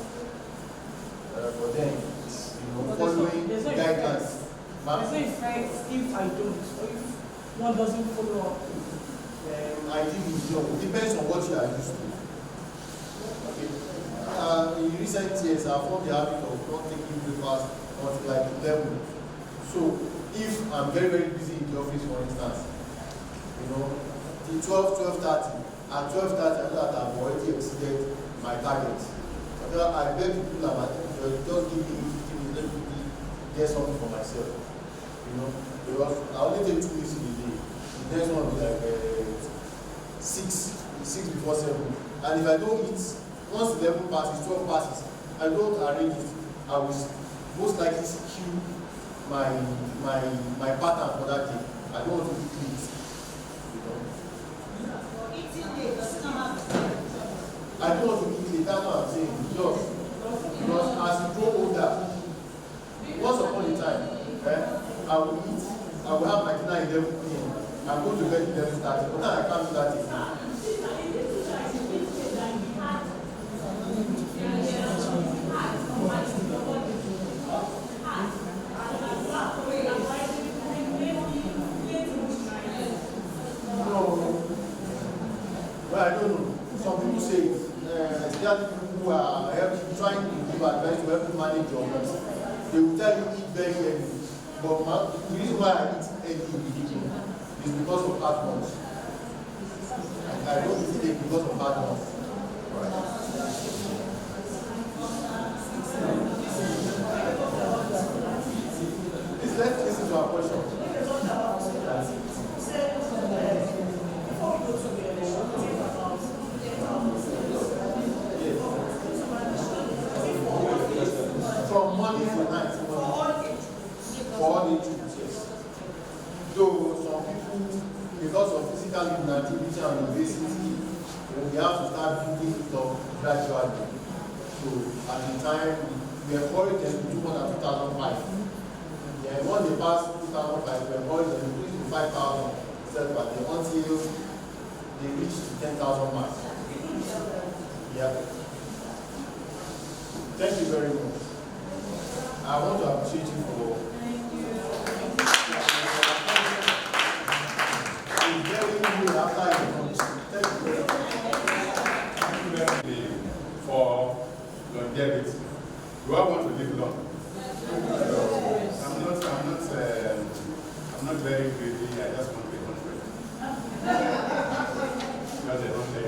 But then, following guidelines. There's no effect if I don't, or if one doesn't follow up. I think it's young. It depends on what you are used to. Okay. In recent years, I've formed the habit of not taking breakfast until like 11. So, if I'm very, very busy in the office, for instance, till 12:30. At 12:30, I know that I've already exceeded my target. So I beg people that just give me 15 minutes, let me get something for myself. Because I only take 2 meals in a day. The next one will be like 6 before 7. And if I don't eat, once 11 passes, 12 passes, I don't arrange it, I will most likely skew my pattern for that day. I don't want to eat meat. I don't want to eat late, that's what I'm saying. Just because as you grow older, once upon a time, I will eat, I will have my dinner 11 p.m. I go to bed 11:30, but now I can't do that again. some people say, especially people who are trying to give advice to help you manage your health, they will tell you eat very heavy. But the reason why I eat heavy is because of heartburns. I don't eat it because of heartburns. Let's listen to our question. From morning to night. For all the issues, yes. Though some people, because of physical inactivity and obesity, we have to start building it up gradually. So at the time, we encourage them to do more than 2005. Yeah, once they pass 2005, we encourage them to increase to 5,000 self per day until they reach 10,000 marks. Yeah. Thank you very much. I want to appreciate you for for longevity. Do I want to live long? I'm not very greedy. I just want to be 100. Because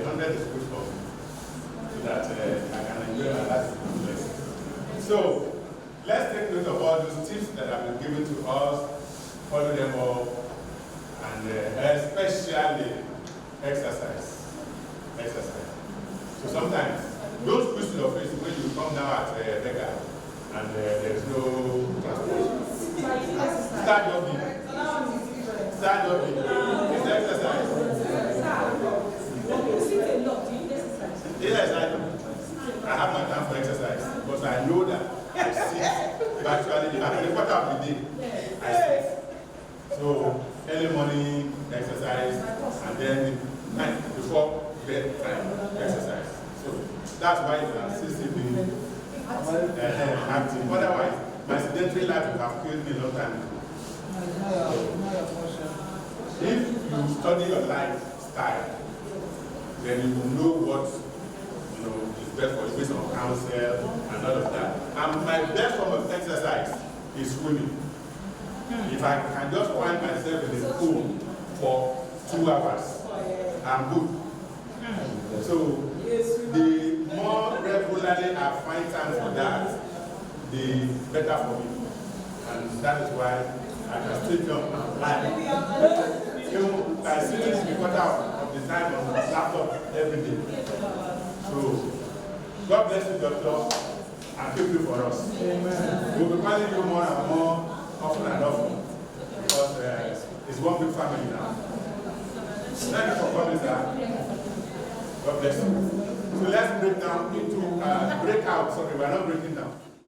100 is good for me, so that I can enjoy my life. So let's take note of all those tips that have been given to us, follow them up, and especially exercise. So sometimes, don't squeeze your face when you come down at Becca and there's no transport. Start jogging. It's exercise. Yes, I do. I have my time for exercise because I know that I sit virtually at the quarter of the day. I sit. So early morning exercise and then night before bedtime exercise. So that's why you can still be active. Otherwise, my sedentary life would have killed me a long time ago. If you study your lifestyle, then you will know what is best for you based on counsel and all of that. And my best form of exercise is swimming. If I can just find myself in the pool for 2 hours, I'm good. So the more regularly I find time for that, the better for me. And that is why I can still jump and fly. I sit in the quarter of the time on the laptop every day. So God bless you, doctor, and keep you for us. Amen. We'll be calling you more and more often and often because it's one big family now. Thank you for coming, sir. God bless you. So let's break down into breakout. Sorry, we're not breaking down.